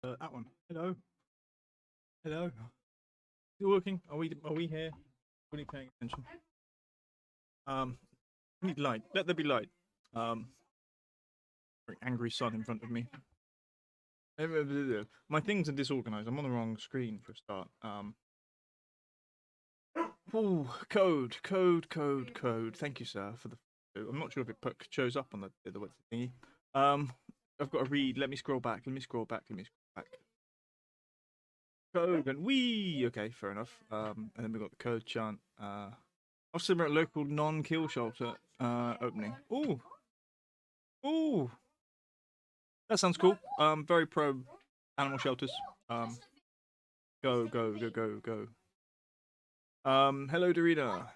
That one. Hello. Hello. Is it working? Are we here? Are we paying attention? We need light. Let there be light. Very angry son in front of me. My things are disorganized. I'm on the wrong screen for a start. Oh, code. Thank you, sir, for the. I'm not sure if it shows up on the thingy. I've got to read. Let me scroll back. Code and we. Okay, fair enough. And then we got the code chant. Also about local non-kill shelter opening. Ooh, that sounds cool. Very pro animal shelters. Go. Hello, Dorina.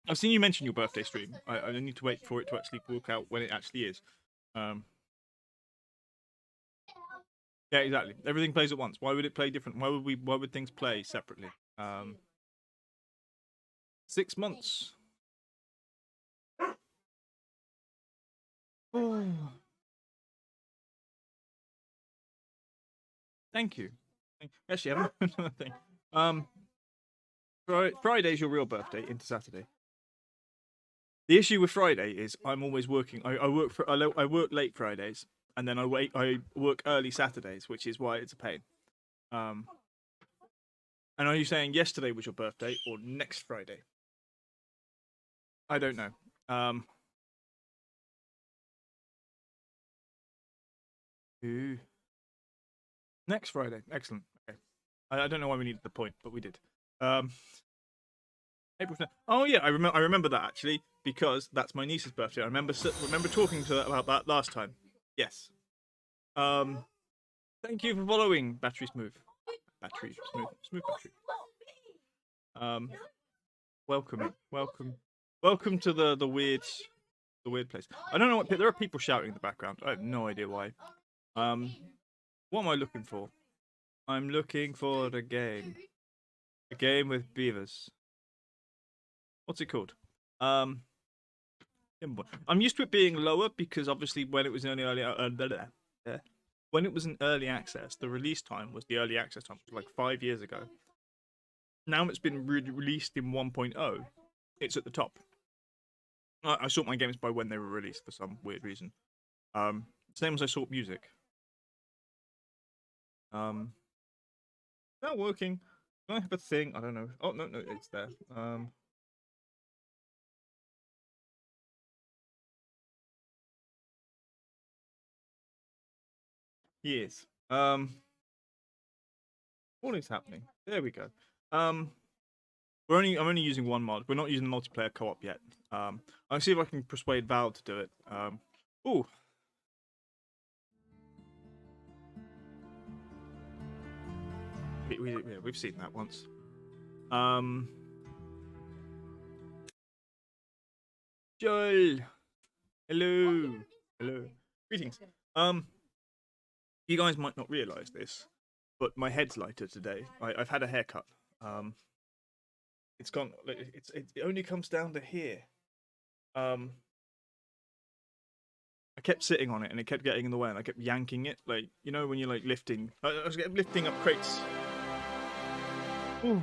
I've seen you mention your birthday stream. I need to wait for it to actually work out when it actually is. Yeah, exactly. Everything plays at once. Why would it play different? Why would things play separately? 6 months. Oh. Thank you. Actually, I have another thing. Friday's your real birthday into Saturday. The issue with Friday is I'm always working. I work late Fridays, and then I work early Saturdays, which is why it's a pain. And are you saying yesterday was your birthday or next Friday? I don't know. Ooh. Next Friday. Excellent. Okay. I don't know why we needed the point, but we did. April. Oh yeah, I remember that actually because that's my niece's birthday. I remember talking to her about that last time. Yes. Thank you for following Battery Smooth. Smooth battery. Welcome to the weird place. I don't know what there are people shouting in the background. I have no idea why. What am I looking for? I'm looking for a game with beavers. What's it called? Timberborn. I'm used to it being lower because obviously when it was in early access, the release time was the early access time, which was like 5 years ago. Now it's been released in 1.0. It's at the top. I sort my games by when they were released for some weird reason. Same as I sort music. Not working. Do I have a thing? I don't know. Oh no, it's there. Yes. What is happening? There we go. I'm only using one mod. We're not using multiplayer co-op yet. I'll see if I can persuade Val to do it. Ooh. We've seen that once. Joel. Hello. Greetings. You guys might not realise this, but my head's lighter today. I've had a haircut. It's gone. It only comes down to here. I kept sitting on it, and it kept getting in the way, and I kept yanking it, like you know when you're like lifting. I was lifting up crates. Ooh.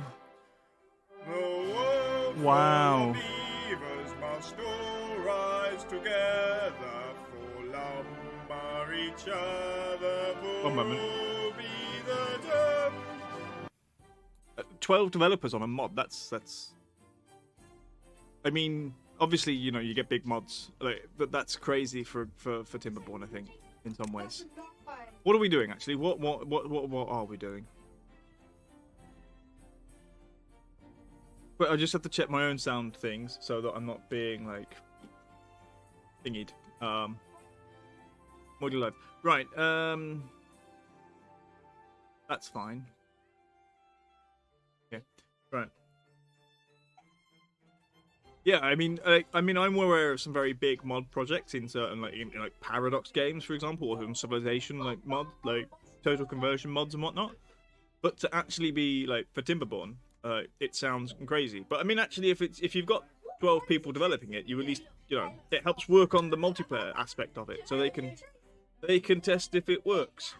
Wow. Beavers must all rise together for lumber each other. One moment. 12 developers on a mod. That's. I mean, obviously, you know, you get big mods, but that's crazy for Timberborn, I think, in some ways. What are we doing actually? What are we doing? But I just have to check my own sound things so that I'm not being like thingied. Audio live. Right. That's fine. Okay. Right. Yeah, I mean, I'm aware of some very big mod projects in certain like Paradox games, for example, or Civilization mod, like total conversion mods and whatnot. But to actually be like for Timberborn, it sounds crazy. But I mean, actually, if you've got 12 people developing it, you at least it helps work on the multiplayer aspect of it, so they can They can test if it works.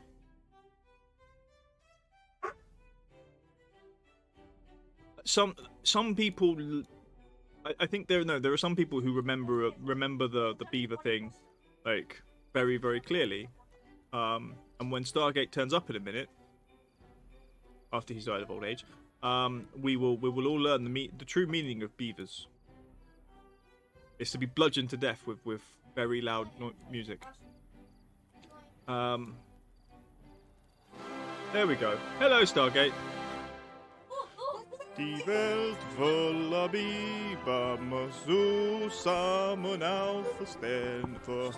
Some people, I think there are some people who remember the beaver thing, like very very clearly. And when Stargate turns up in a minute, after he's died of old age, we will all learn the true meaning of beavers. It's to be bludgeoned to death with very loud music. There we go. Hello, Stargate. Die Welt voller Biber muss so zusammen auferstehen. Oh,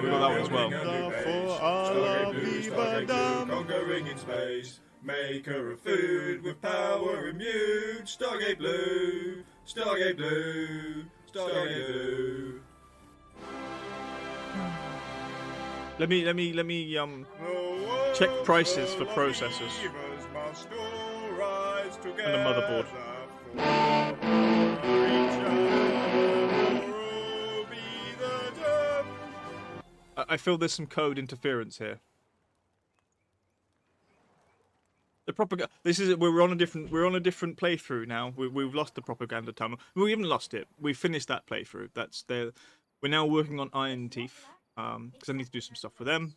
we got that one as well. Stargate Blue, Stargate Blue, conquering in space. Maker of food with power immune. Stargate Blue, Stargate Blue, Stargate Blue. Let me check prices for processors and a motherboard. I feel there's some code interference here. The propaganda. We're on a different playthrough now. We've lost the propaganda tunnel. We haven't lost it. We finished that playthrough. That's there. We're now working on Iron Teeth. Because I need to do some stuff for them.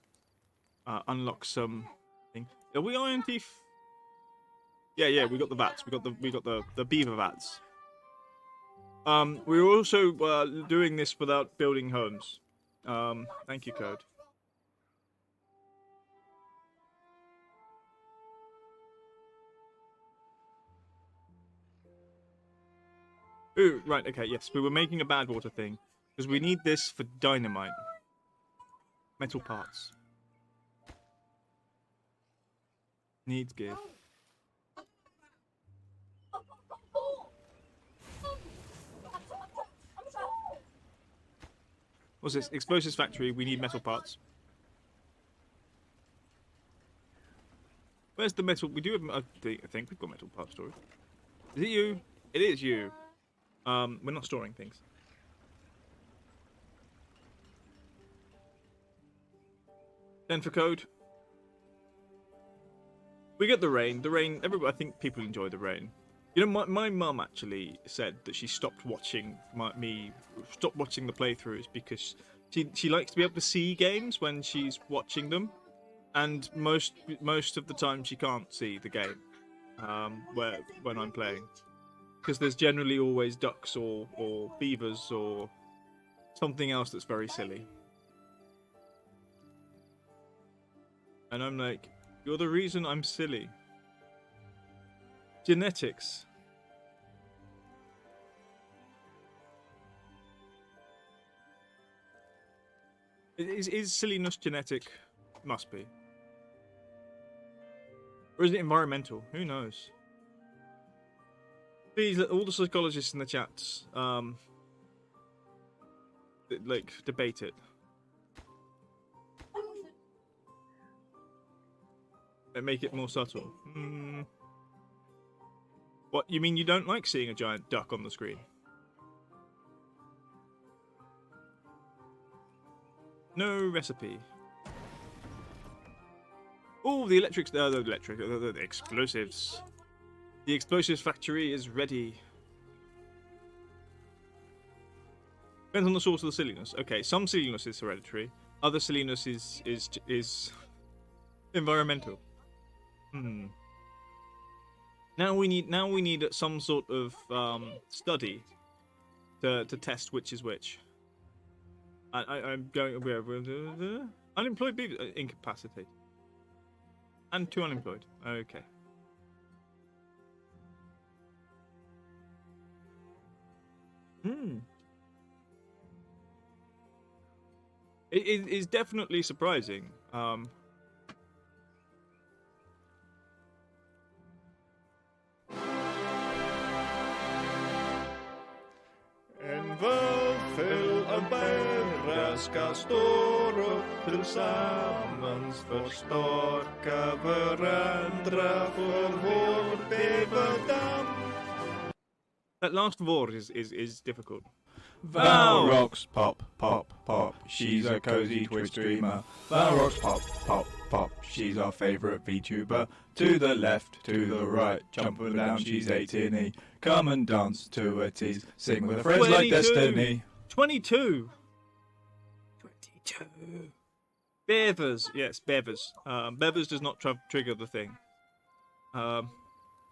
Unlock some thing. Are we Iron Teeth? Yeah, we got the vats. We got the beaver vats. We're also doing this without building homes. Thank you, Code. Ooh, right, okay, yes. We were making a bad water thing. Because we need this for dynamite. Metal parts. Needs gear. What's this? Explosives factory, we need metal parts. Where's the metal? We do have, I think we've got metal parts storage. Is it you? It is you. We're not storing things. Then for code. We get the rain. The rain, I think people enjoy the rain. You know, my mum actually said that she stopped watching stopped watching the playthroughs because she likes to be able to see games when she's watching them, and most of the time she can't see the game when I'm playing, because there's generally always ducks or beavers or something else that's very silly, and I'm like, you're the reason I'm silly. Genetics. Is silliness genetic? Must be. Or is it environmental? Who knows? Please, let all the psychologists in the chats, like, debate it. And make it more subtle. What, you mean you don't like seeing a giant duck on the screen? No recipe. Oh, the explosives. The explosives factory is ready. Depends on the source of the silliness. Okay, some silliness is hereditary. Other silliness is environmental. Now we need some sort of study to test which is which. I'm going unemployed beaver, incapacitated, and 2 unemployed. Okay. It is definitely surprising. Ska står upp tillsammans, förstorka varandra för vår bäverdam. That last word is difficult. Vow rocks pop, pop, pop. pop. She's a cozy Twitch streamer. That rocks pop, pop, pop. She's our favourite VTuber. To the left, to the right, jump and down, she's 18. Come and dance to her tease. Sing with her friends like 22. Destiny. 22. 22. Bevers. Yes, Bevers. Bevers does not trigger the thing.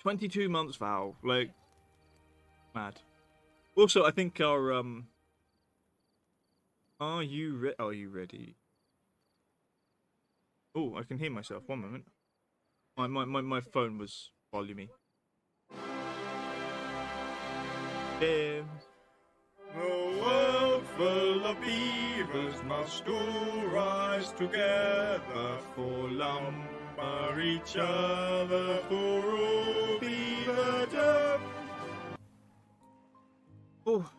22 months, Val. Like, mad. Also, I think our, Are you ready? Oh, I can hear myself. One moment. My phone was volumey. Damn. The world full of beavers must all rise together for lumber each other for all beaverdom. Oh.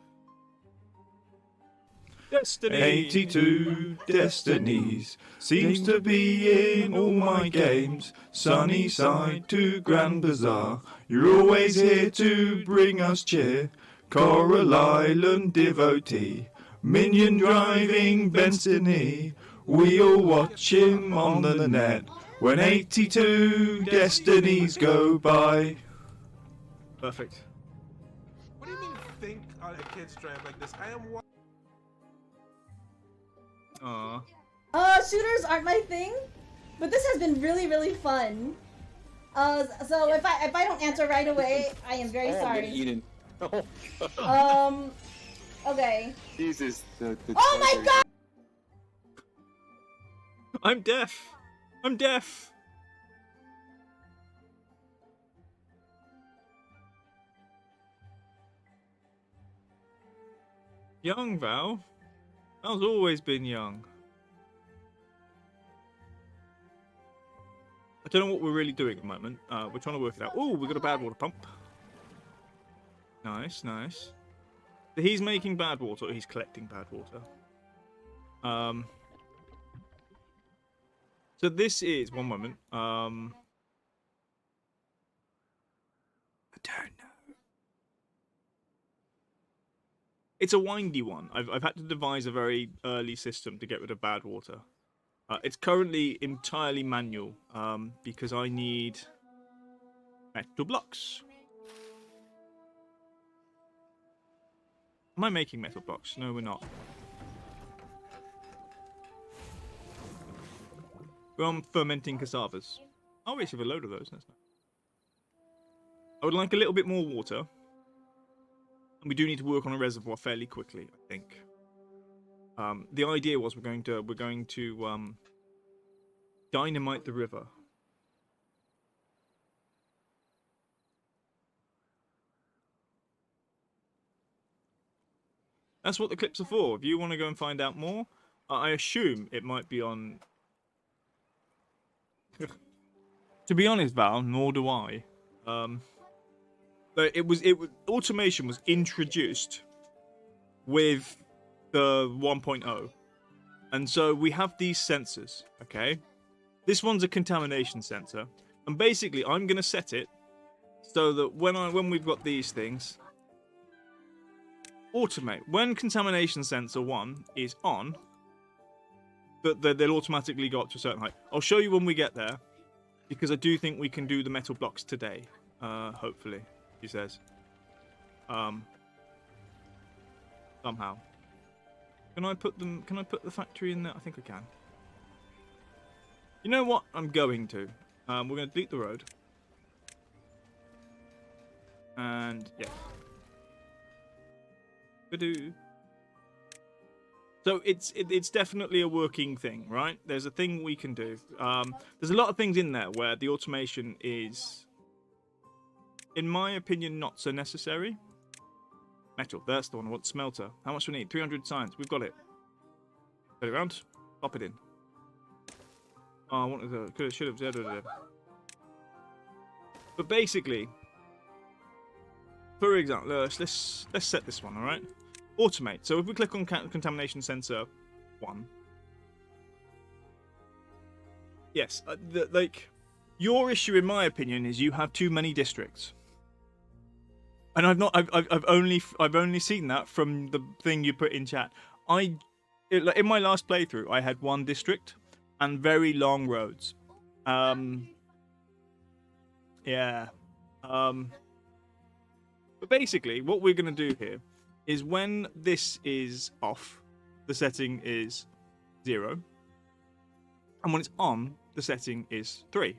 Destiny. 82 destinies seems to be in all my games. Sunny side to Grand Bazaar, you're always here to bring us cheer. Coral Island devotee, minion driving Bensony. We all watch him on the net when 82 destinies go by. Perfect. What do you mean think on a kid's stream like this? I am Aww. Shooters aren't my thing, but this has been really, really fun. So if I don't answer right away, I am very sorry. Eaten. Okay. Jesus. Oh my god! I'm deaf. I'm deaf. Young Val. Val's always been young. I don't know what we're really doing at the moment. We're trying to work it out. Oh, we got a bad water pump. Nice, nice. So he's making bad water, or he's collecting bad water. So this is one moment. I don't know. It's a windy one. I've had to devise a very early system to get rid of bad water. It's currently entirely manual because I need metal blocks. Am I making metal blocks? No, we're not. We're fermenting cassavas. Oh, we actually have a load of those. That's nice. I would like a little bit more water. And we do need to work on a reservoir fairly quickly, I think. The idea was we're going to dynamite the river. That's what the clips are for. If you want to go and find out more, I assume it might be on. To be honest, Val, nor do I. But automation was introduced with the 1.0, and so we have these sensors. Okay, this one's a contamination sensor, and basically I'm gonna set it so that when we've got these things, automate when contamination sensor 1 is on, that they'll automatically go up to a certain height. I'll show you when we get there, because I do think we can do the metal blocks today. Hopefully, he says. Somehow. Can I put the factory in there? I think I can. You know what? I'm going to. We're going to delete the road. And yeah. So it's definitely a working thing, right? There's a thing we can do. There's a lot of things in there where the automation is, in my opinion, not so necessary. Metal, that's the one I want. Smelter. How much do we need? 300 science. We've got it. Put it around. Pop it in. Oh, I wanted to. Should have. But basically, for example, let's set this one. All right. Automate. So if we click on contamination sensor 1. Yes, your issue, in my opinion, is you have too many districts. And I've only seen that from the thing you put in chat. I in my last playthrough, I had one district and very long roads. Yeah. But basically, what we're going to do here is when this is off, the setting is 0. And when it's on, the setting is 3.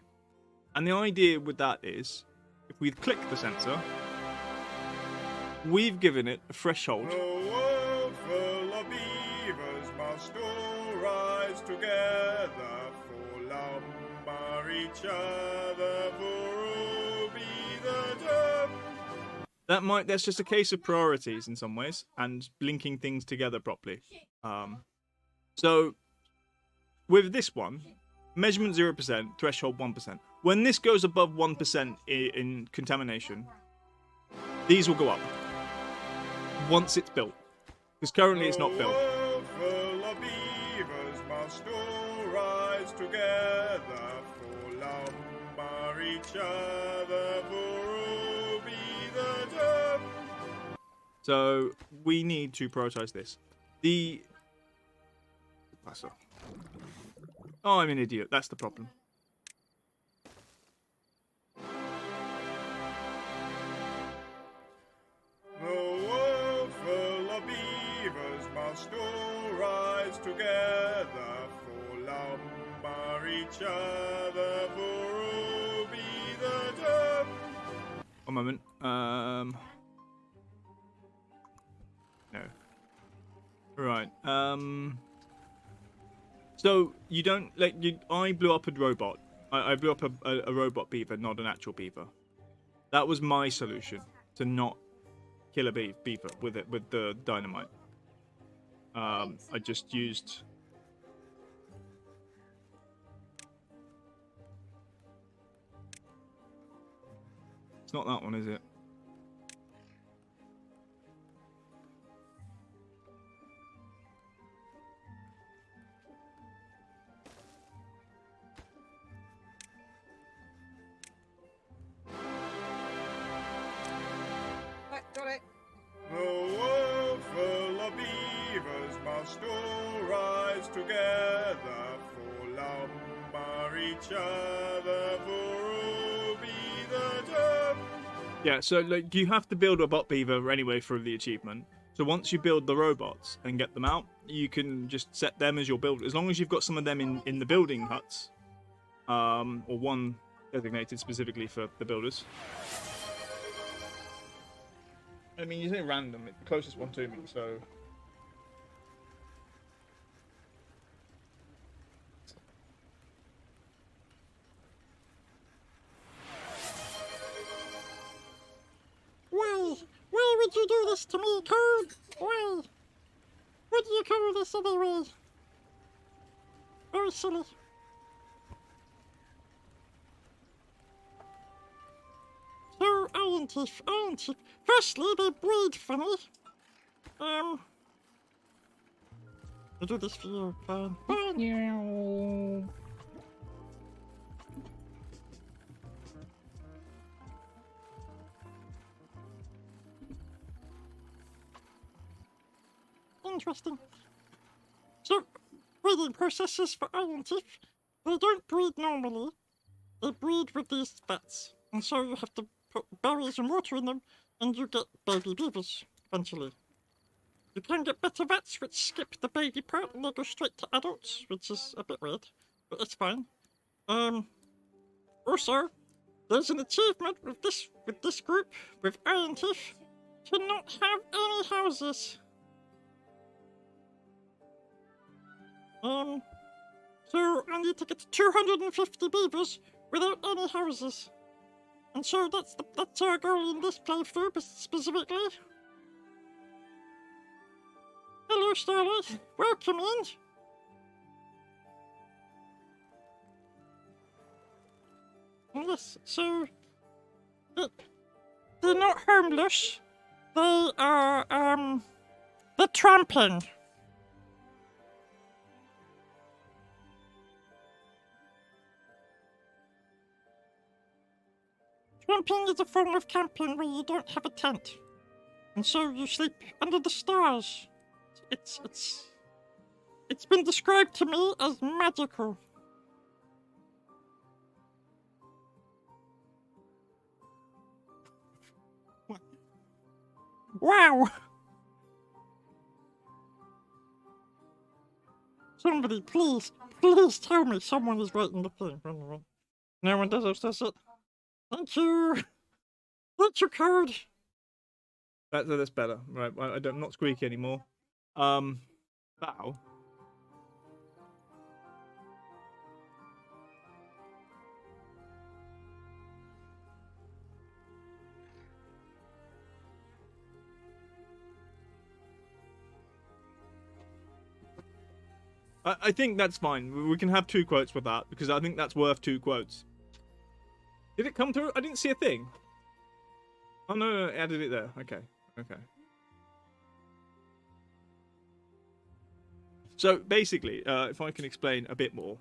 And the idea with that is, if we click the sensor, we've given it a threshold. The world full of beavers must all rise together for lumber each other, for all be the term. That's just a case of priorities in some ways and linking things together properly. So with this one, measurement 0%, threshold 1%. When this goes above 1% in contamination, these will go up once it's built, because currently it's not built. The world full of beavers must all rise together for lumber each other, for all be the term. So we need to prioritize this. Oh, I'm an idiot. That's the problem. The world full of beavers must all rise together for lumber each other, for all be the term. One moment. No. Right. So you don't like you. I blew up a robot. I blew up a robot beaver, not an actual beaver. That was my solution to not kill a beaver with the dynamite. I just used. It's not that one, is it? Got it. The world full of beavers must all rise together for lumber each other, for all be the term. Yeah, so like you have to build a bot beaver anyway for the achievement. So once you build the robots and get them out, you can just set them as your build. As long as you've got some of them in the building huts, or one designated specifically for the builders. I mean, you say random, it's the closest one to me, so. Why? Why would you do this to me, Code? Why? What do you call this anyway? Very silly. So, Iron Teeth. Firstly, they breed funny. I do this for you, fine. Fine. Interesting. So, breeding processes for Iron Teeth, they don't breed normally. They breed with these vats. And so you have to put berries and water in them, and you get baby beavers, eventually. You can get better vats which skip the baby part and they go straight to adults, which is a bit weird, but it's fine. Also, there's an achievement with this group, with Iron Teeth, to not have any houses. So I need to get to 250 beavers without any houses. And so that's our goal in this playthrough specifically. Hello, Starlight. Welcome in. Yes, so they're not homeless. They are they're tramping. Camping is a form of camping where you don't have a tent. And so you sleep under the stars. It's It's been described to me as magical. Wow! Somebody, please tell me someone is writing the thing. No one does it. Thank you! Thank you, code! That's better. Right, I'm not squeaky anymore. Bow. I think that's fine. We can have 2 quotes with that, because I think that's worth 2 quotes. Did it come through? I didn't see a thing. Oh, no, I added it there. Okay. So, basically, if I can explain a bit more.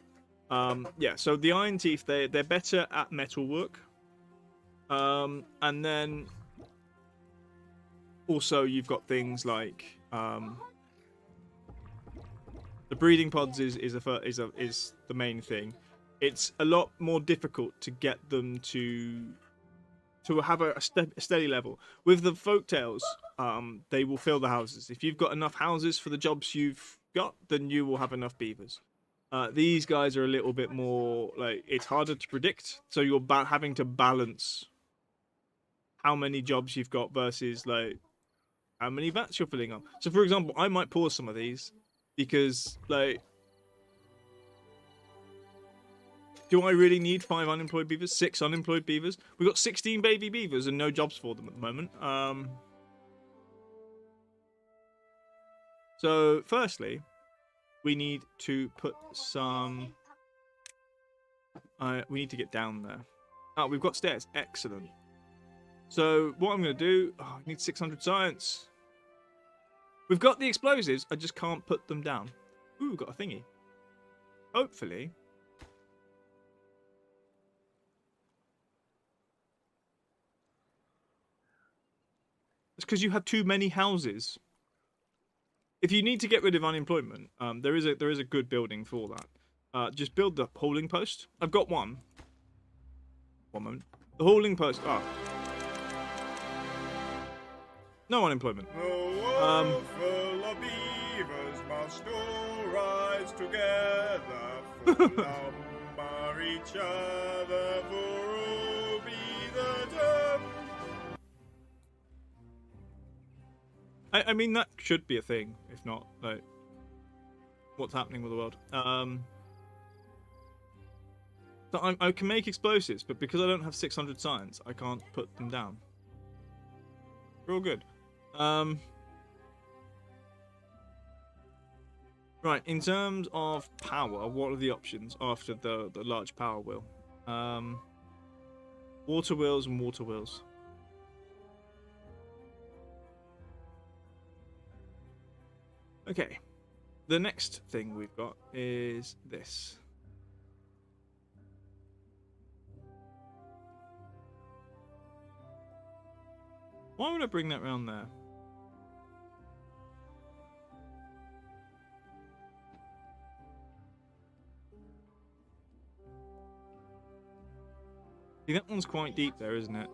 Yeah, so the Iron Teeth, they're better at metalwork. And then... Also, you've got things like... The breeding pods is the main thing. It's a lot more difficult to get them to have a steady level. With the folktales, they will fill the houses. If you've got enough houses for the jobs you've got, then you will have enough beavers. These guys are a little bit more like it's harder to predict. So you're having to balance how many jobs you've got versus like how many vats you're filling up. So for example, I might pause some of these. Because, like, do I really need 5 unemployed beavers? 6 unemployed beavers? We've got 16 baby beavers and no jobs for them at the moment. So, firstly, we need to put some... we need to get down there. Oh, we've got stairs. Excellent. So, what I'm going to do... Oh, I need 600 science. We've got the explosives, I just can't put them down. Ooh, got a thingy. Hopefully. It's because you have too many houses. If you need to get rid of unemployment, there is a good building for that. Just build the hauling post. I've got one. One moment. The hauling post. Ah. No unemployment. Full of beavers must all rise together for lumber each other for all be the term. I mean that should be a thing, if not like what's happening with the world. So I can make explosives, but because I don't have 600 science, I can't put them down. We're all good. Right, in terms of power, what are the options after the large power wheel? Water wheels and water wheels. Okay, the next thing we've got is this. Why would I bring that round there? See, that one's quite deep there, isn't it?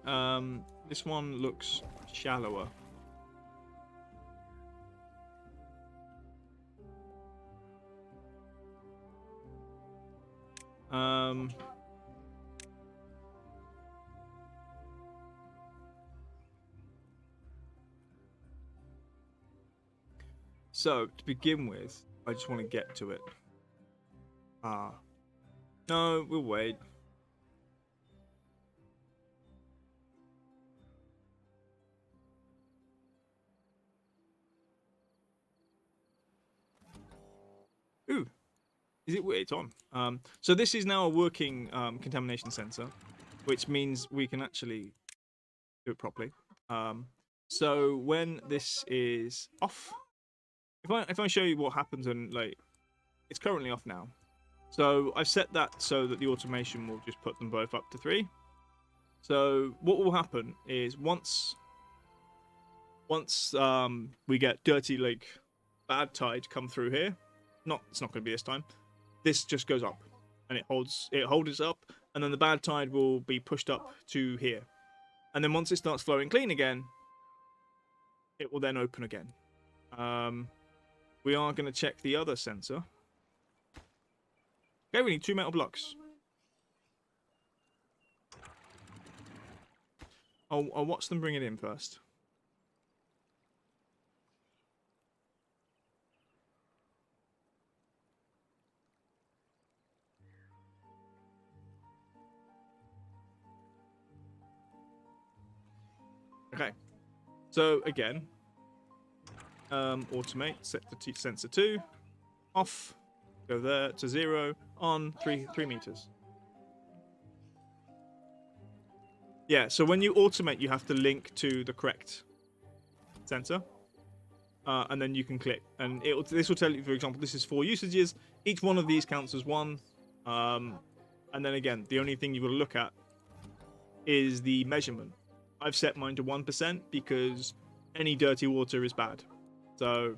This one looks shallower. So, to begin with, I just want to get to it. No, we'll wait. Ooh, is it? It's on. So this is now a working contamination sensor, which means we can actually do it properly. So when this is off, if I show you what happens when like it's currently off now. So I've set that so that the automation will just put them both up to 3. So what will happen is once we get dirty like bad tide come through here, it's not going to be this time. This just goes up, and it holds it up, and then the bad tide will be pushed up to here, and then once it starts flowing clean again, it will then open again. We are going to check the other sensor. Okay, we need 2 metal blocks. I'll watch them bring it in first. Okay, so again, automate, set the sensor 2, off, go there to 0, on 3 meters. Yeah, so when you automate, you have to link to the correct sensor, and then you can click, and this will tell you, for example, this is 4 usages. Each one of these counts as 1, and then again, the only thing you've got to look at is the measurement. I've set mine to 1% because any dirty water is bad. So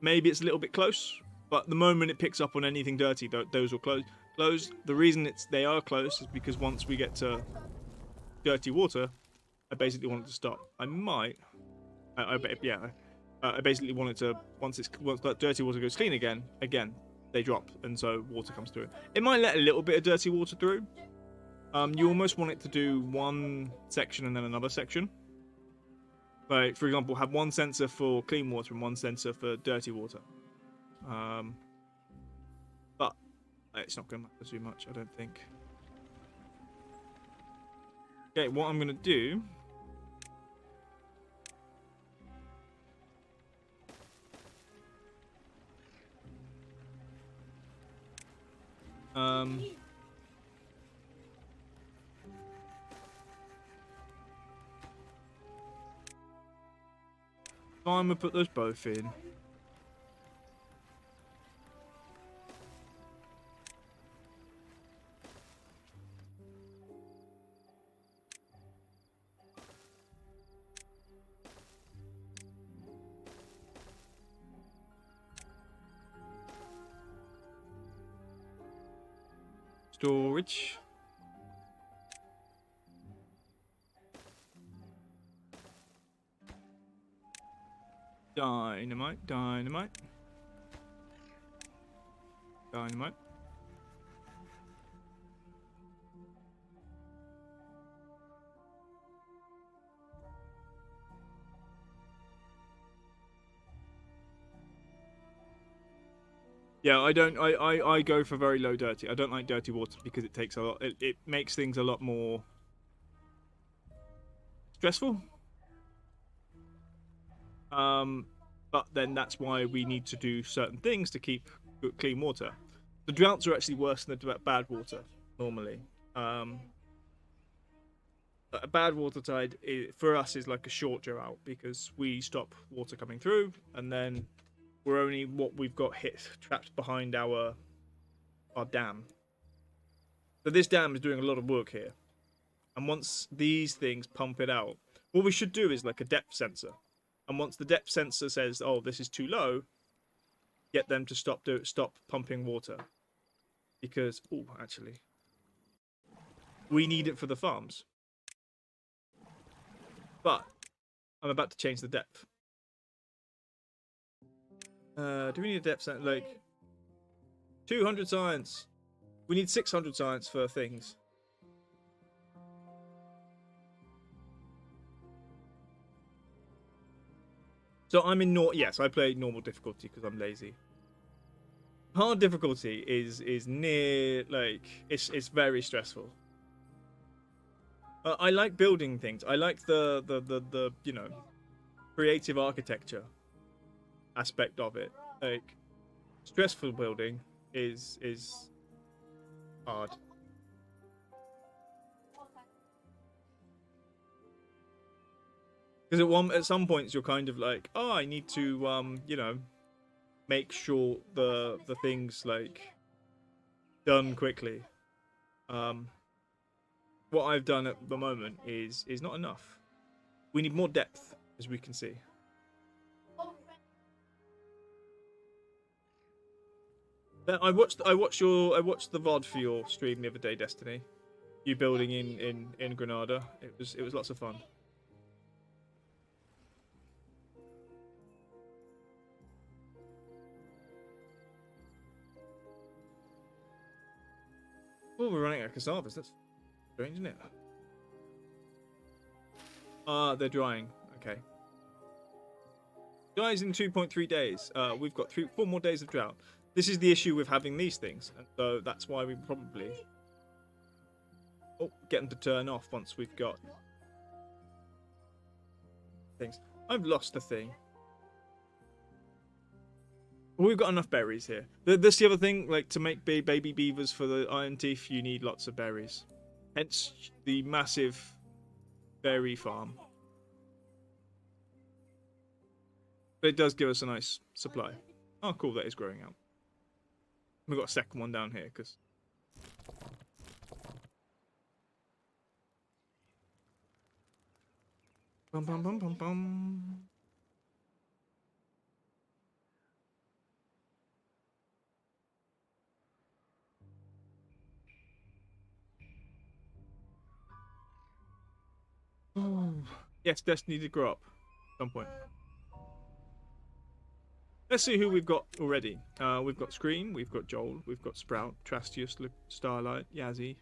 maybe it's a little bit close, but the moment it picks up on anything dirty, those will close. The reason they are close is because once we get to dirty water, I basically want it to stop. I basically want it to, once that dirty water goes clean again, they drop, and so water comes through. It might let a little bit of dirty water through. You almost want it to do one section and then another section. Like, for example, have one sensor for clean water and one sensor for dirty water. But it's not going to matter too much, I don't think. Okay, what I'm going to do... I'm going to put those both in. Storage. Dynamite. Yeah, I don't. I go for very low dirty. I don't like dirty water because it takes a lot. It makes things a lot more stressful. But then that's why we need to do certain things to keep clean water. The droughts are actually worse than the bad water normally. A bad water tide for us is like a short drought because we stop water coming through, and then we're only what we've got trapped behind our dam. So this dam is doing a lot of work here, and once these things pump it out, what we should do is like a depth sensor. And once the depth sensor says, "Oh, this is too low," get them to stop pumping water, because actually, we need it for the farms. But I'm about to change the depth. Do we need a depth sensor? Like 200 science. We need 600 science for things. So I'm in yes, I play normal difficulty because I'm lazy. Hard difficulty is near, like, it's very stressful. I like building things. I like the you know, creative architecture aspect of it. Like, stressful building is hard. Because at some points you're kind of like, oh, I need to you know, make sure the things like done quickly. What I've done at the moment is not enough. We need more depth, as we can see. I watched the VOD for your stream the other day, Destiny. You building in Granada. It was lots of fun. Oh, we're running out of cassavas. That's strange, isn't it? They're drying. Okay. Guys, in 2.3 days, we've got 4 more days of drought. This is the issue with having these things, and so that's why we probably get them to turn off once we've got things. I've lost the thing. We've got enough berries here. This the other thing, like to make baby beavers for the iron teeth, you need lots of berries. Hence the massive berry farm. But it does give us a nice supply. Oh, cool, that is growing out. We've got a second one down here, because... Bum bum bum bum bum. Yes, Destiny did grow up at some point. Let's see who we've got already. We've got Scream, we've got Joel, we've got Sprout, Trastius, Starlight, Yazzie,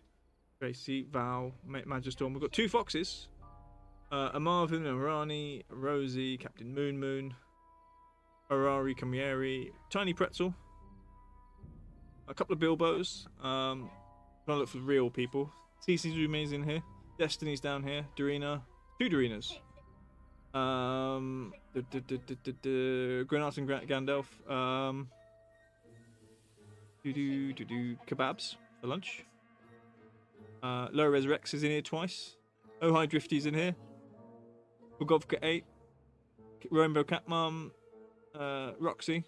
Tracy, Val, Magistorm. We've got 2 foxes. A Marvin, a Rani, Rosie, Captain Moon Moon, Harari, Kamieri, Tiny Pretzel, a couple of Bilbos. Trying to look for real people. CC Zume's in here. Destiny's down here. Dorina. 2 Dorinas. Granat and Gandalf. Kebabs for lunch. Low Res Rex is in here twice. Oh Hi Drifty's in here. Bugovka 8. Rainbow Cat Mum. Roxy.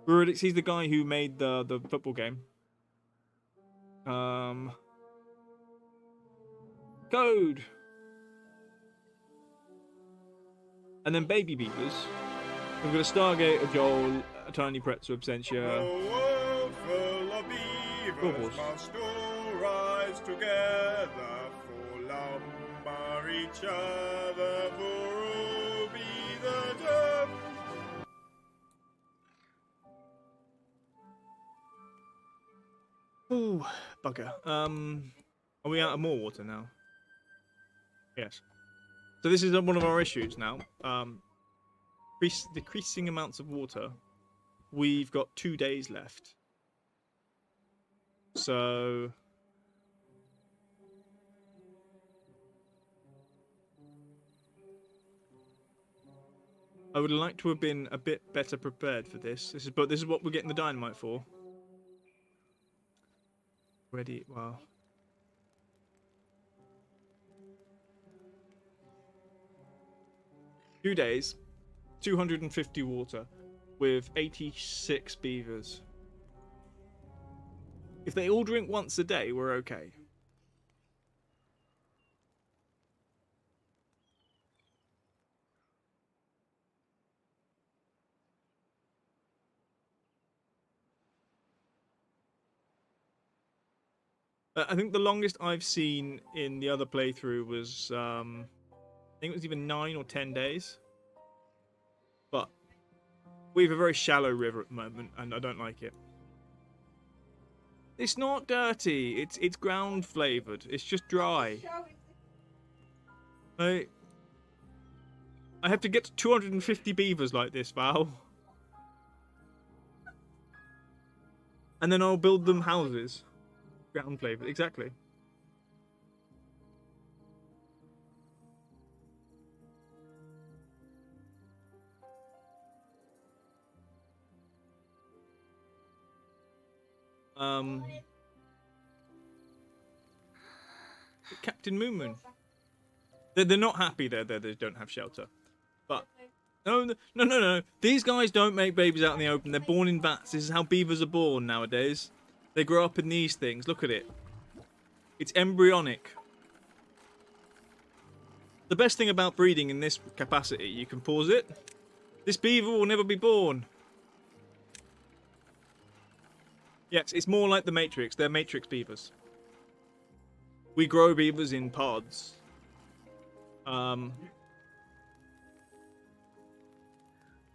Ruridix, he's the guy who made the football game. Code. And then Baby Beavers. We've got a Stargate, a Joel, a Tiny Pretzel, Absentia. A world full of beavers must all rise together for lumber each other, for all be the term. Ooh, bugger. Are we out of more water now? Yes. So this is one of our issues now. Decreasing amounts of water. We've got 2 days left. So... I would like to have been a bit better prepared for this. This is what we're getting the dynamite for. Ready? Wow. Two days, 250 water, with 86 beavers. If they all drink once a day, we're okay. I think the longest I've seen in the other playthrough was, I think it was even 9 or 10 days. But we have a very shallow river at the moment, and I don't like it. It's not dirty. It's ground flavored. It's just dry. I have to get to 250 beavers like this, Val. And then I'll build them houses. Ground flavored, exactly. Captain Moon Moon. They're not happy there. They don't have shelter. But no. These guys don't make babies out in the open. They're born in vats. This is how beavers are born nowadays. They grow up in these things. Look at it. It's embryonic. The best thing about breeding in this capacity, you can pause it. This beaver will never be born. Yes, it's more like the Matrix. They're Matrix beavers. We grow beavers in pods.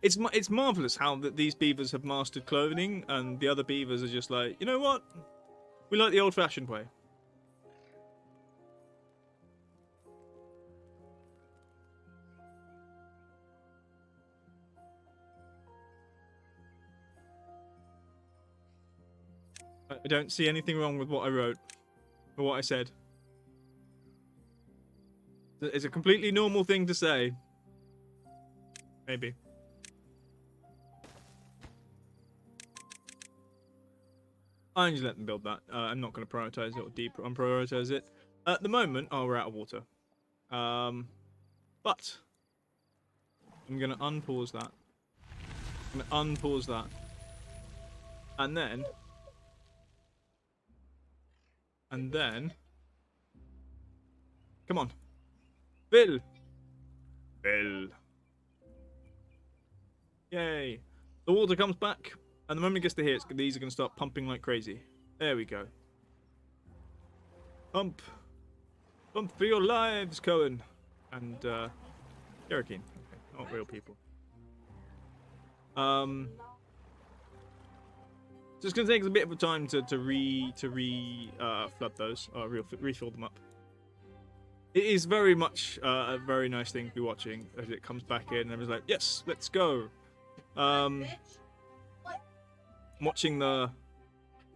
It's marvelous how these beavers have mastered clothing, and the other beavers are just like, you know what? We like the old-fashioned way. I don't see anything wrong with what I wrote or what I said. It's a completely normal thing to say. Maybe. I'm just let them build that. I'm not going to prioritize it or unprioritize it. At the moment, oh, we're out of water. But I'm going to unpause that. I'm going to unpause that. And then... Come on. Bill! Bill. Yay. The water comes back. And the moment it gets to here, these are going to start pumping like crazy. There we go. Pump. Pump for your lives, Cohen. And, Cherokee. Okay, not real people. So it's going to take us a bit of a time to flood those, or refill them up. It is very much a very nice thing to be watching as it comes back in, and everyone's like, yes, let's go. Watching the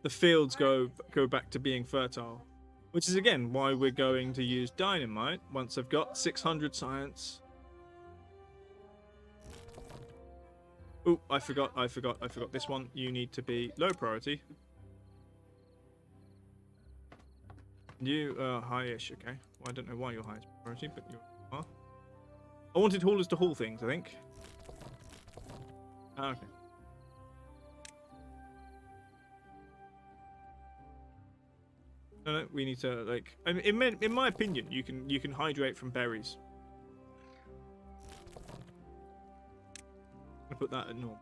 fields go back to being fertile, which is again why we're going to use dynamite once I've got 600 science. Oh, I forgot this one. You need to be low priority. You high-ish, okay. Well, I don't know why you're highest priority, but you are. I wanted haulers to haul things, I think. Ah, okay. No, we need to like. I mean, in my opinion, you can hydrate from berries. I'll put that at normal.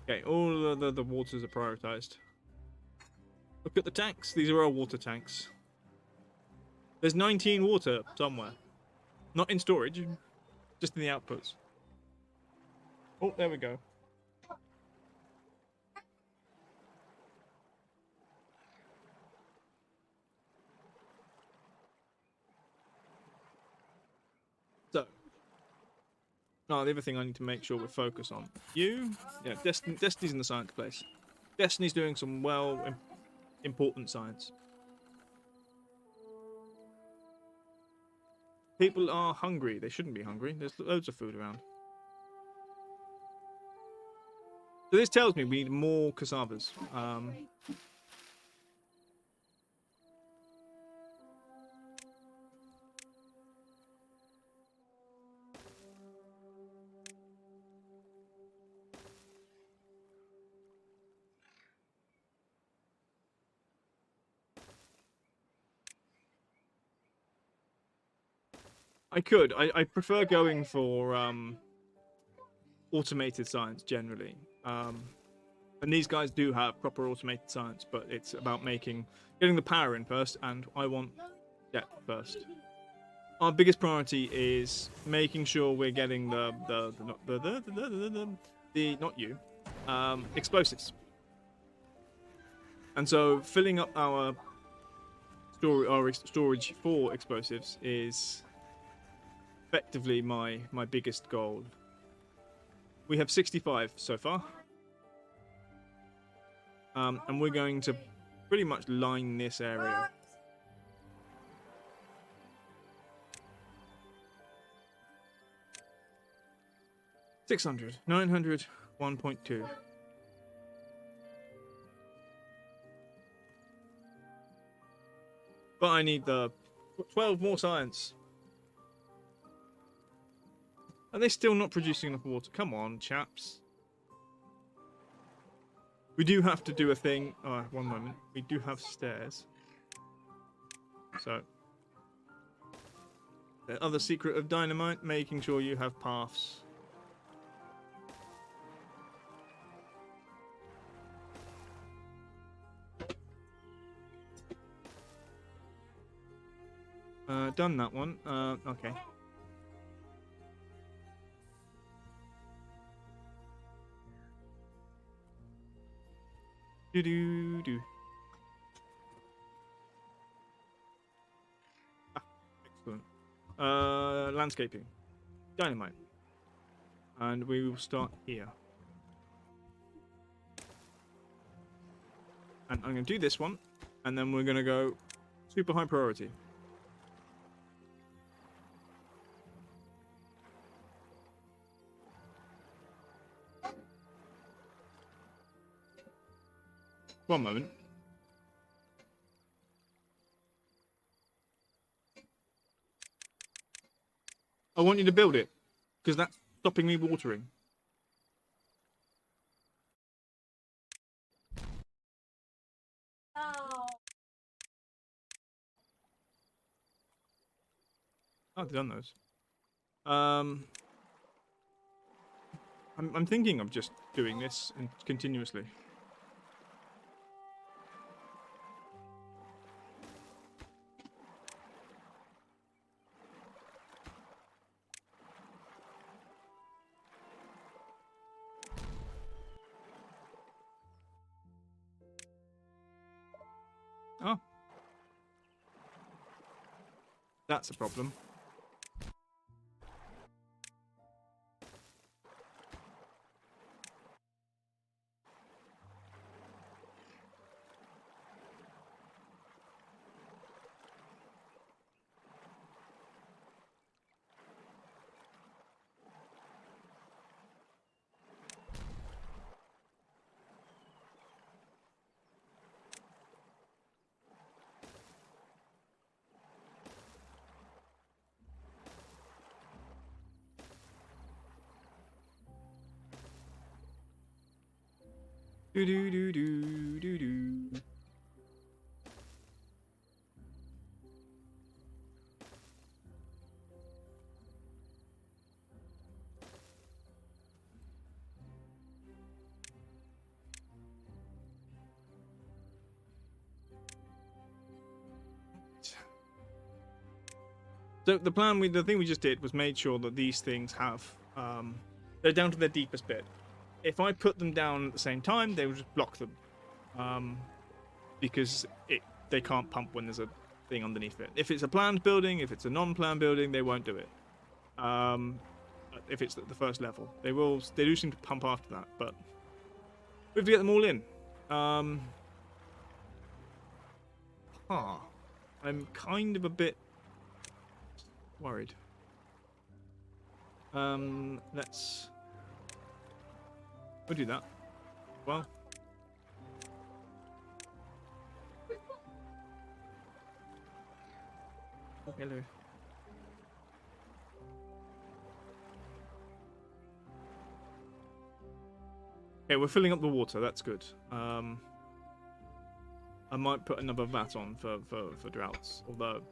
Okay, all the waters are prioritized. Look at the tanks. These are our water tanks. There's 19 water somewhere. Not in storage, just in the outputs. Oh, there we go. So, the other thing I need to make sure we focus on. Yeah, Destiny's in the science place. Destiny's doing some important science. People are hungry. They shouldn't be hungry. There's loads of food around. So this tells me we need more cassavas. I prefer going for automated science generally. And these guys do have proper automated science, but it's about getting the power in first, and I want depth first. Our biggest priority is making sure we're getting explosives. And so filling up our storage for explosives is effectively my biggest goal. We have 65 so far. And we're going to pretty much line this area. $600, $900, 1.2. But I need the 12 more science. Are they still not producing enough water? Come on, chaps. We do have to do a thing. Oh, one moment. We do have stairs. So, the other secret of dynamite, making sure you have paths. Done that one. Okay. Do do do. Excellent. Landscaping. Dynamite. And we will start here. And I'm going to do this one. And then we're going to go super high priority. One moment. I want you to build it, because that's stopping me watering. Oh. I've done those. I'm thinking of just doing this continuously. Oh. That's a problem. Do do do do do do. So the thing we just did was made sure that these things have, they're down to their deepest bit. If I put them down at the same time, they will just block them, because they can't pump when there's a thing underneath it. If it's a planned building, if it's a non-planned building, they won't do it. If it's at the first level, they do seem to pump after that, but we have to get them all in. I'm kind of a bit worried. We'll do that. Well. Oh, hello. Okay, we're filling up the water. That's good. I might put another vat on for droughts. Although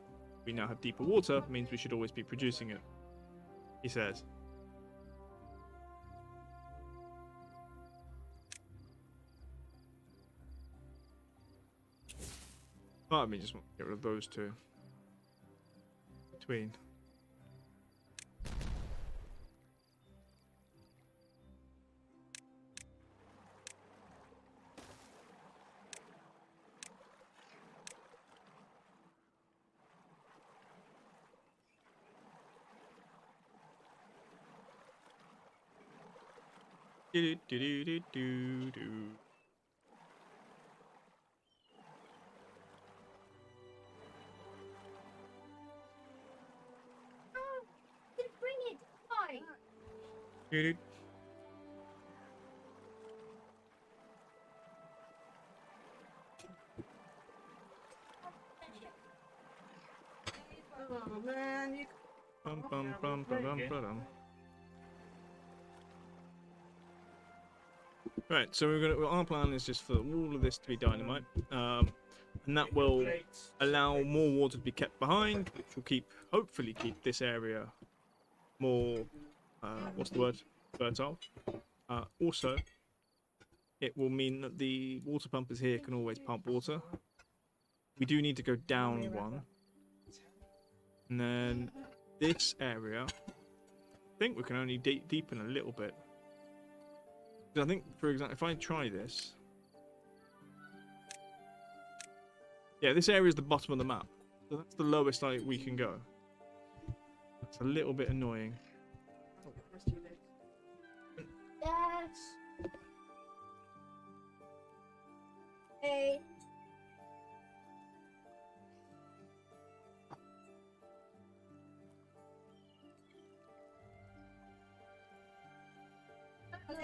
we now have deeper water, means we should always be producing it. He says. Part of me just want to get rid of those two. Between. Do do do do do do. Bring it. Why? Do do. Oh man, you. Bum, bum, bum, bum, bum, bum. Right, so our plan is just for all of this to be dynamite, and that will allow more water to be kept behind, which will hopefully keep this area more, what's the word, fertile. Also, it will mean that the water pumpers here can always pump water. We do need to go down one, and then this area, I think we can only deepen a little bit. I think, for example, if I try this, yeah, this area is the bottom of the map, so that's the lowest we can go. That's a little bit annoying. Yes. Hey.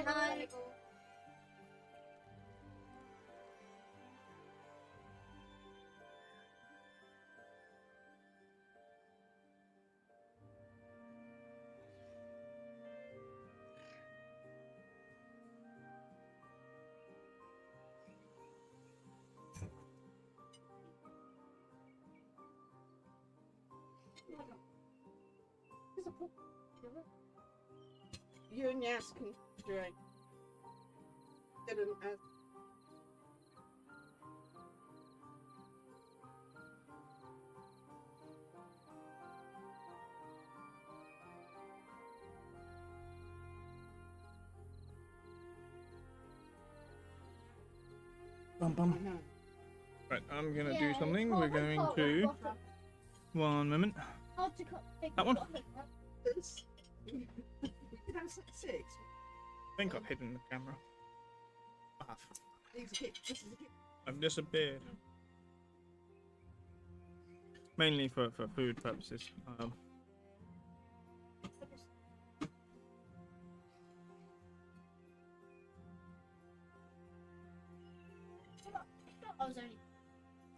Hi. You and Yas can drink. Didn't ask. Bum bum. Right, I'm gonna do something. We're going to. One moment. That one? We could have 6. I think I've hidden the camera. I have. These are kids. This is a kid. I've disappeared. Mainly for food purposes.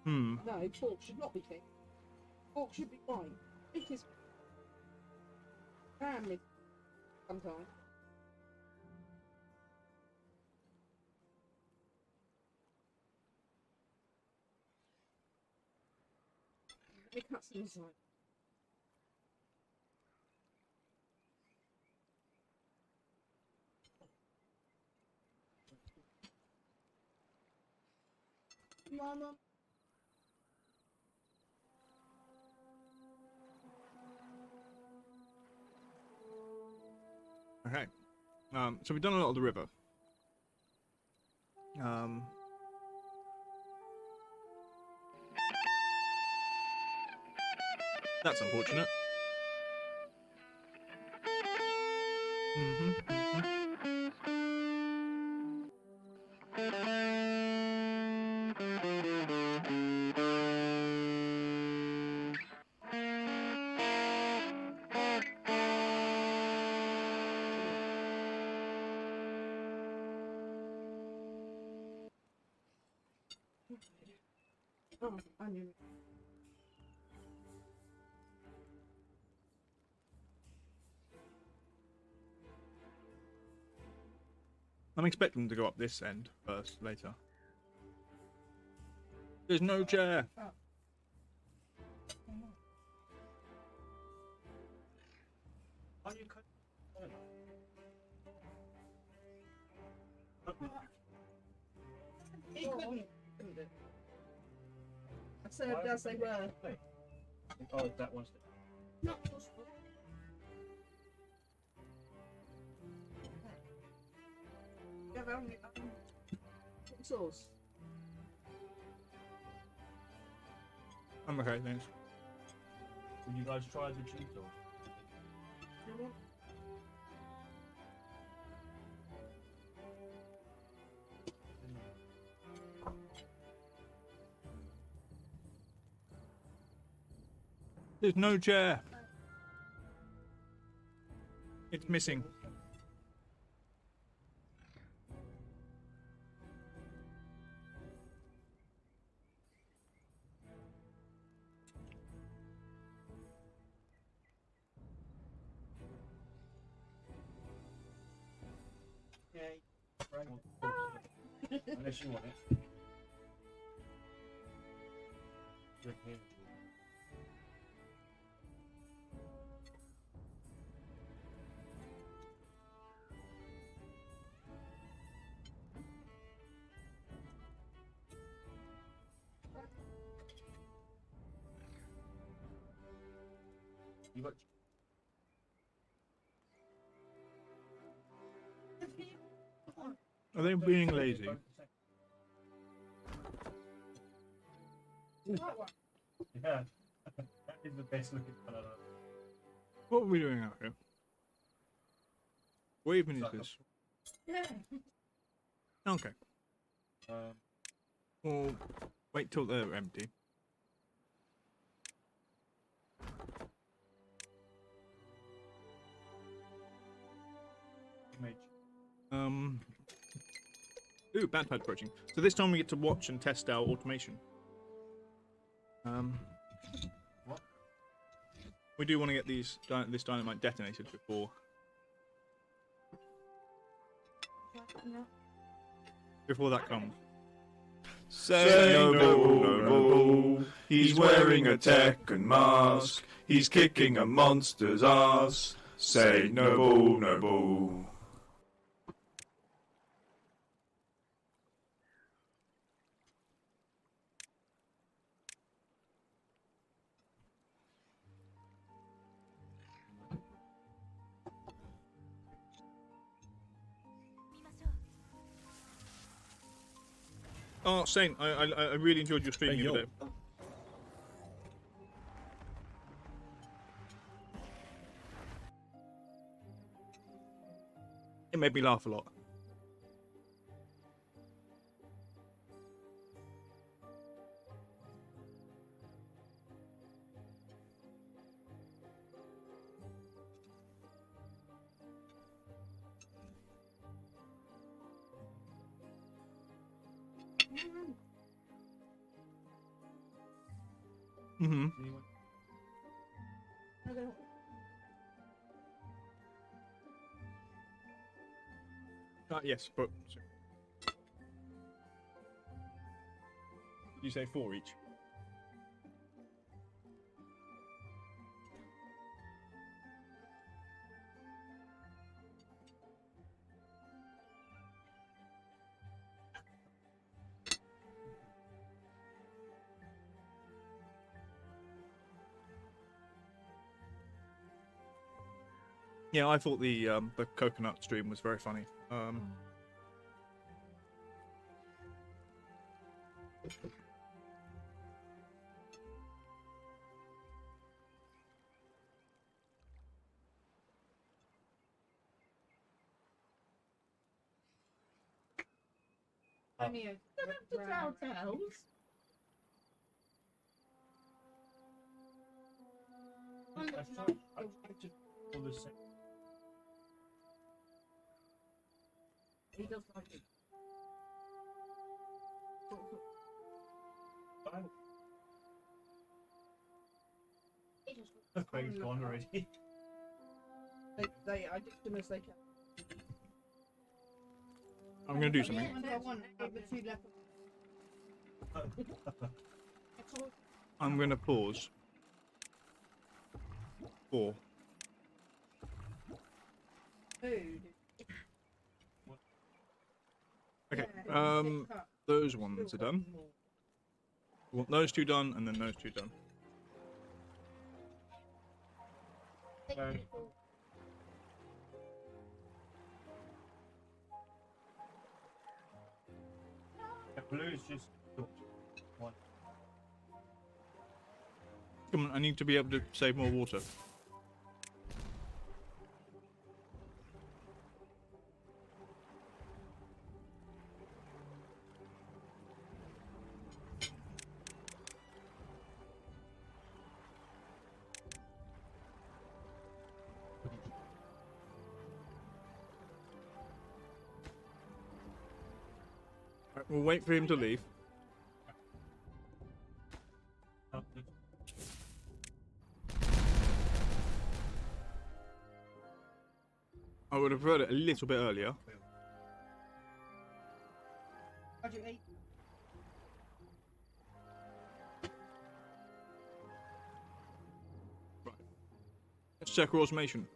Hmm. No, pork should not be pink. Pork should be white. It is. Family. Sometimes. Let me cut some inside. Mama. Okay. So we've done a lot of the river. That's unfortunate. Oh, I knew it. I'm expecting to go up this end first, later. There's no chair. He couldn't do. I served as they were. Oh, that one's. Not possible. You have only sauce. I'm okay, thanks. Will you guys try the cheese sauce? There's no chair. It's missing. Yeah. Right. Unless you want it. Drink here. You got Are they being lazy? yeah. That is the best looking one I've ever. What are we doing out here? What even is this? Okay. Well, wait till they're empty. Image. Ooh, bad tide approaching. So this time we get to watch and test our automation. What? We do want to get these this dynamite detonated before that comes. Say no bull, no bull. He's wearing a Tekken mask. He's kicking a monster's ass. Say no bull, no bull. Oh, Saint, I really enjoyed your stream the other day. It made me laugh a lot. Mm-hmm. Yes, but... You say 4 each? Yeah, I thought the coconut stream was very funny. He does like it. Craig's gone already. I did them as they can. I'm gonna do something. I'm gonna pause. 4. Okay, those ones are done. We want those 2 done, and then those 2 done. Blue is just one. Come on, I need to be able to save more water. Right, we'll wait for him to leave. I would have heard it a little bit earlier. How'd you eat? Let's check our automation.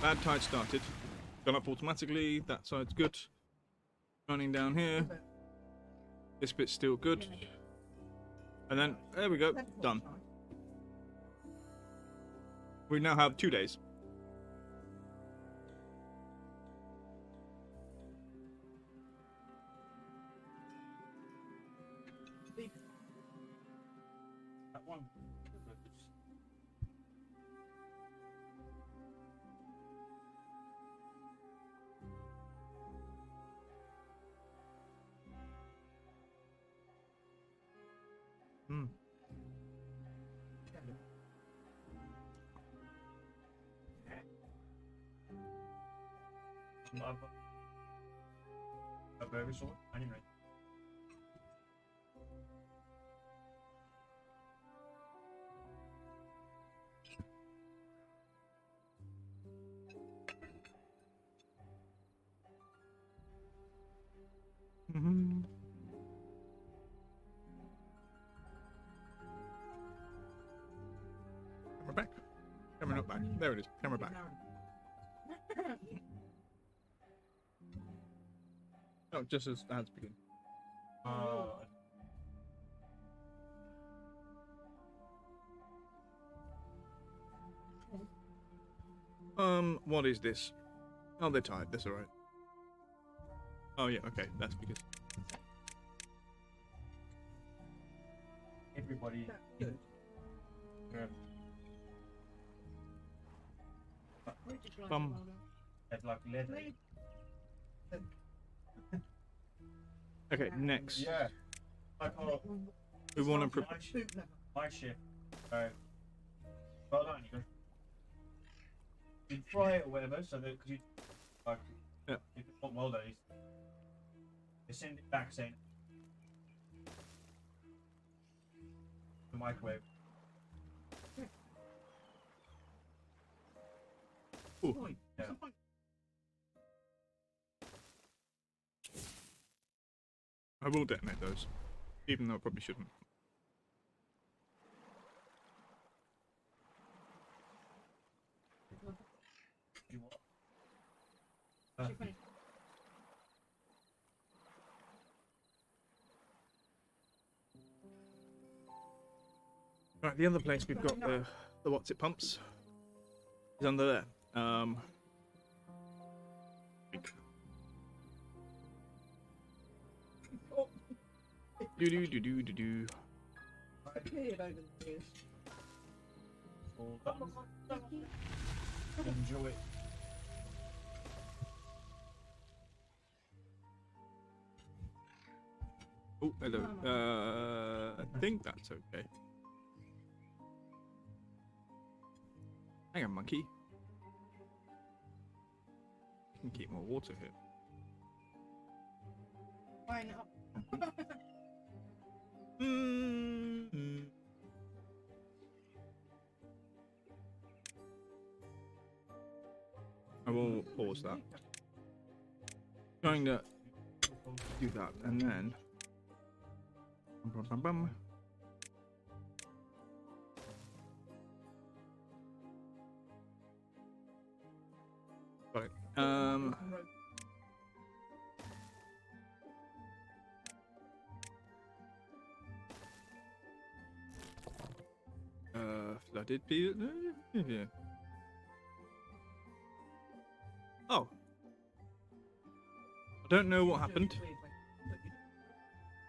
Bad tide started. Gone up automatically. That side's good. Running down here. This bit's still good. And then, there we go. Done. We now have 2 days. That one. Hmm. A burger sort. Anyway. Mm-hmm. Camera back. Camera not back. There it is. Camera back. Oh, just as ads begin. What is this? Oh, they're tired. That's alright. Oh yeah, okay. That's because. Everybody. Yeah. Bum. Had like leather. Okay, next. Yeah. I thought We want to prepare. my shift. Well done, you go. You fry it or whatever, so that because you like Yeah. if it's not well done, you send it back saying the microwave. Ooh. Yeah. I will detonate those, even though I probably shouldn't. You what? Right, the other place we've got the what's it pumps is under there. Do do do do do do. Kid over the years. All done. Enjoy it. Oh, hello. I think that's okay. Hang on, monkey. Can keep more water here. Why not? Mm-hmm. I will pause that. Going to do that, and then. Bum, bum, bum. Got it. Flooded people. Yeah. Oh. I don't know what happened,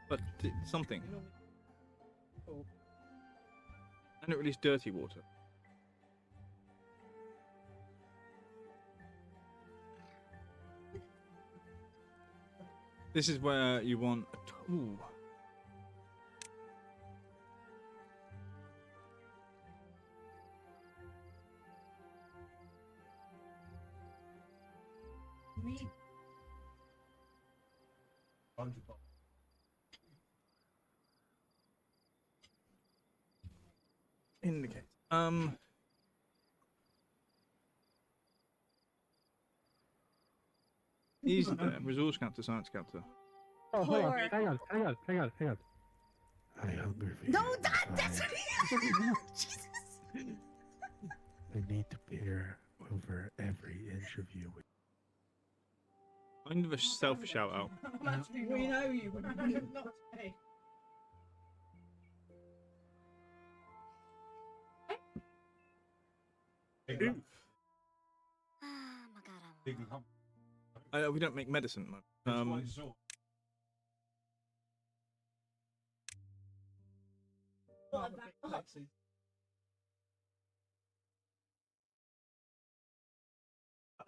but something. And it released dirty water. This is where you want a tool. Me. Indicate. Easy there. Resource counter, science counter. Oh, Poor. hang on. I hunger for No, you, that's what he Jesus. I need to peer over every inch of you. Kind of a self shout out. We know you, but not today. Big hump. We don't make medicine. Man.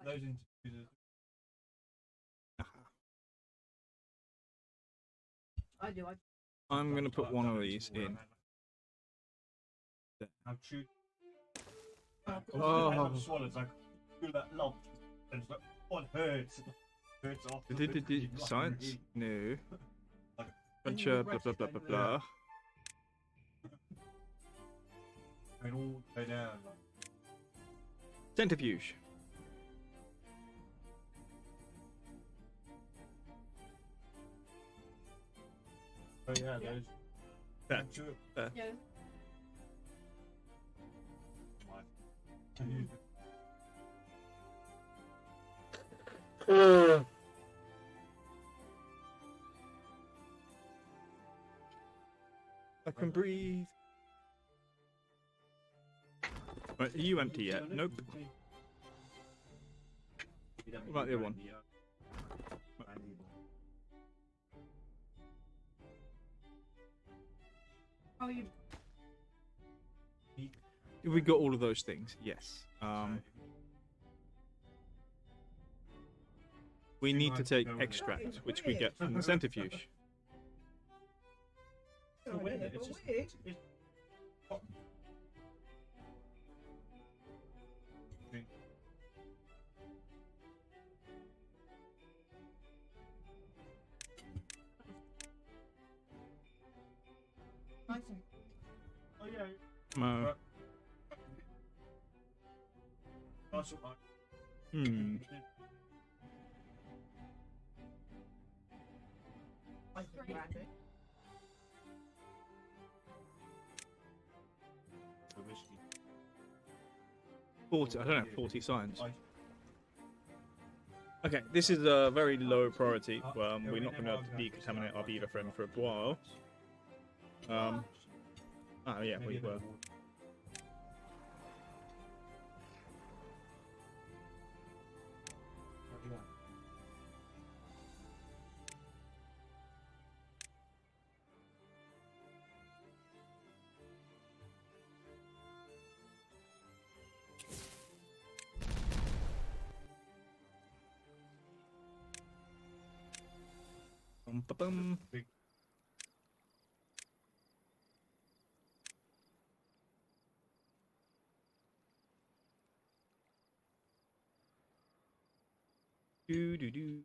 Those interviews. I do. I'm gonna put one of these in. I'm true. Oh. Swallows like feel that lump, and it's like what hurts. Hurts off. Science? No. Venture, blah blah blah blah blah. Going all the way down. Centrifuge. Oh yeah, those. There. There. Yeah. I can breathe. Right, are you empty yet? Nope. What about the other one? Oh, you. We got all of those things. Yes. We need to take extract, which we get from the centrifuge. Weird. Oh yeah. No. That's what Hmm. I wish 40. I don't have 40 science. Okay, this is a very low priority. We're not going to decontaminate our beaver friend for a while. Oh yeah, we were. Bum. Do do do.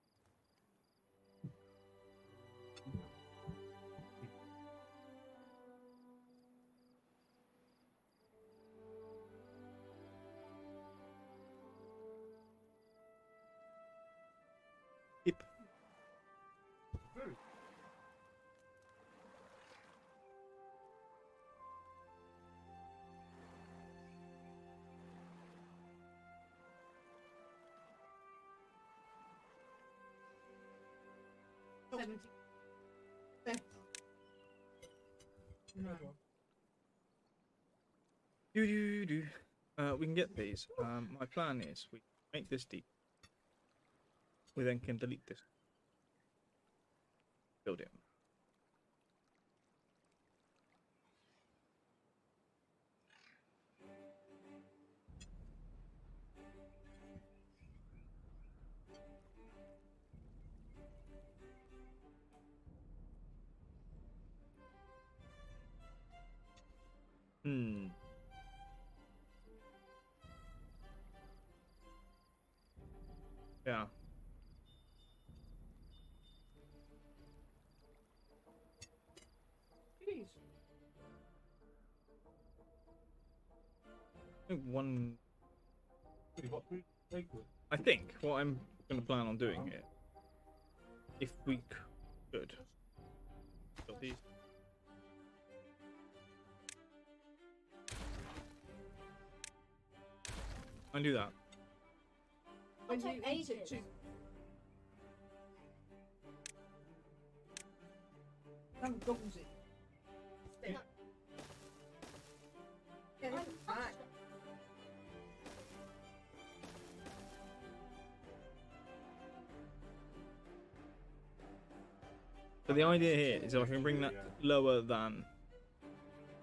Hip. Do do do. We can get these. My plan is we make this deep. We then can delete this. Build it. Hmm. Yeah. Jeez. I think one. What take with? I think what I'm going to plan on doing here if we could. Build these. I do that. When you eat it, too. Gobbles it. Yeah. Yeah, back. So the idea here is if I can bring that lower than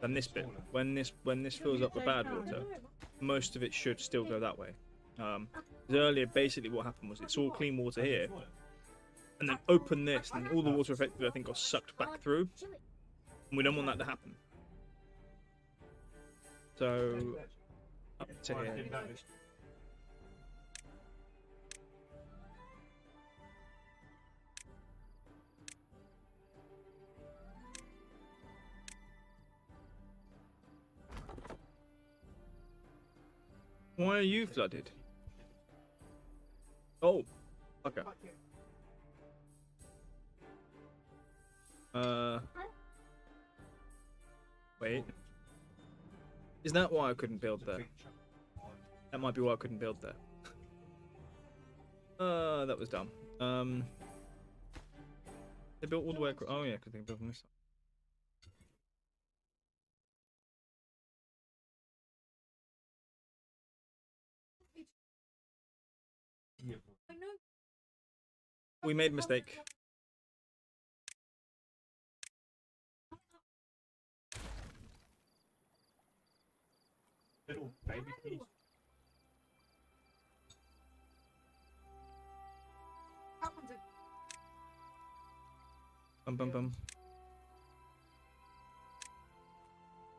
this bit. When this fills up with bad water, most of it should still go that way. 'Cause earlier, basically what happened was it's all clean water here, and then open this, and all the water effectively I think got sucked back through, and we don't want that to happen. So up to here. Why are you flooded? Oh, okay. Wait. Is that why I couldn't build there? That might be why I couldn't build there. That was dumb. They built all the way across. Oh yeah, because they built on this side. We made a mistake. Little baby piece. Bum bum bum.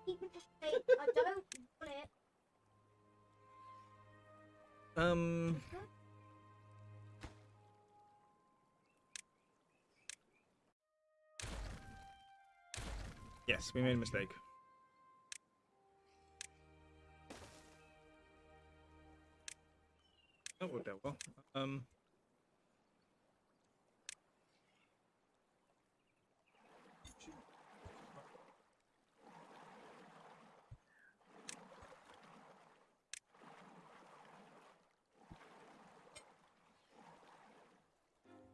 I don't want it. Yes, we made a mistake. That worked out well.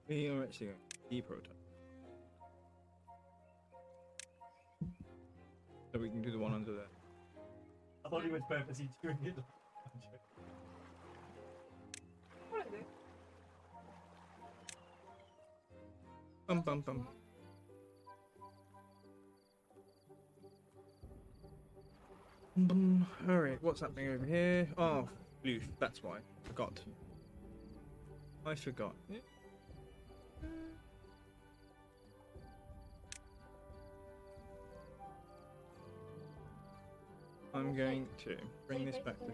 We are actually going to deprototype. So we can do the one under there. I thought he was purposely doing it. Bum bum bum. Bum. Alright, what's happening over here? Oh, blue. That's why. Forgot. I forgot. I'm going to bring this back to.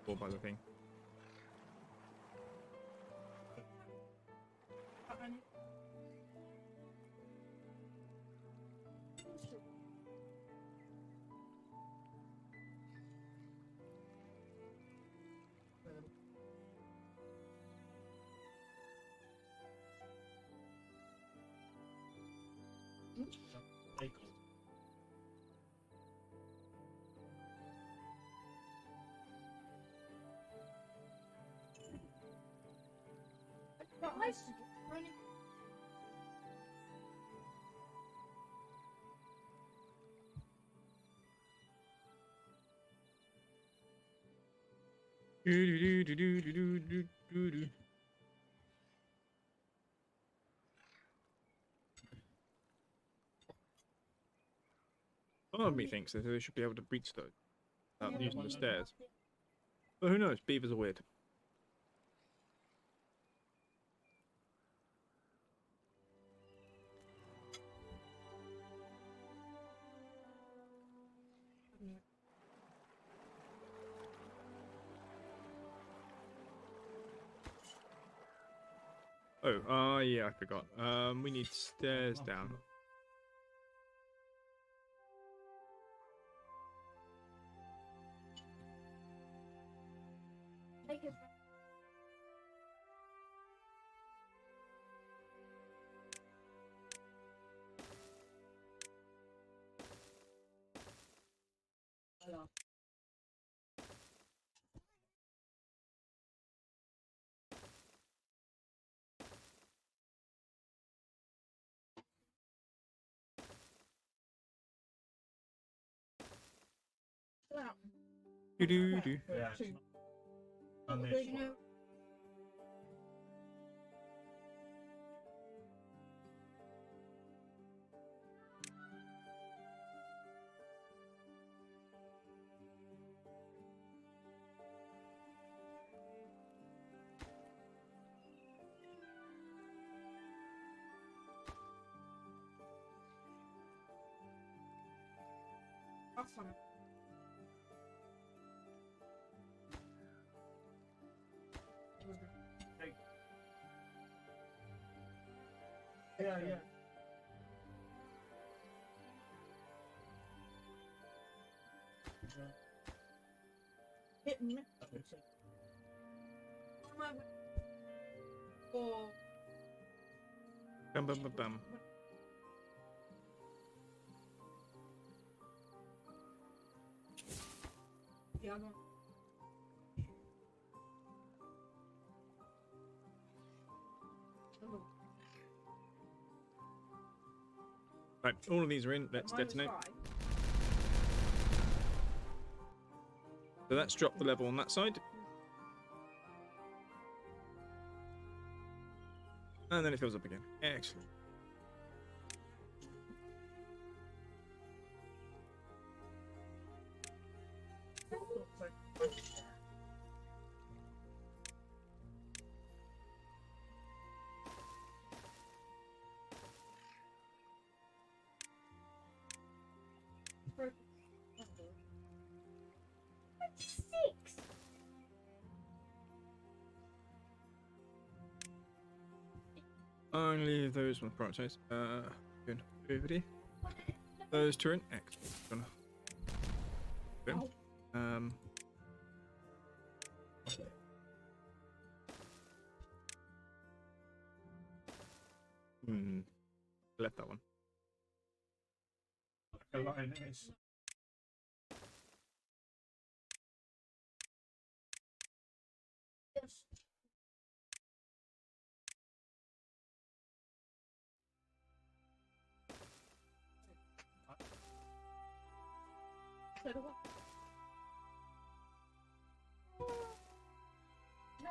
Or by looking. Part of me thinks that they should be able to reach those without using the stairs. But who knows? Beavers are weird. Oh, yeah, I forgot. We need stairs down. Make it. Do do do. Yeah. On this one. Awesome. Yeah, yeah. Hit me. Oh. Bum bum bum bum. Yeah, no. Right, all of these are in. Let's detonate. -5. So that's dropped the level on that side. And then it fills up again. Excellent. Six. Only those ones prioritize. Good. Everybody. Those two are in. Excellent. Boom. Left that one. A lioness. Yes. So do I. No.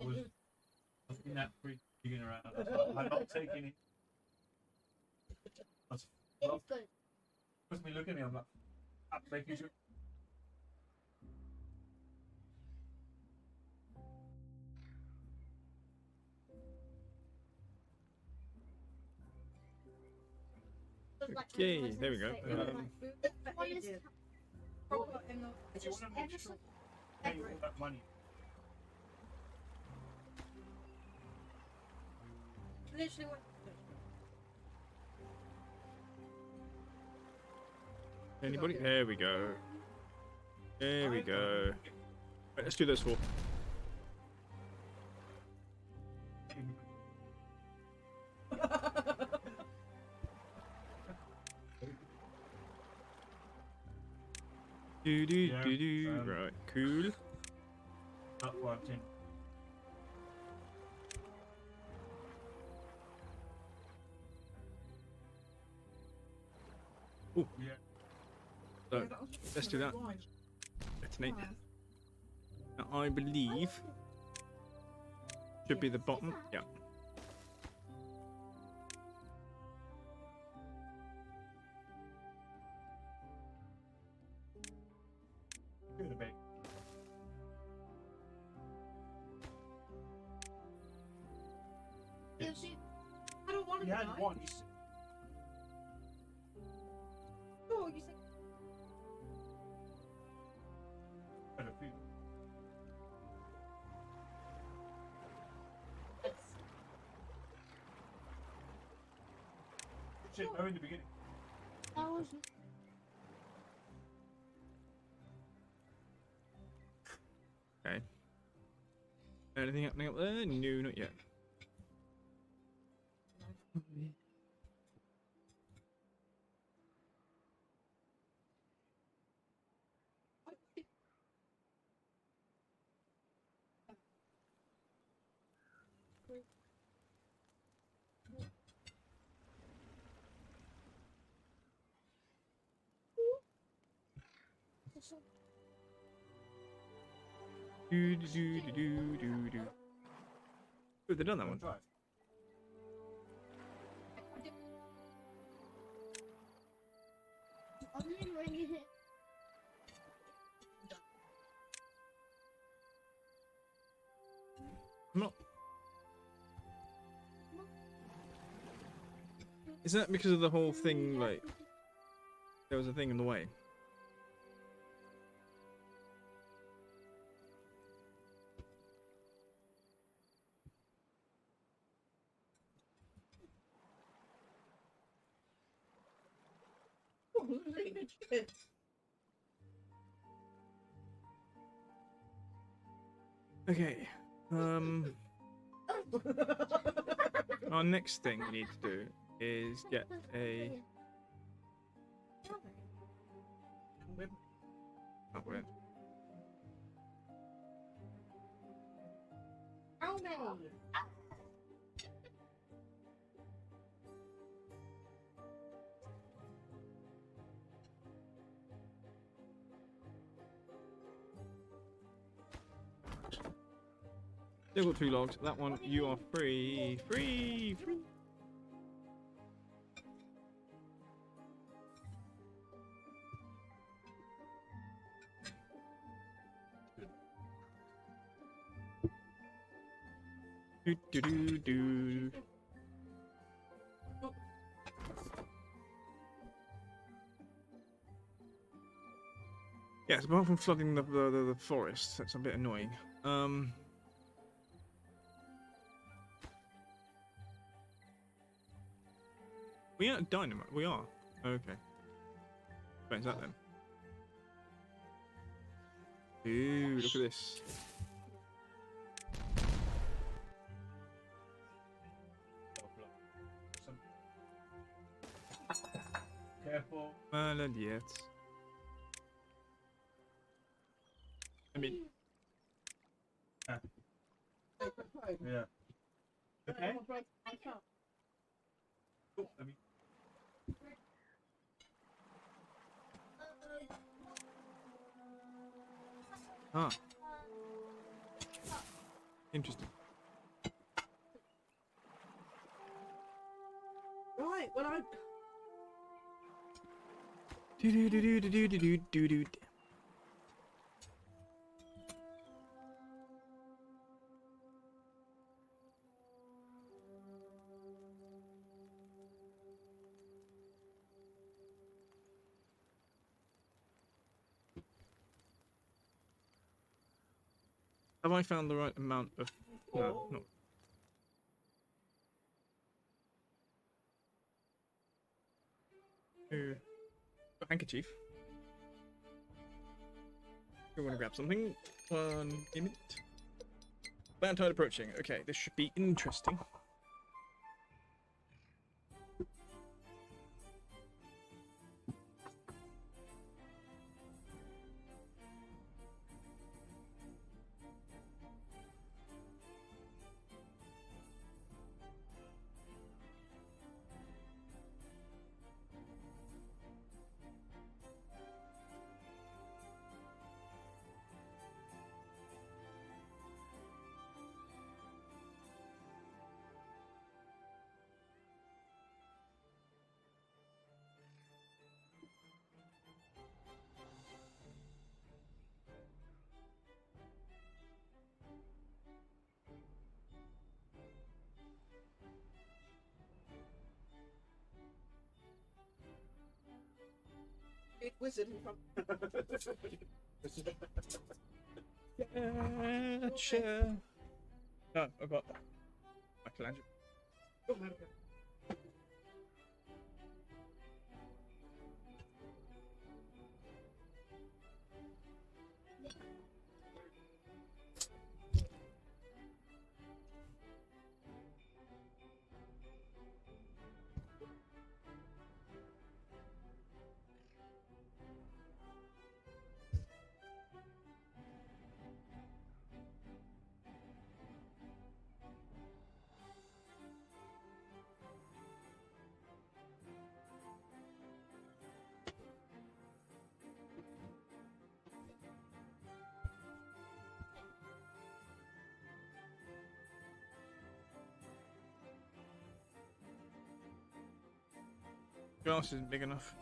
I was in that freaking around. I'm not taking it. That's well, It's good. just me looking at me, I'm like, I'm making sure. Okay, there we go. One is Proper in the. If you want to make sure pay all that money. Literally what. Anybody? There we go. There we go. Right, let's do those four. Do do Yeah, do do. Right, cool. Not working. Ooh. Yeah. So, that was let's do that. wide. Detonate. Now, I believe should be the bottom. Yeah. Give it a bit. Yeah, see, I don't want to You had die. one. You s- No, you said had a few. Shit, no in the beginning. That was Okay. Anything happening up there? No, not yet. Do do do do do do do. Oh, they've done that one. Try. I'm ringing it. I'm not. Is that because of the whole thing? Like, there was a thing in the way. who's eating the chicken? Okay. Our next thing we need to do is get a. Oh, wait. Oh no. Still got 2 logs. That one, you are free. Free! Free! Do do do do. Yes, apart from flooding the forest, that's a bit annoying. We are dynamite. We are. Okay. Explains that then. Ooh, look at this. Careful. Maladiet. I mean, Yeah. Okay. Oh, I mean, ah. Interesting. Right, when I Do do do do do do do do do. Have I found the right amount of? No, not. Handkerchief. We want to grab something. 1 minute. Bad tide approaching. Okay, this should be interesting. wizard who Gotcha. No, I got Michelangelo. Glass isn't big enough.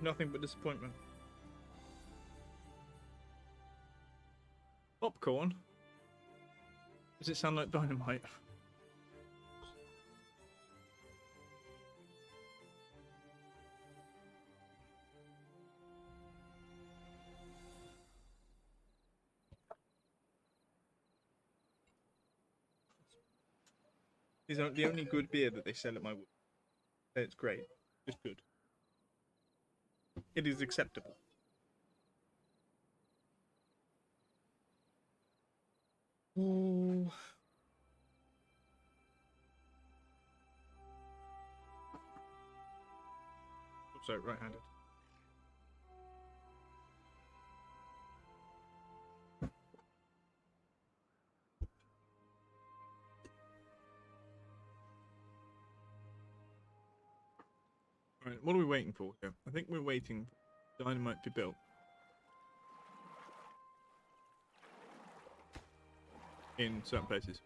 Nothing but disappointment. Popcorn? Does it sound like dynamite? These are the only good beer that they sell at my work. It's great. It's good. It is acceptable. Ooh. Sorry, right-handed. Right, what are we waiting for here? I think we're waiting for dynamite to be built. In certain places.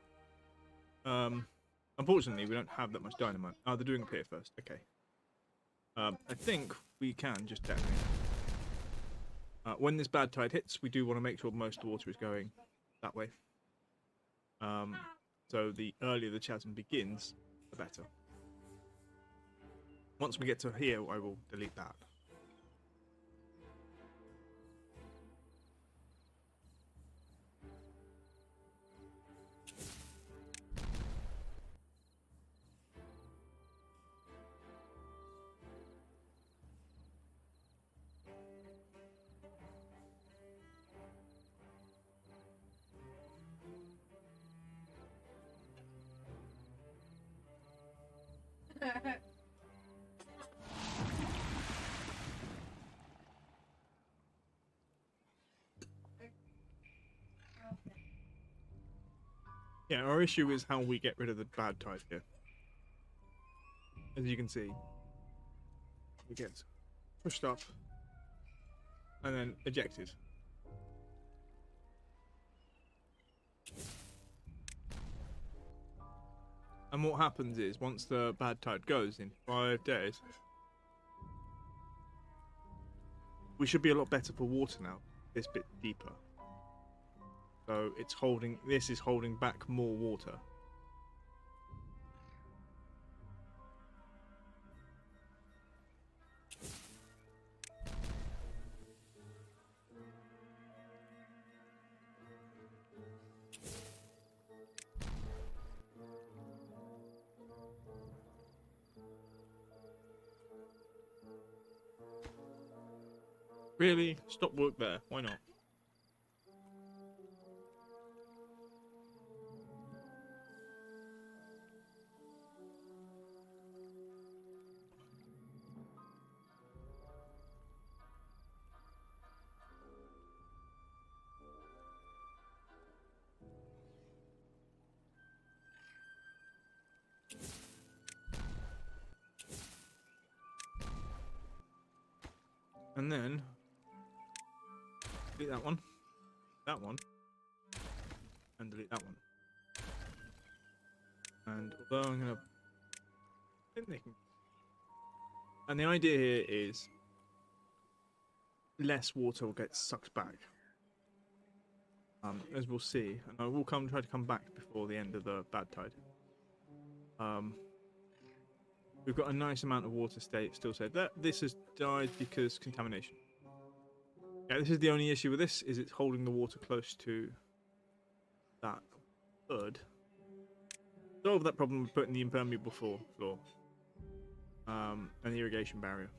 Unfortunately, we don't have that much dynamite. Oh, they're doing a pier first. Okay. I think we can just detonate. When this bad tide hits, we do want to make sure most of the water is going that way. So the earlier the chasm begins, the better. Once we get to here, I will delete that. Yeah, our issue is how we get rid of the bad tide here. As you can see, it gets pushed up and then ejected. And what happens is, once the bad tide goes in 5 days, we should be a lot better for water now, this bit deeper. So it's holding, this is holding back more water. Really? Stop work there. Why not? And then delete that one, and delete that one. And although I'm gonna, I think they can. And the idea here is less water will get sucked back, as we'll see. And I will try to come back before the end of the bad tide. We've got a nice amount of water still saved. This has died because contamination. Yeah, this is the only issue with this, is it's holding the water close to that hood. Solve that problem with putting the impermeable floor. And the irrigation barrier.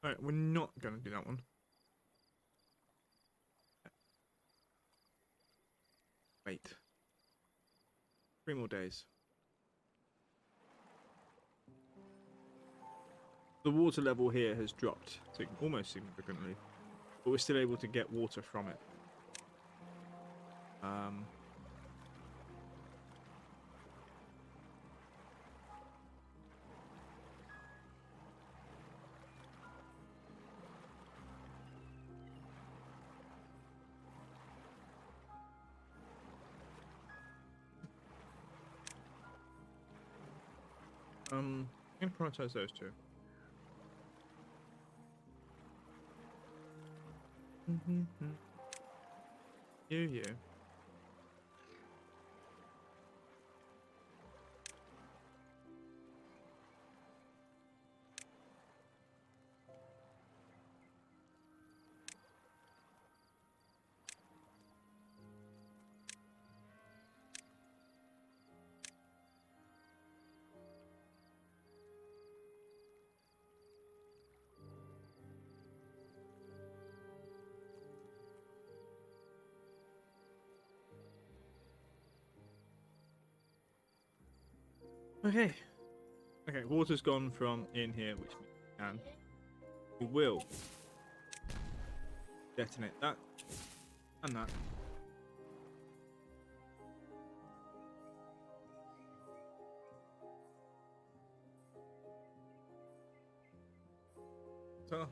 Alright, we're not going to do that one. Wait. 3 more days. The water level here has dropped almost significantly, but we're still able to get water from it. I'm going to prioritize those two. You. Okay. Okay, water's gone from in here, which means we can. We will detonate that and that. So. No.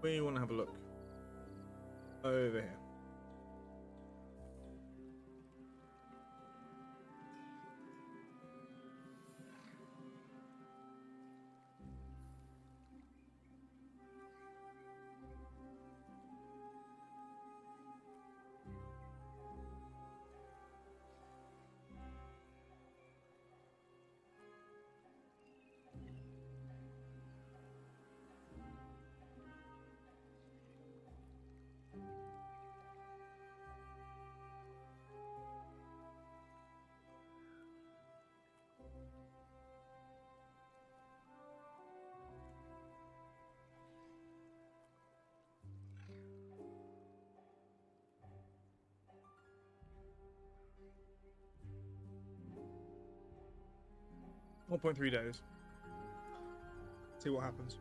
We want to have a look over here. .3 days. See what happens.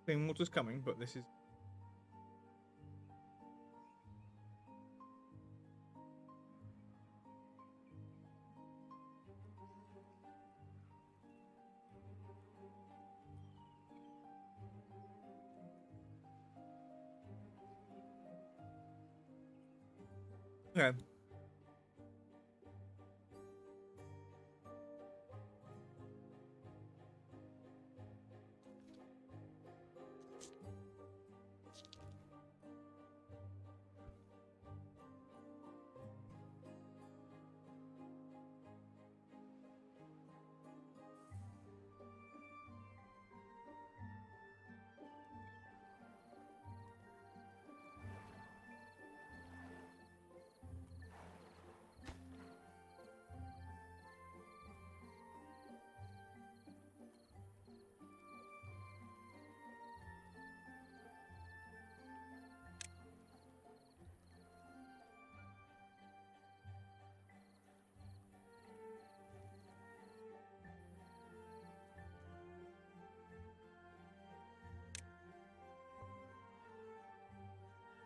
Clean water's coming, but this is. Okay.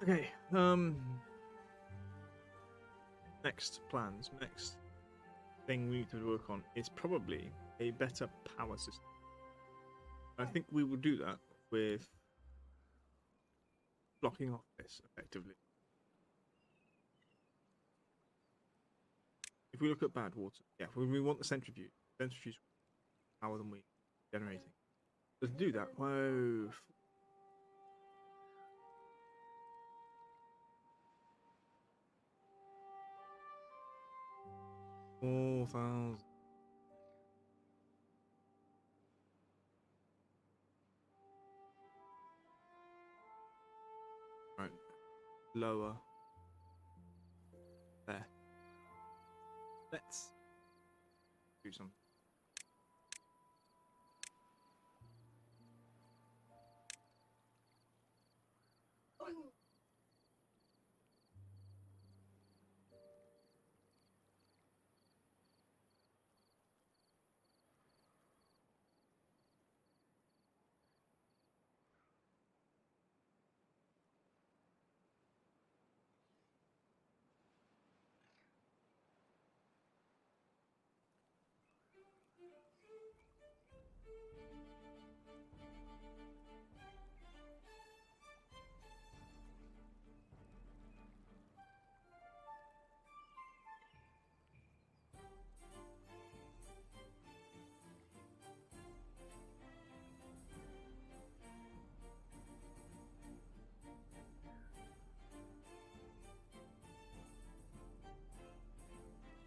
Okay. Next plans. Next thing we need to work on is probably a better power system. I think we will do that with blocking off this effectively. If we look at bad water, yeah, we want the centrifuge. Centrifuge power than we generating. To do that, whoa. 4,000. Right, lower. There. Let's do something.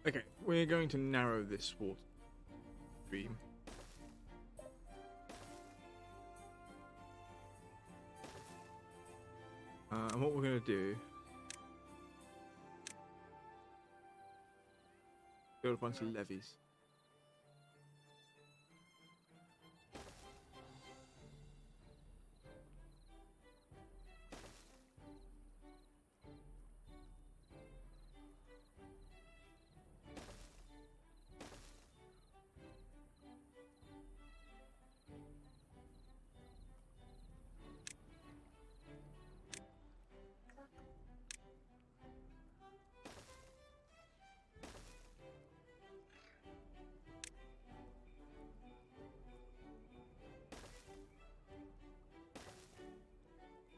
Okay, we're going to narrow this water stream. And what we're going to do, build a bunch of levees.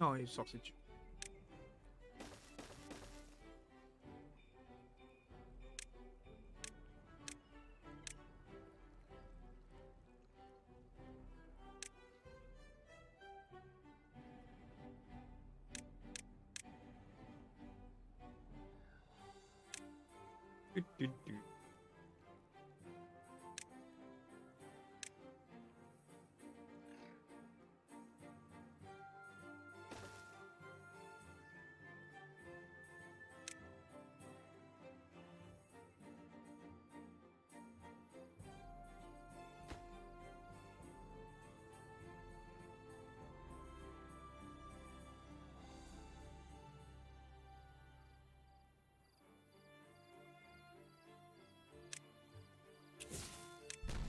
Oh, you sausage. Do, do, do.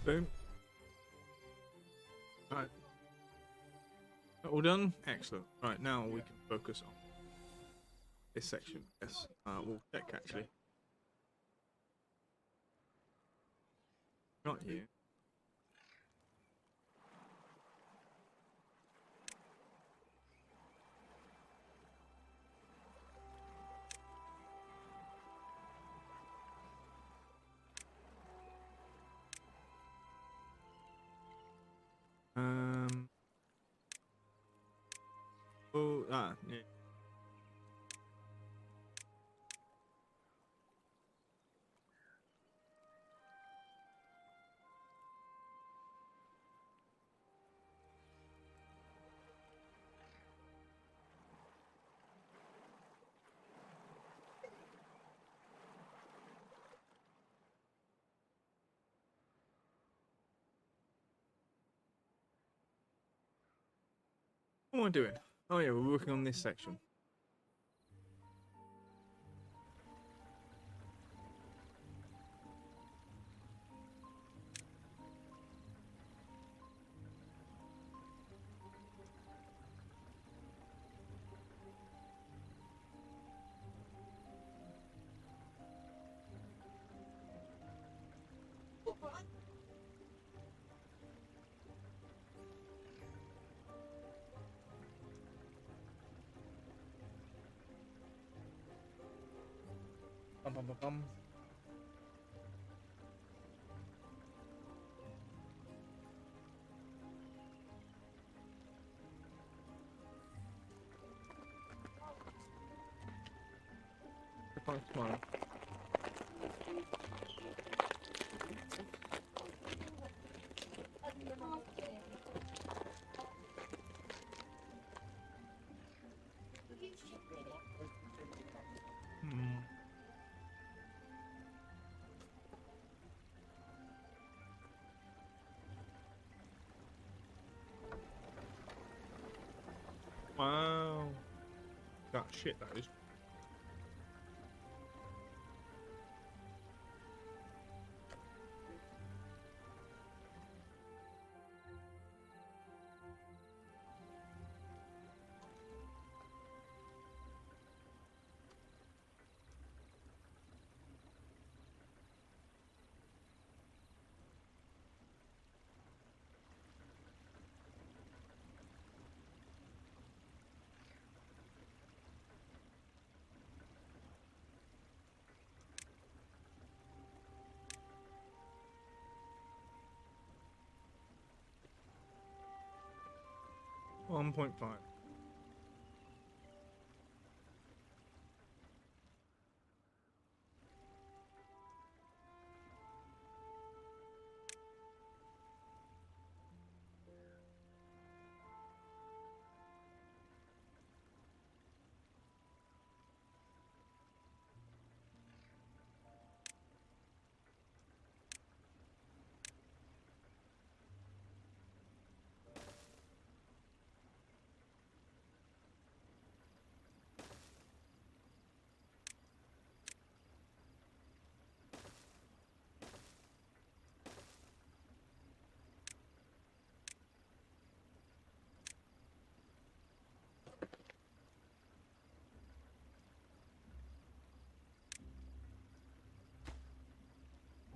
Boom. Right. All done? Excellent. Right, now we can focus on this section. Yes. We'll check actually. Not you. Ah, yeah. What am I doing? Oh yeah, we're working on this section. Bum, bum, bum, bum. Tomorrow. Hmm. Wow. That shit, that is. $1.5.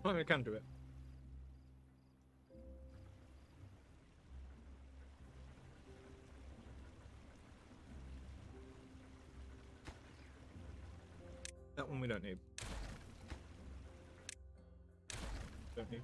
I can do it. That one we don't need. Don't need.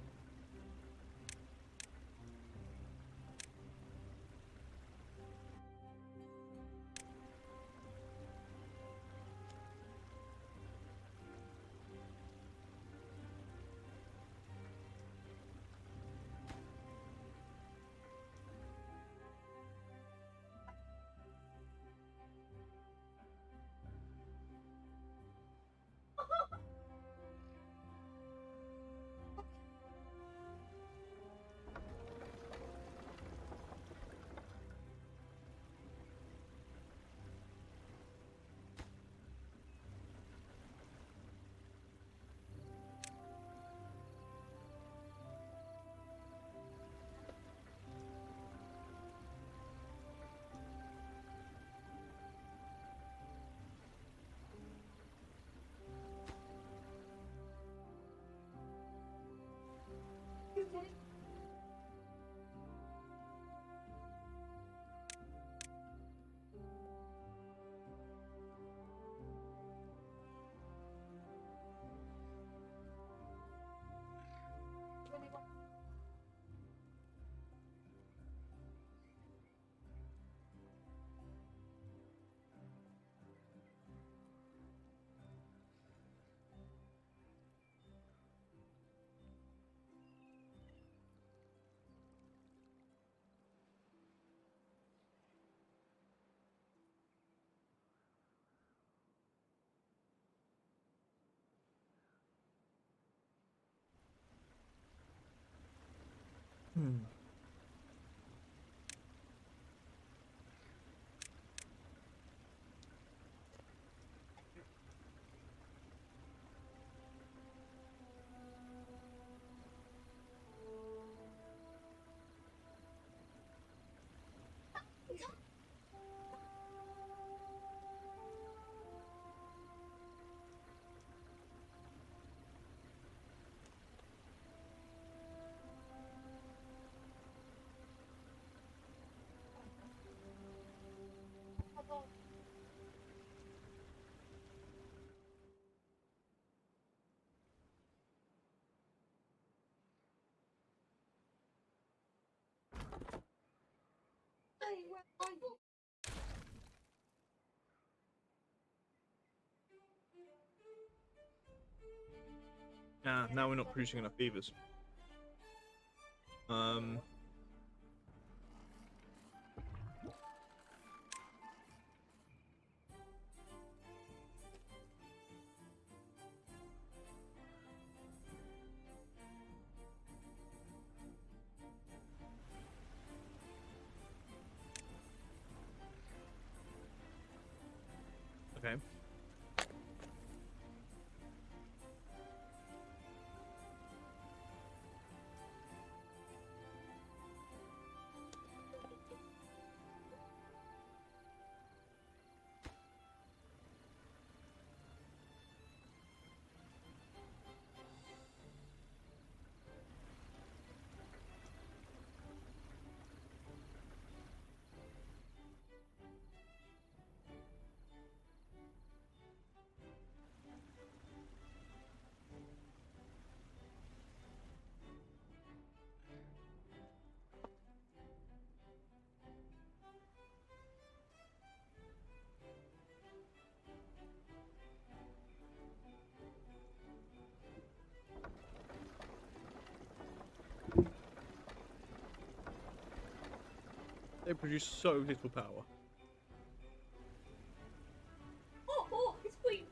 Hmm. Nah, now we're not producing enough beavers. Okay. They produce so little power. Oh, it's queen.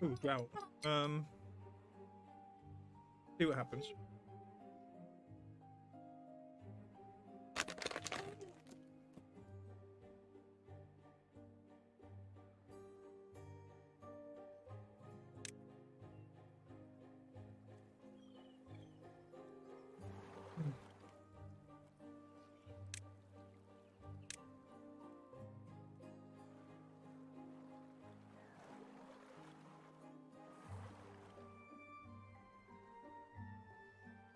Ooh, drought. See what happens.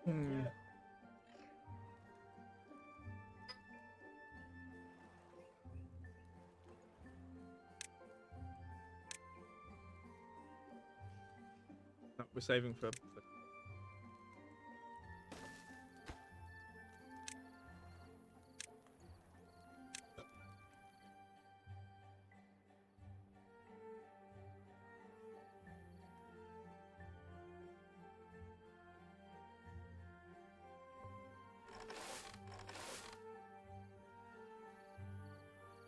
Hmm. No, we're saving for.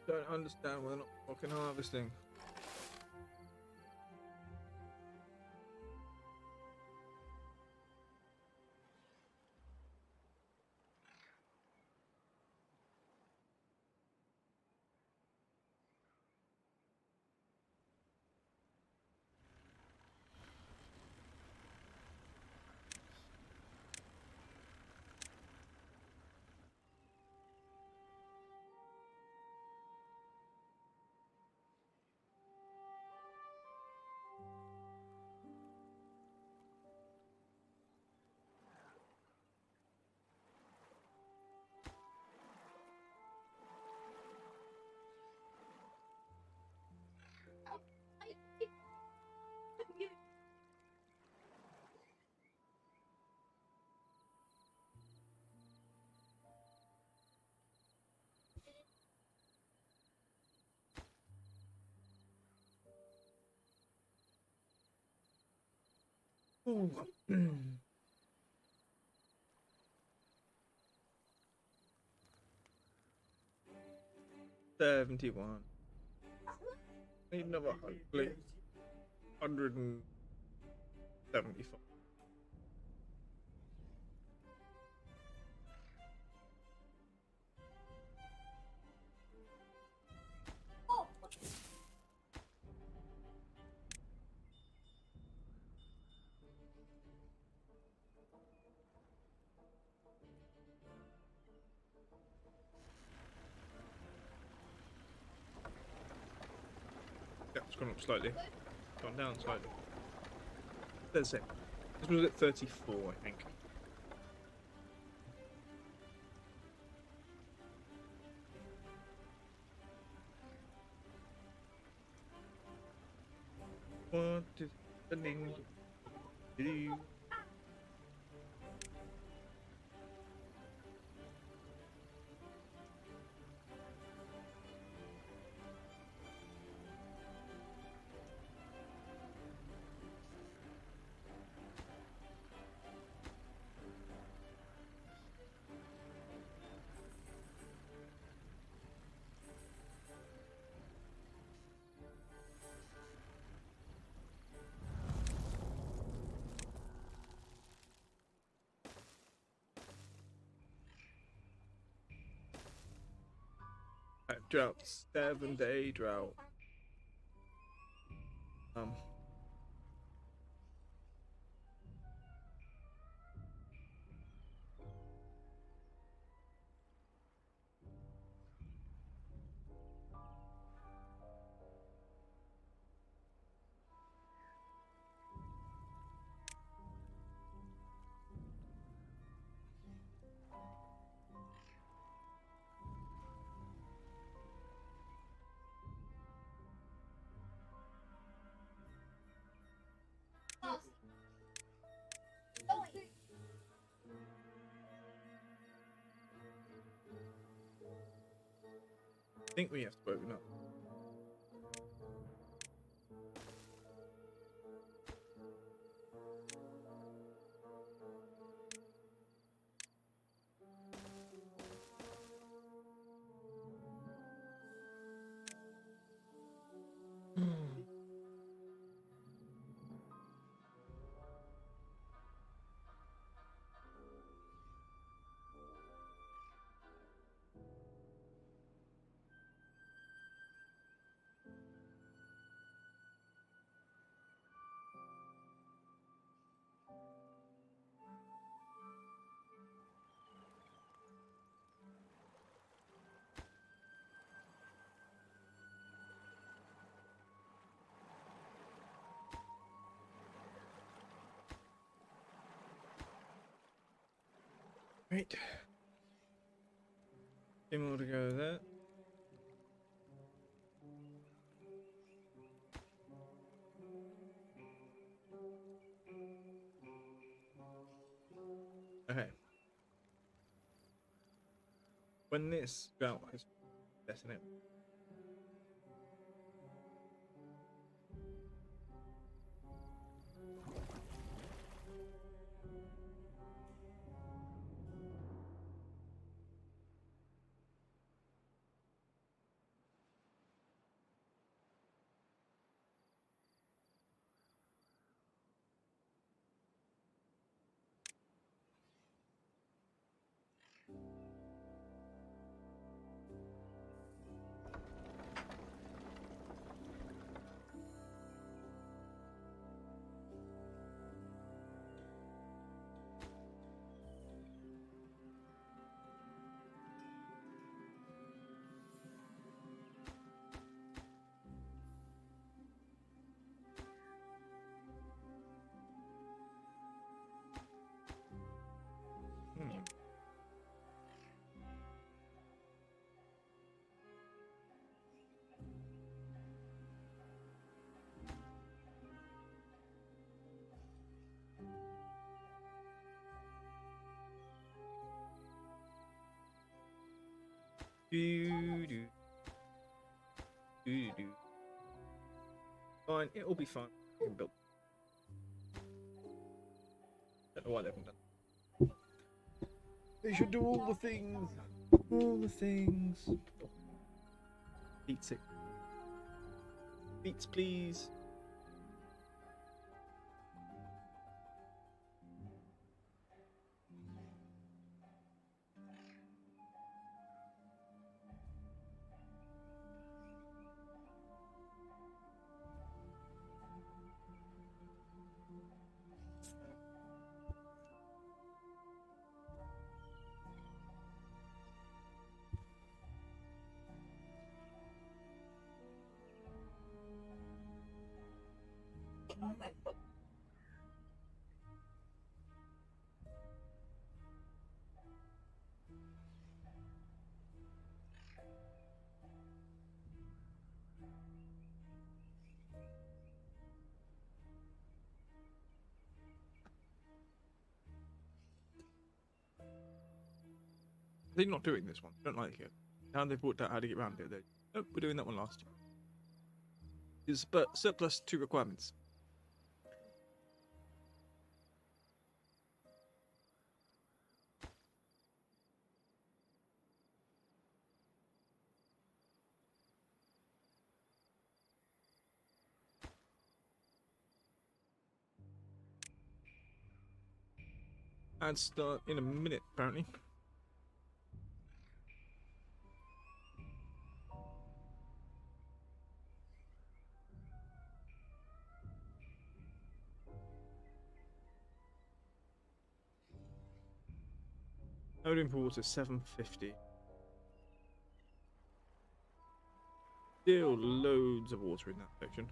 Don't understand why they're not fucking harvesting. Ooh. 71. Need another hopefully 175. Yeah, it's gone up slightly. Gone down slightly. That's it. This was at 34, I think. What is happening? Drought, 7-day drought. Um. I think we have to open up. Right. Two more to go there. Okay. When this belt has detonated. Do, do, do. Fine, it'll be fine. We can build. Don't know why they haven't done. They should do all the things. All the things. Beats it. Beats, please. They're not doing this one. Don't like it. Now they've worked out how to get around it. Oh, we're doing that one last. Is but surplus to requirements. And start in a minute, apparently. Loading for water 750. Still loads of water in that section.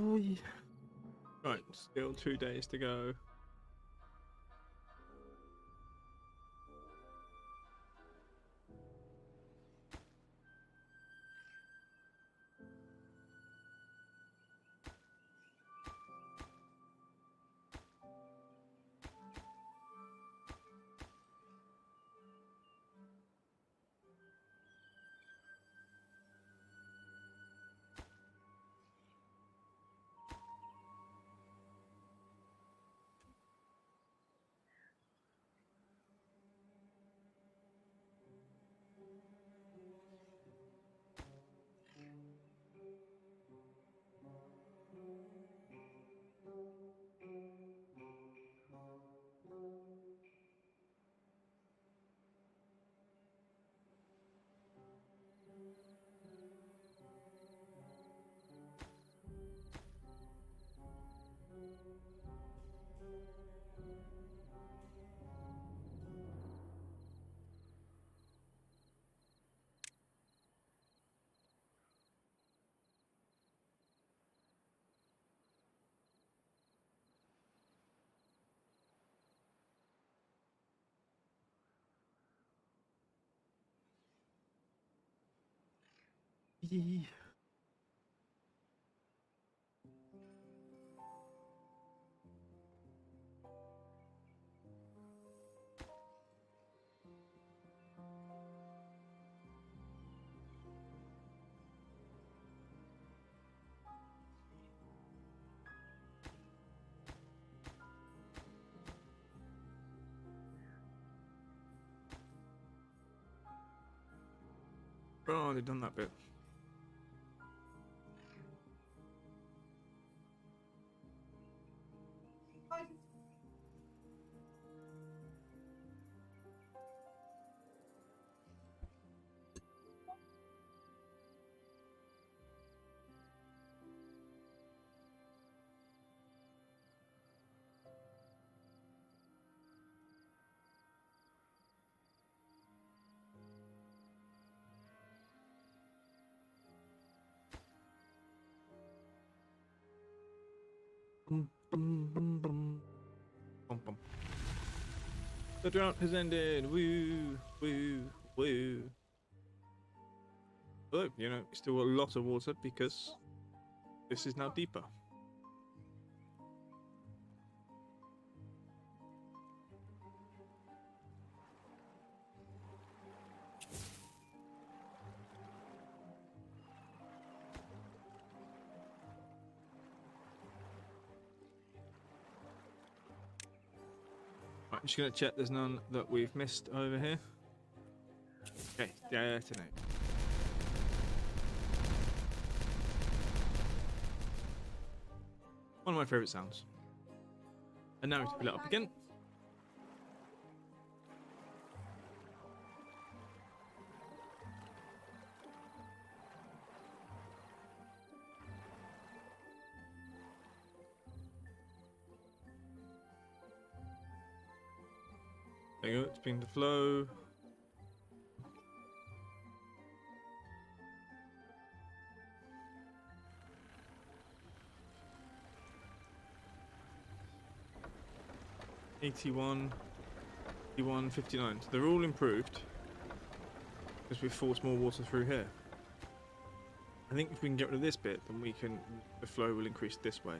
Oh yeah. Right, still 2 days to go. Oh, they've done that bit. Bum, bum. The drought has ended. Woo, woo, woo. Look, you know, still got a lot of water because this is now deeper. Right, I'm just gonna check there's none that we've missed over here. Okay, detonate. One of my favourite sounds. And now we have to fill it up again. There you go, it's been the flow. $81, 59. So they're all improved because we've forced more water through here. I think if we can get rid of this bit, then the flow will increase this way.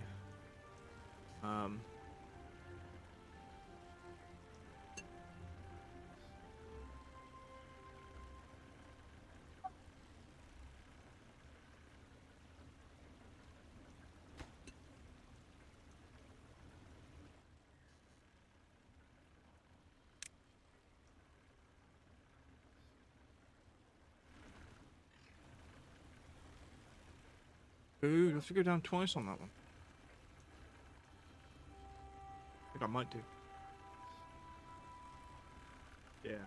Ooh, I have to go down twice on that one. I think I might do. Yeah.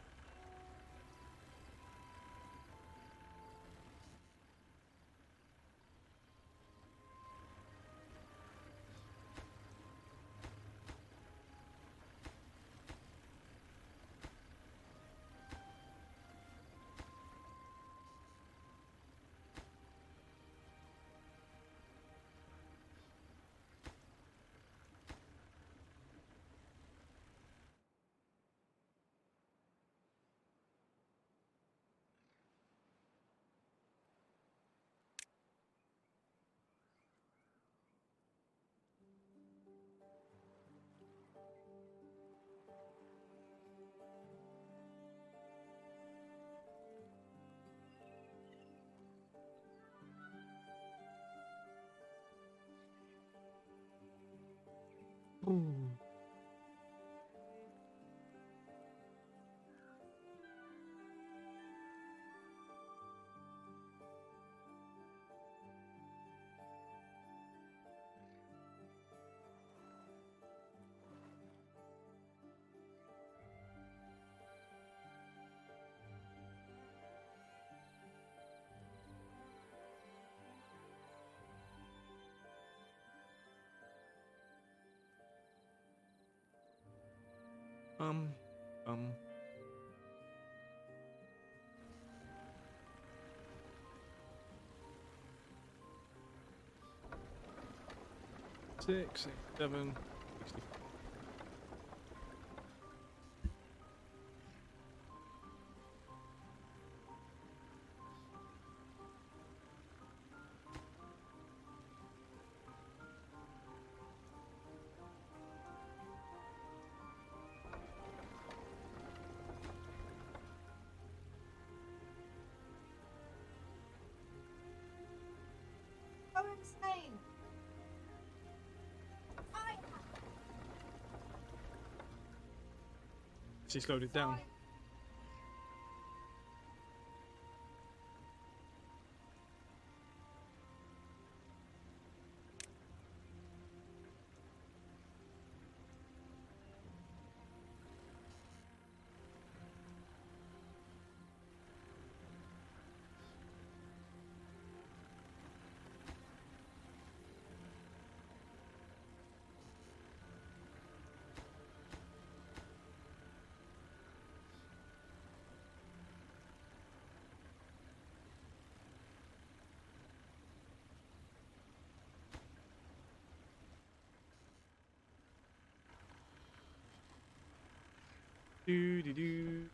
Ooh. um. Six, 7, 64. Go insane. She slowed it down. Do do do.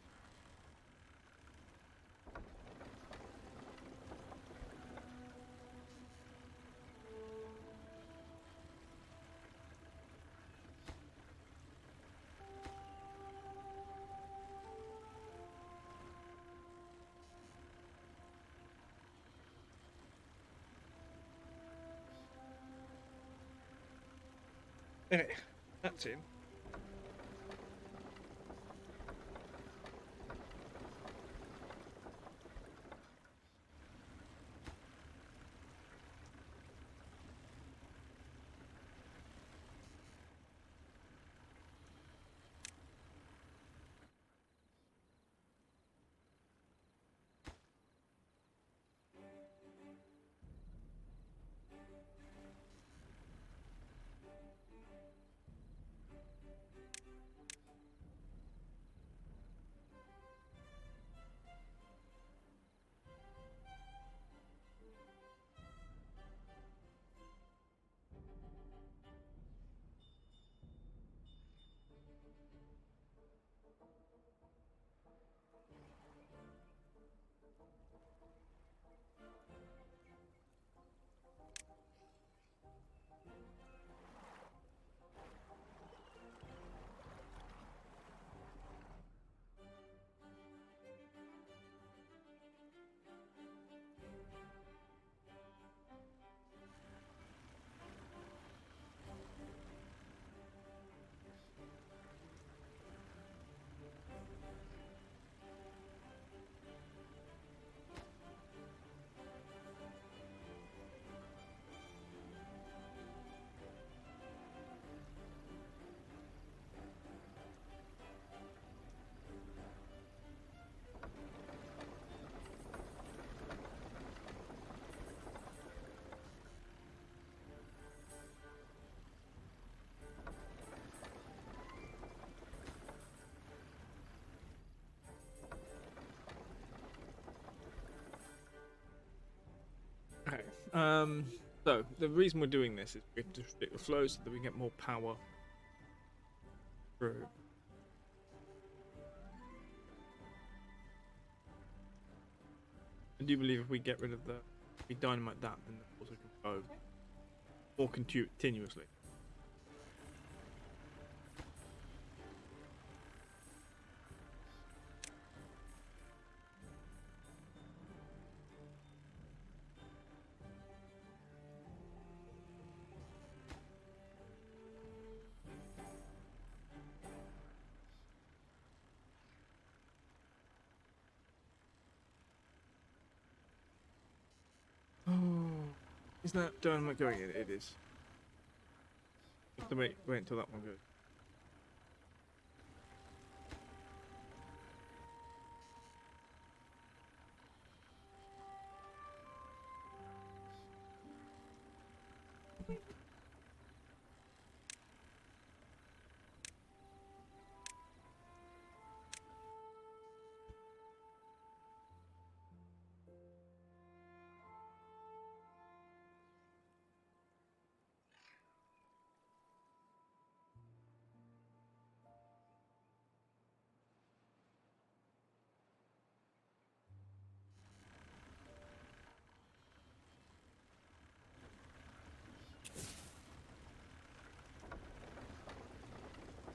Anyway, that's him. Okay. So the reason we're doing this is we have to restrict the flow so that we get more power through. I do believe if we get rid of the, if we dynamite that, then the water can flow more continuously. Oh, is that dynamite going in? It is. We have to wait until that one goes.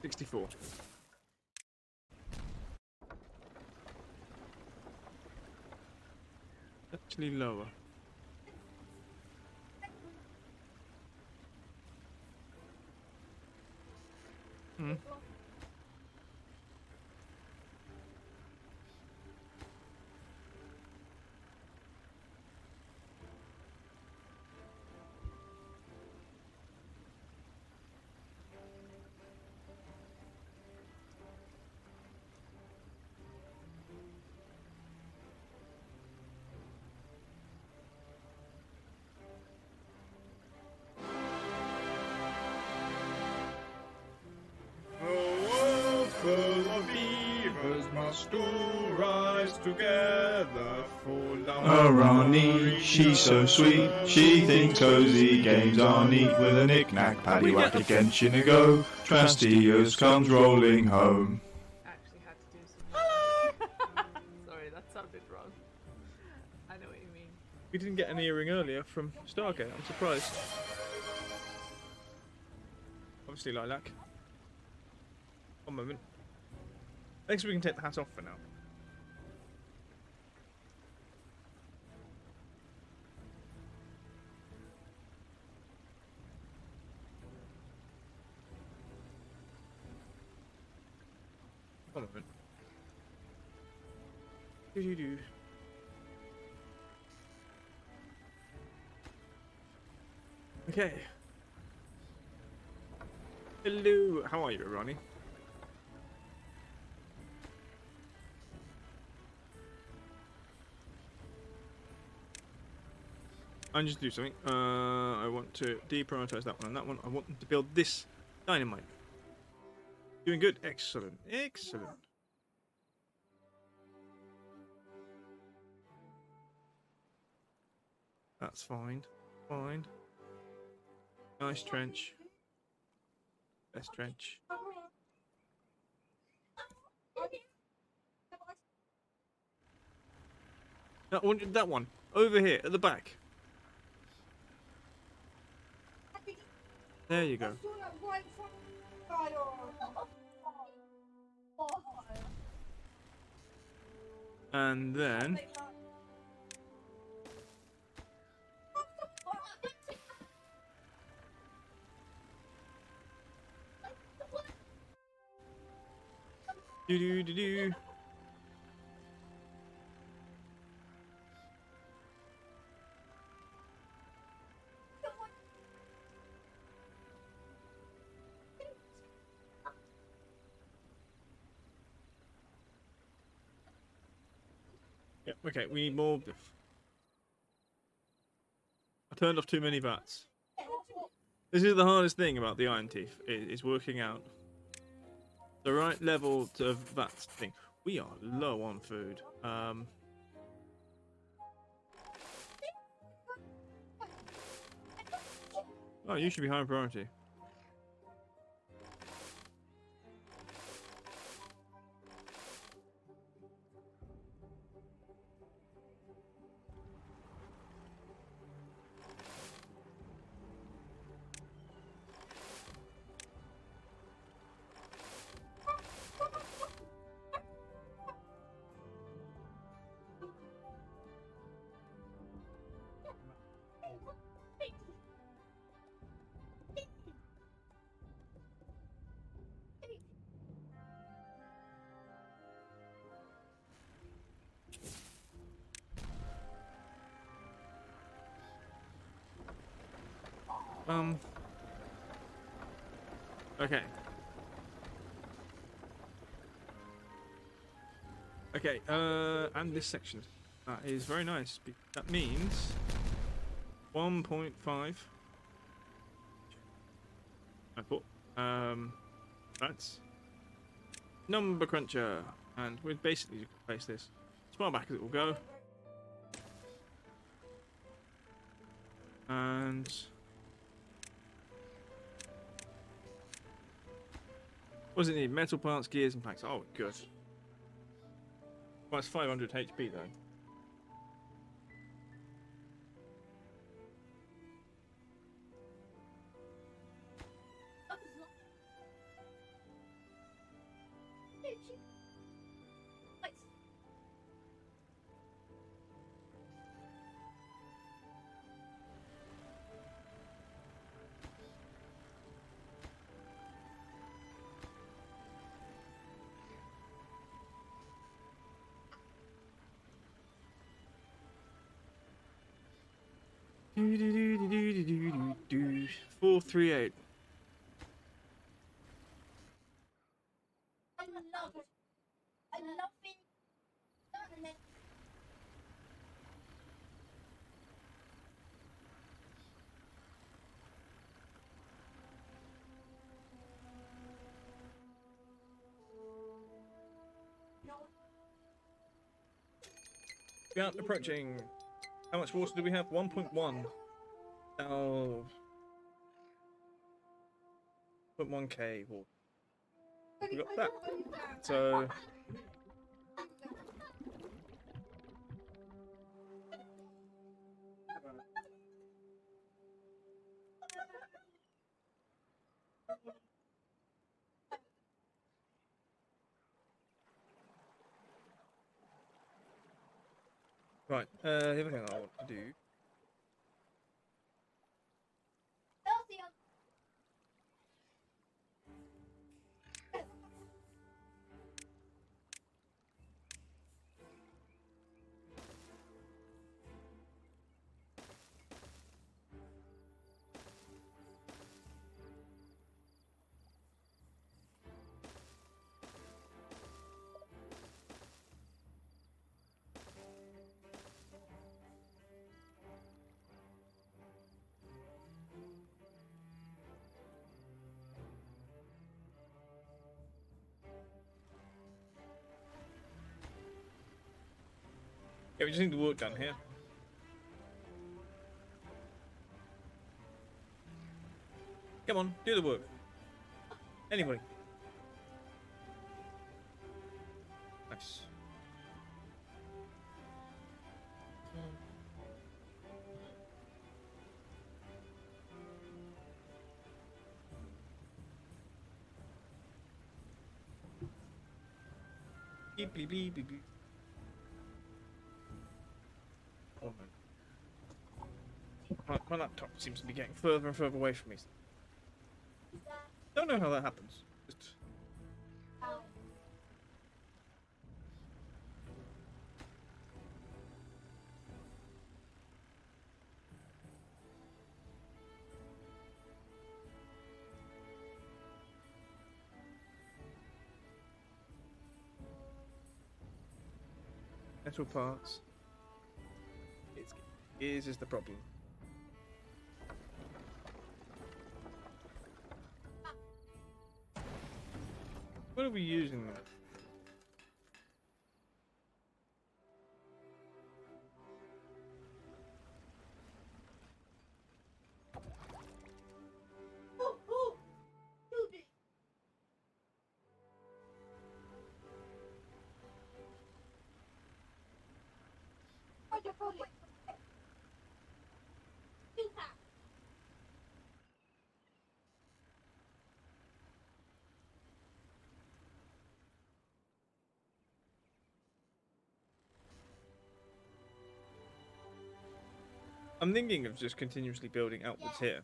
64. Actually lower. Hmm. A world full of beavers must all rise together for Oh, Ronnie, she's so sweet. She thinks cozy games are neat. With a knick-knack, paddywhack, a Genshin a go. Trastius comes rolling home. Actually had to do some. Sorry, that sounded wrong. I know what you mean. We didn't get an earring earlier from Stargate. I'm surprised. Obviously, Lilac. One moment. I think we can take the hat off for now. One moment. Do. Okay. Hello. How are you, Ronnie? I need to do something. I want to deprioritize that one and that one. I want them to build this dynamite. Doing good. Excellent. Excellent. That's fine. Fine. Nice trench. Best trench. That one. Over here, at the back. There you go. And then... Do. Yeah, okay, we need more. I turned off too many vats. This is the hardest thing about the Iron Teeth, is working out the right level of vats thing. We are low on food. Oh, you should be high priority. Okay. Okay, and this section. That is very nice. That means 1.5. I put, that's number cruncher. And we're basically place this as far back as it will go. And what does it need? Metal parts, gears, and planks. Oh, good. Well, it's 500 HP though. 438. I love it. I love it. Yeah, approaching. How much water do we have? 1.1. Oh. 0.1k water. We got that. So. Right, the other thing I want to do. Yeah, we just need the work done here. Come on, do the work. Anybody. Nice. Beep, beep, beep, beep, beep. Oh, my laptop seems to be getting further and further away from me. Don't know how that happens. Just... Metal parts. Is the problem. What are we using them? I'm thinking of just continuously building outwards here,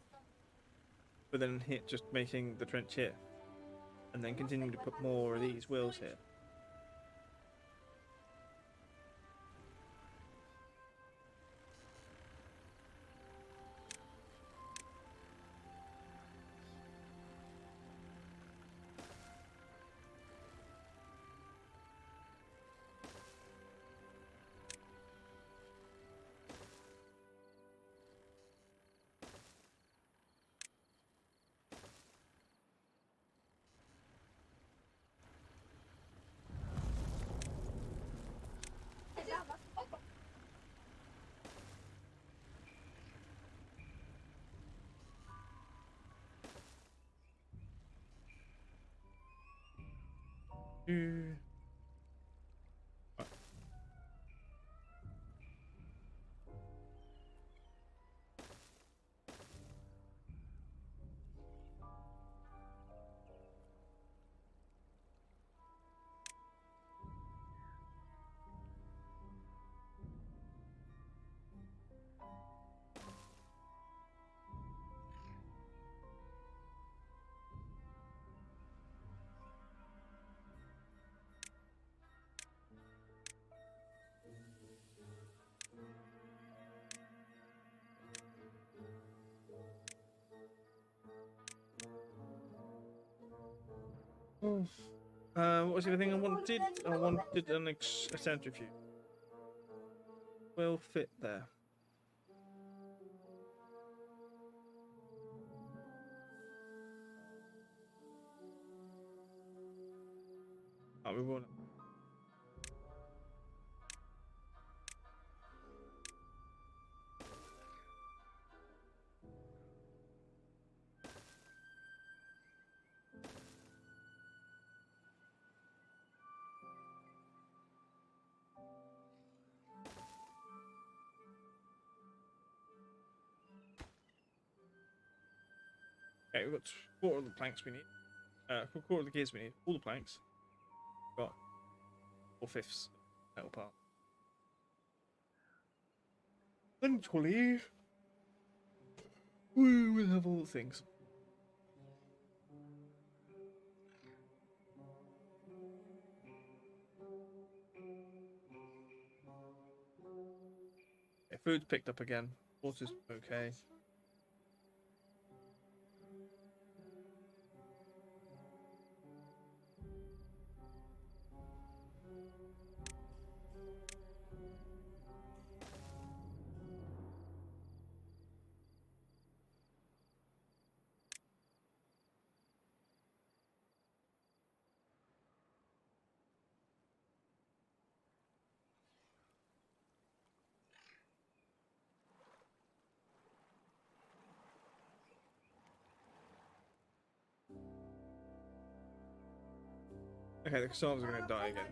but then here just making the trench here, and then continuing to put more of these wheels here. Mm. What was the other thing I wanted? I wanted a centrifuge. Will fit there. Oh, we won't. Okay, we've got quarter of the planks we need. Quarter of the gears we need. All the planks. Got 4/5 metal part. Eventually, we will have all the things. Okay, food's picked up again. Water's okay. Okay, the cassavas are going to die again.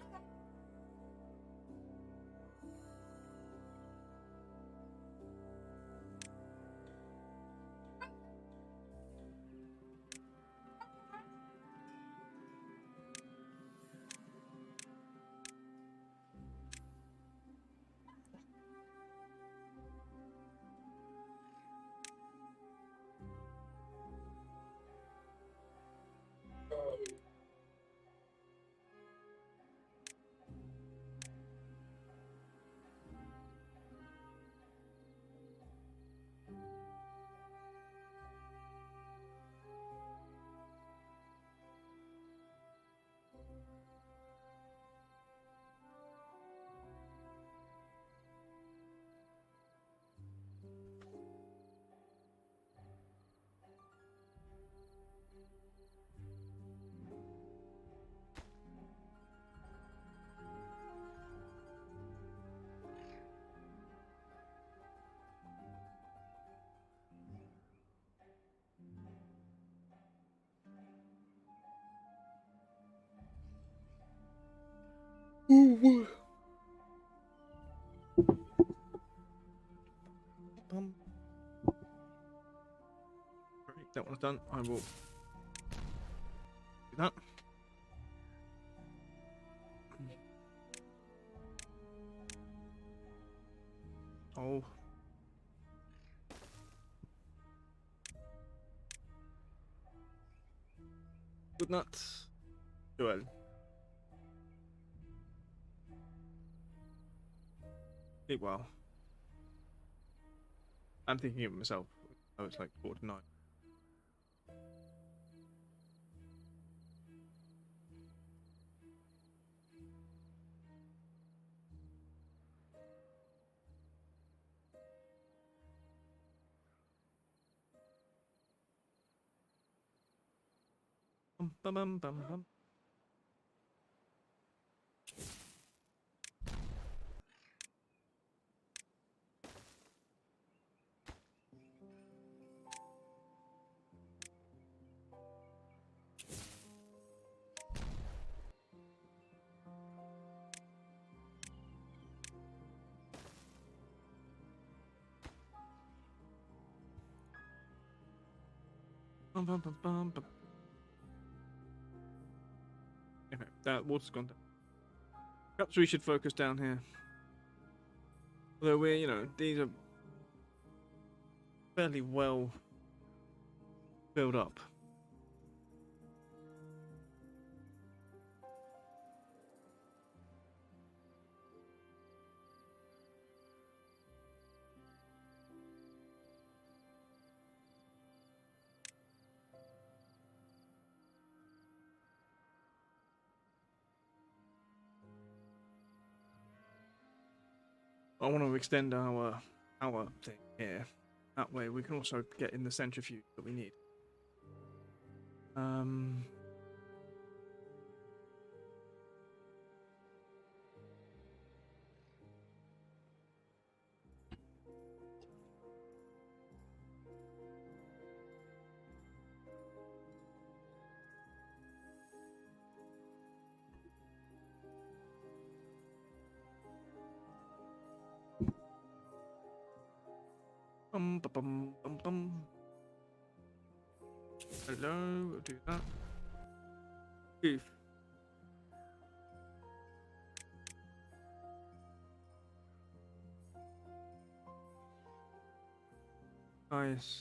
Ooh. Right, that one's done. I will do that. Oh. Good nuts. Joel. Sleep well. I'm thinking of myself. Oh, it's like 4 to 9. Bum, bum, bum, bum, bum. Bum, bum, bum, bum, bum. Okay, that water's gone down. Perhaps we should focus down here. Although we're, you know, these are fairly well filled up. I want to extend our thing here. That way we can also get in the centrifuge that we need. Bum. Hello, we'll do that. Oof. Nice.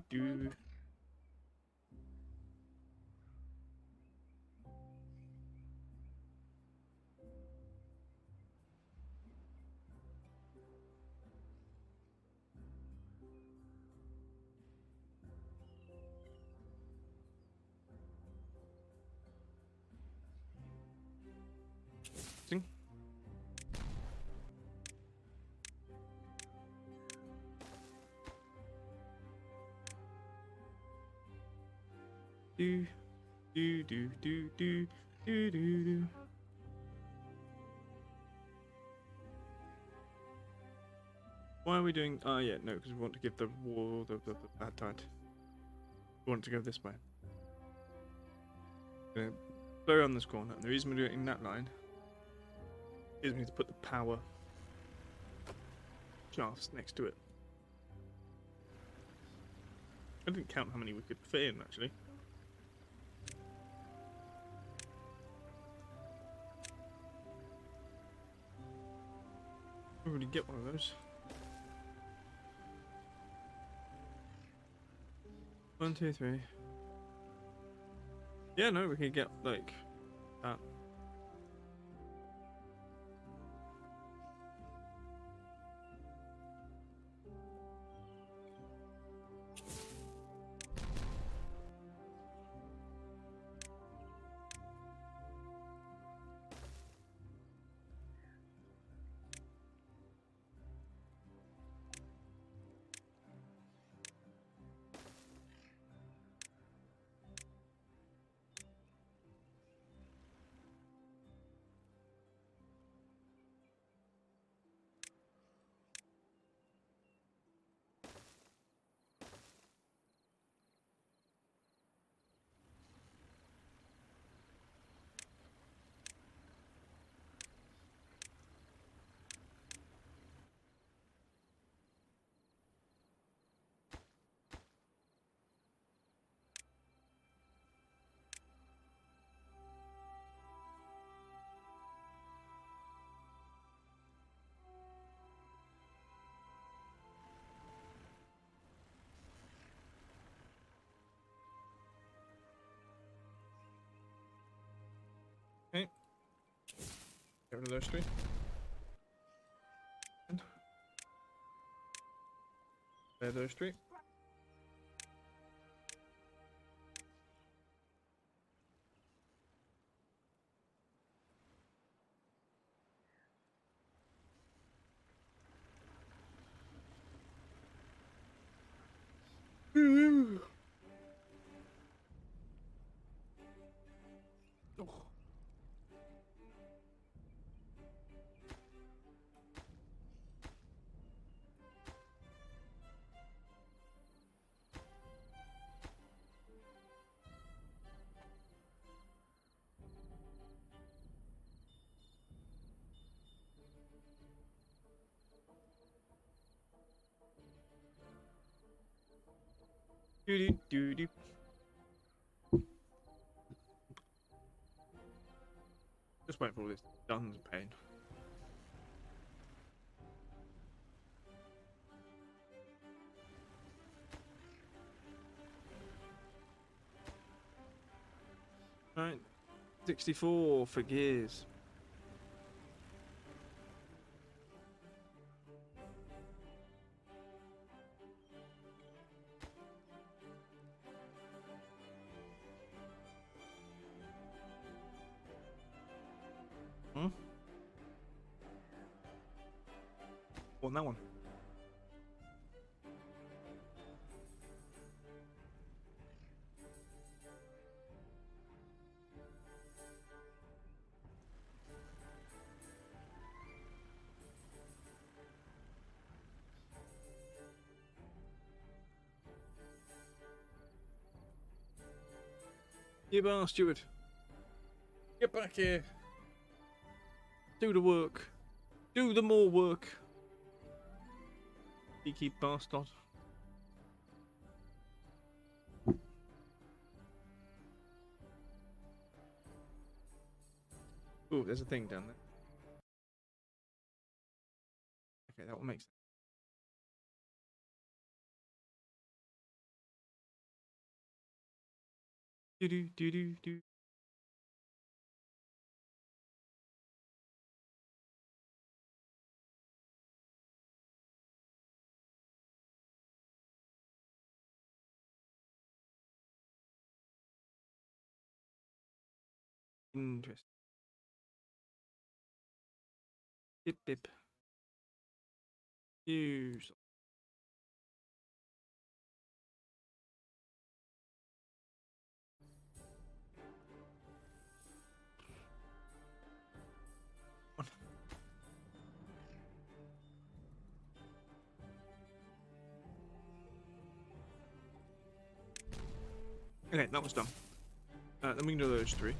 Do. Sing. Do. Why are we doing? Oh yeah, no, because we want to give the wall the bad tide. We want it to go this way. Gonna blow around this corner, and the reason we're doing it in that line is we need to put the power shafts next to it. I didn't count how many we could fit in actually. We already get one of those. 1, 2, 3. Yeah, no, we can get like that. Okay. Get rid of those 3. And there those 3. Do. Just wait for all this done pain. Alright. 64 for gears. Hmm? Want that one? You bar steward. Get back here. Do the work. Do the more work. Cheeky bastard. Ooh, there's a thing down there. Okay, that will make sense. Do do do do do. Interesting. Bip bip. Use. Okay, that was done. Then we can do those three.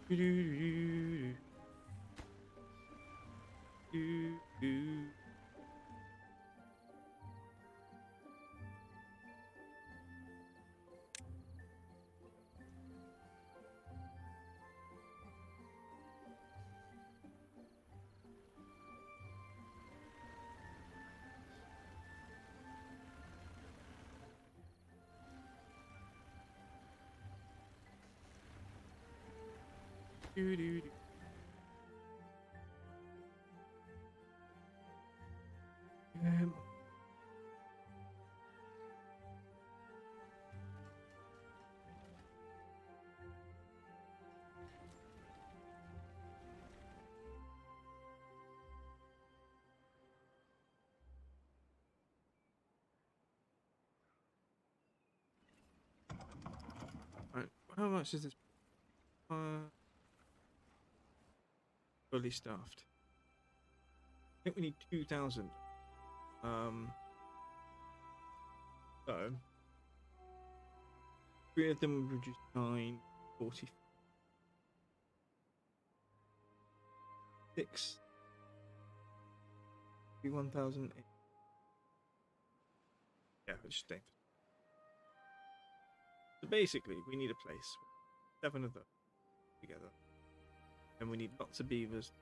Do do do do. Do do do. Right, how much is this? Fully staffed. think we need 2,000. So 3 of them will reduce 9, 46. 1,000. Yeah, it's just dangerous. So basically, we need a place. 7 of them together. And we need lots of beavers to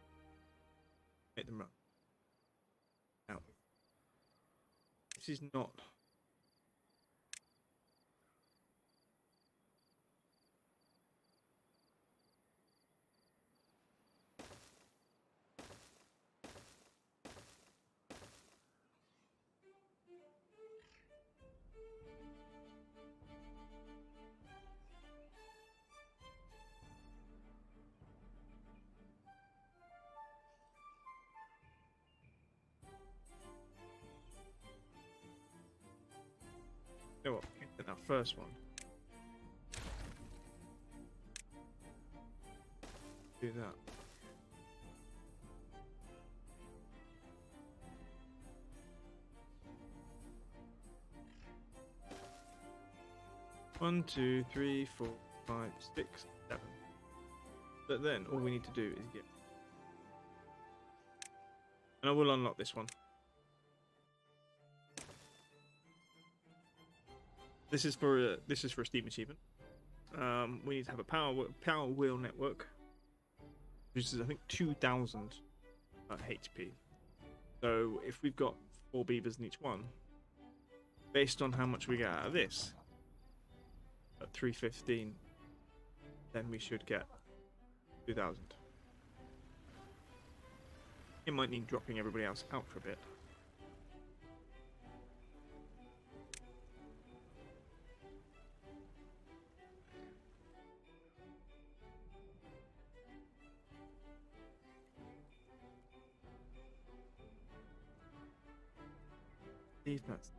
make them run. Now, this is not. You know what? Get that first one. Do that. One, 2, 3, 4, 5, 6, 7. But then all we need to do is get. And I will unlock this one. This is for a Steam achievement. We need to have a power wheel network, which is I think 2,000 HP. So if we've got 4 beavers in each one, based on how much we get out of this, at 315, then we should get 2,000. It might need dropping everybody else out for a bit. Leave that.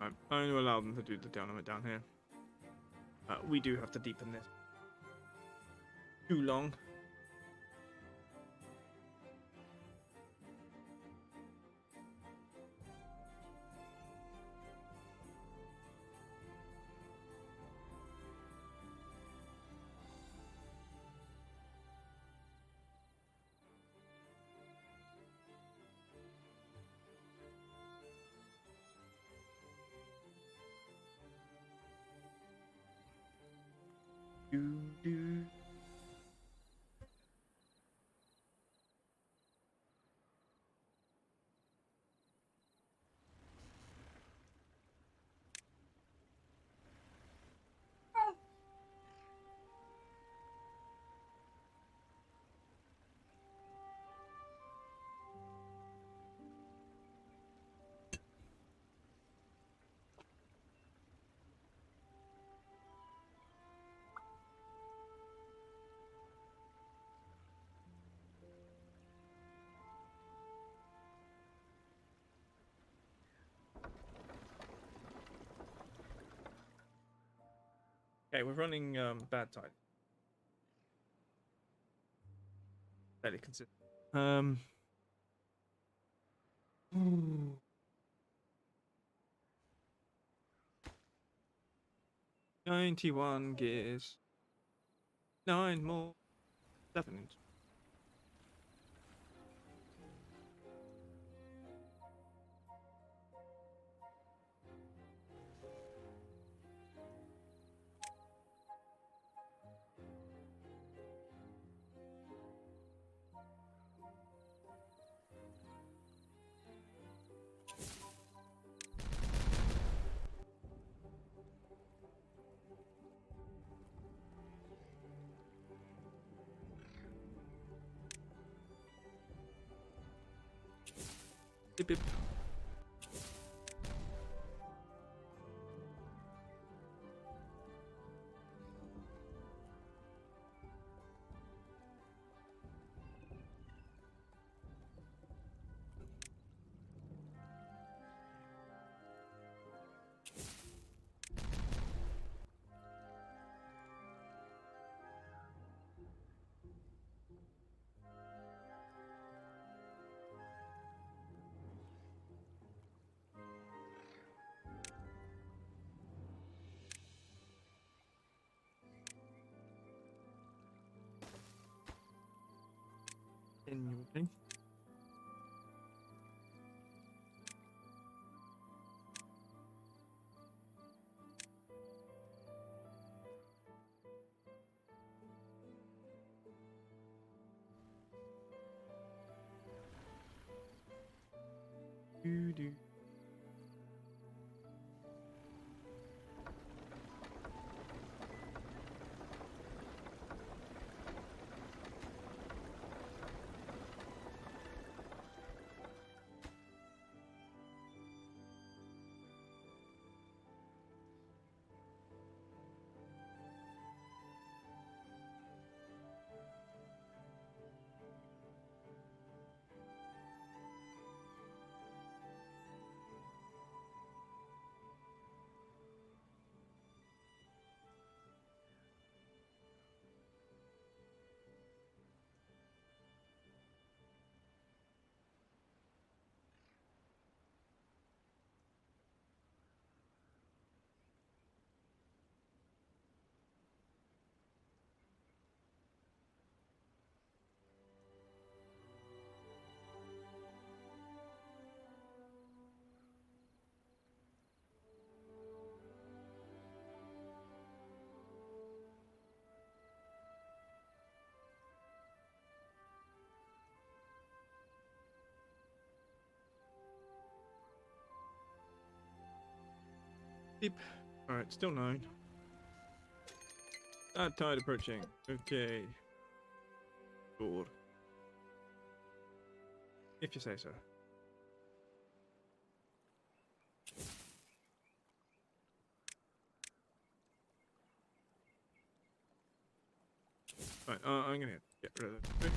I'm going to allow them to do the dynamite down here. We do have to deepen this. Too long. Do. Okay, we're running bad tide. Fairly consistent. Ooh. 91 gears. 9 more. 7 inch. Beep, beep. Annually. Do. Beep. Alright, still 9. Tide approaching. Okay. Good. If you say so. Right, I'm gonna get rid of this.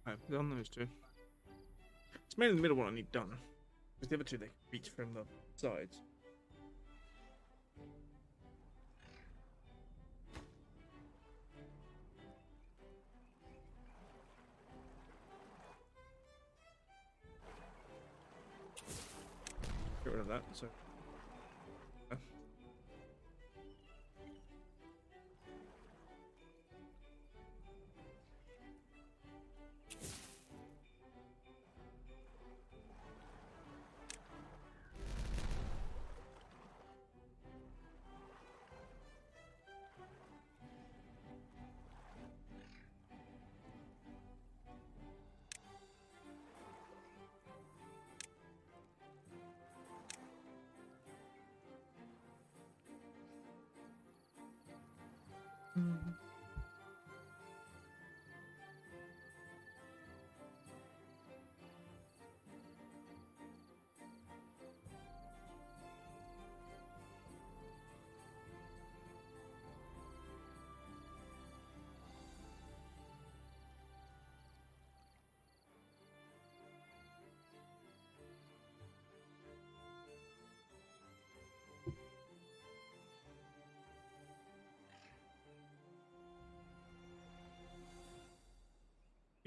I've done those two. It's mainly the middle one I need done. Because the other two they reach from the sides. Get rid of that, so.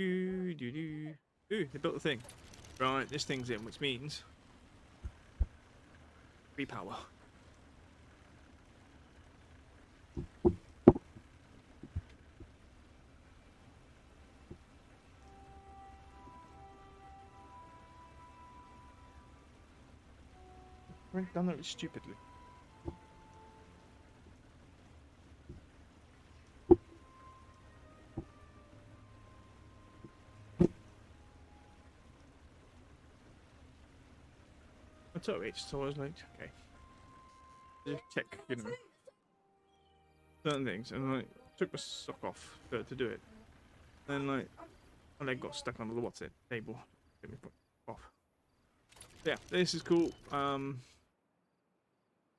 Ooh, I built the thing. Right, this thing's in, which means repower. I've done that stupidly. That's alright, so I was like, okay. to check, you know, certain things, and like took my sock off to do it. And like my leg got stuck on the what's it table. Get me put off. Yeah, this is cool.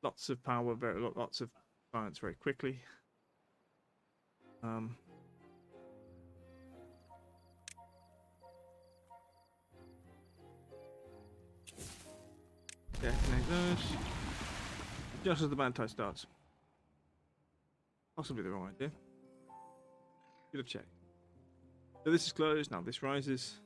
Lots of power, lots of science very quickly. Yeah, connect those. Just as the band tie starts. Possibly the wrong idea. Should have checked. So this is closed, now this rises.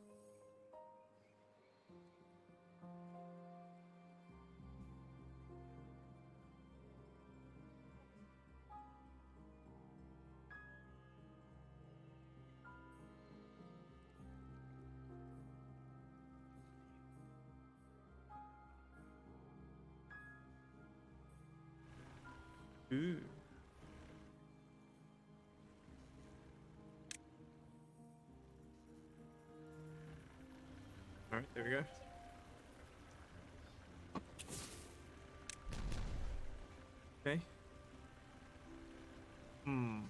Ooh. Alright, there we go. Okay. Hmm.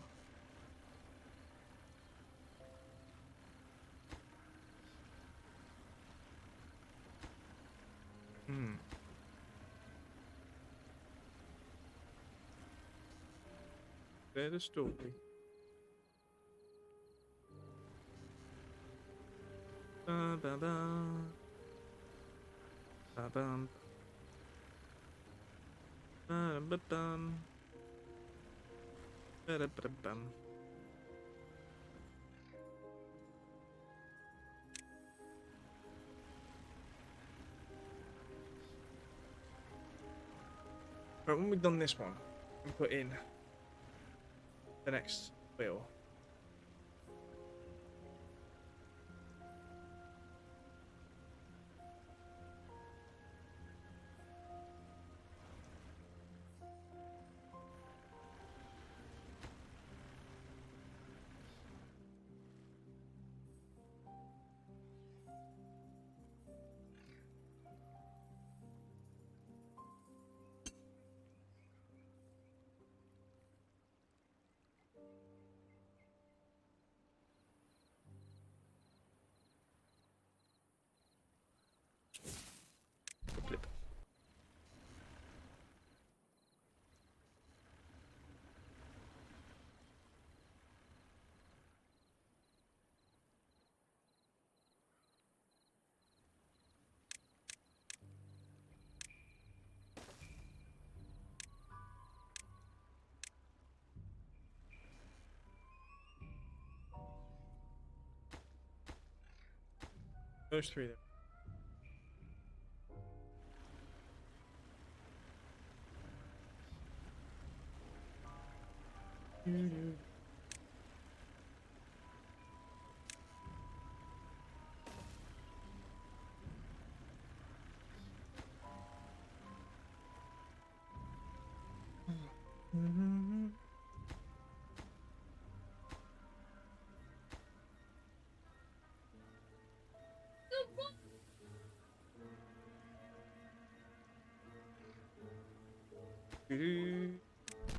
Hmm. There's the story. Ba ba ba. Ba bum. Ba ba bum. Ba da ba bum. Right, when we've done this one, we put in the next wheel. Flip. Those three there.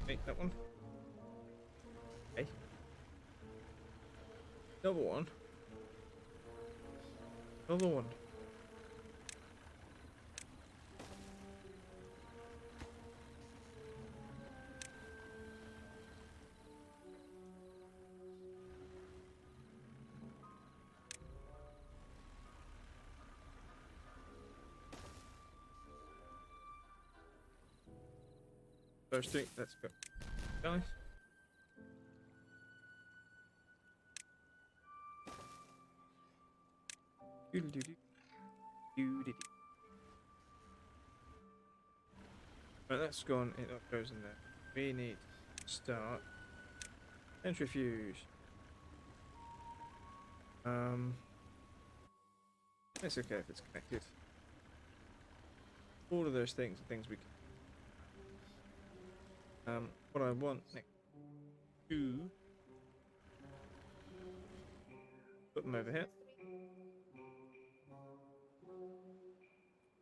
Hey, that one. Hey. Another one. Another one. Those three. Let's go. Guys. Right, that's gone. It goes in there. We need to start centrifuge. It's okay if it's connected. All of those things are things we can. What I want next to put them over here.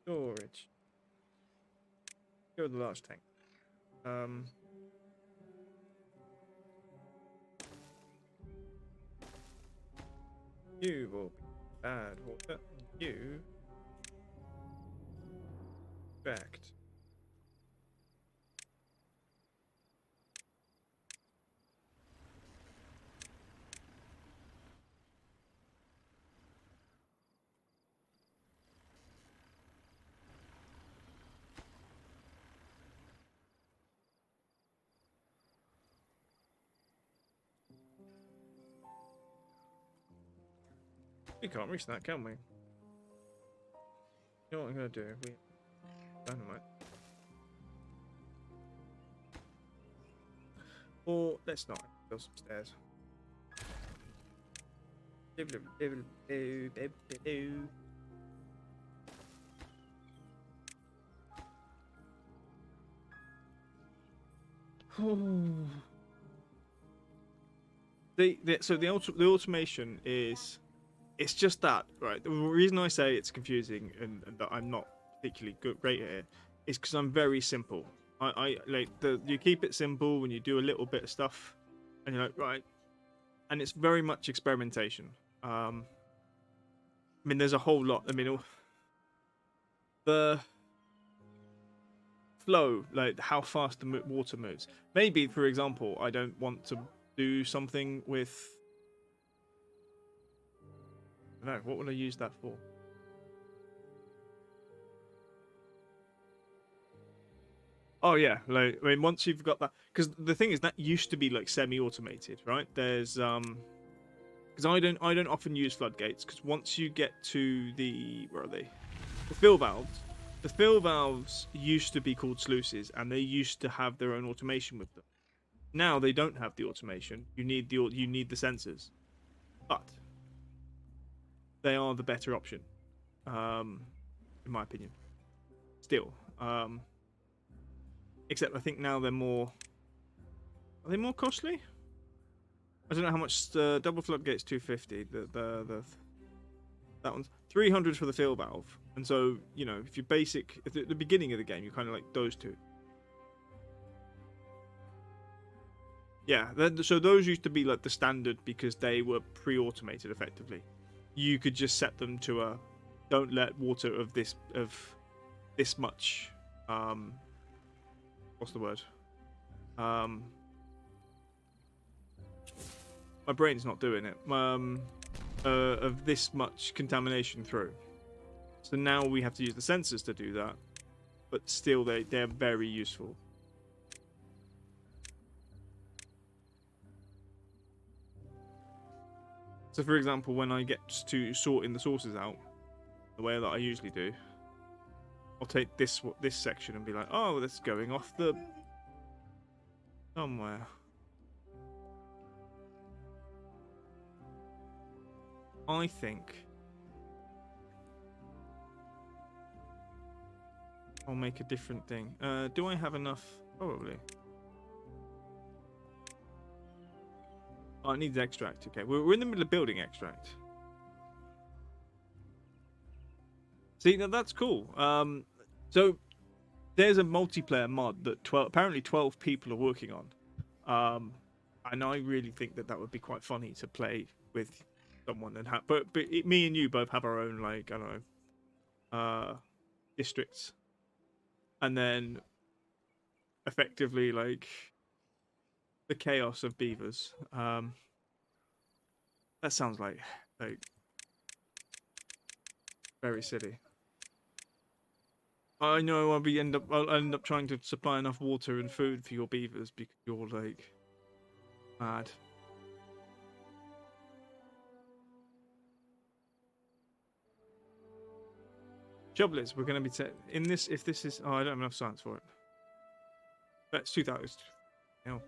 Storage. Go with the large tank. Um. You will be bad water. You backed. We can't reach that, can we? You know what I'm gonna do? We dynamite. Or let's not go some stairs. So the automation is, it's just that, right? The reason I say it's confusing and that I'm not particularly great at it is because I'm very simple. I like you keep it simple when you do a little bit of stuff, and you're like, right, and it's very much experimentation. I mean, there's a whole lot. I mean, the flow, like how fast the water moves. Maybe, for example, I don't want to do something with. I don't know, what would I use that for? Oh yeah, like I mean, once you've got that, because the thing is that used to be like semi-automated, right? There's because I don't often use floodgates because once you get to the where are they? The fill valves. The fill valves used to be called sluices, and they used to have their own automation with them. Now they don't have the automation. You need the sensors, but they are the better option, in my opinion. Still, except I think now they're more. Are they more costly? I don't know how much double floodgates 250. The that one's 300 for the fill valve, and so you know if you're basic at the beginning of the game, you're kind of like those two. Yeah, so those used to be like the standard because they were pre-automated effectively. You could just set them to a don't let water of this much what's the word? My brain's not doing it. Of this much contamination through. So now we have to use the sensors to do that, but still they're very useful. So for example, when I get to sorting the sources out, the way that I usually do, I'll take this section and be like, oh, that's going off the somewhere. I think I'll make a different thing. Do I have enough? Probably. Oh, it needs extract. Okay, we're in the middle of building extract. See, now that's cool. So there's a multiplayer mod that apparently 12 people are working on. And I really think that would be quite funny to play with someone and have. But me and you both have our own, like, I don't know, districts, and then effectively like the chaos of beavers. That sounds like very silly. I know I'll end up trying to supply enough water and food for your beavers because you're like mad. Trouble is, we're going to be in this. If this is, oh, I don't have enough science for it. That's 2,000. No.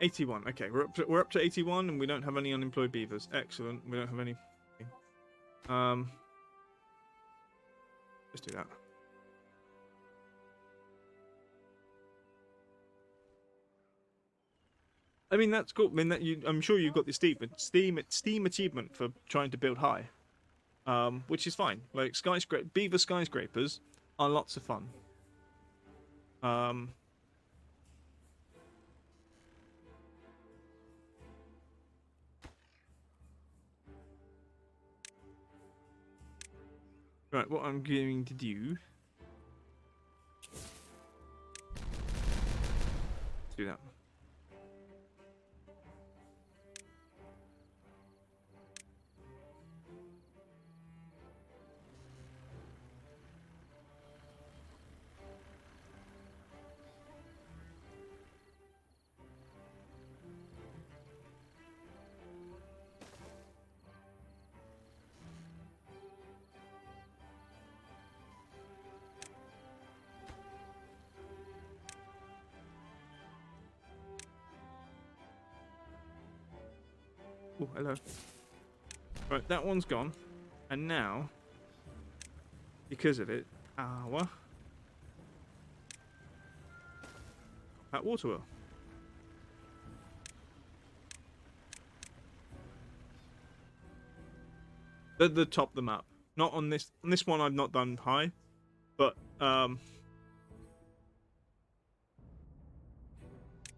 81. Okay, we're up to 81, and we don't have any unemployed beavers. Excellent. We don't have any. Let's do that. I mean, that's cool. I mean, I'm sure you've got the Steam achievement for trying to build high. which is fine. Like beaver skyscrapers are lots of fun. Right, what I'm going to do. Let's do that. Oh, hello. Right, that one's gone. And now, because of it, that water wheel. The top of the map. Not on this. On this one, I've not done high, but one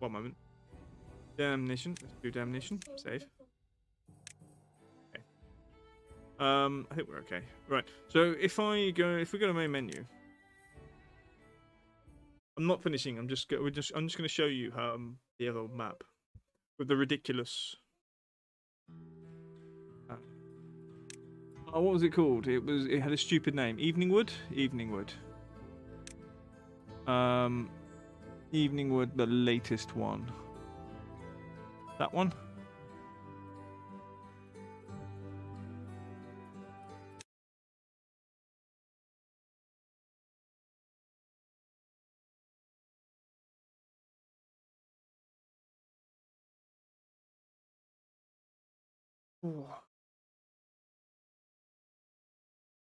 moment. Damnation. Let's do damnation. Save. Okay. I think we're okay. Right. So if we go to main menu, I'm not finishing. I'm just going to show you the other map with the ridiculous. Oh, what was it called? It had a stupid name. Eveningwood. Eveningwood, the latest one. That one.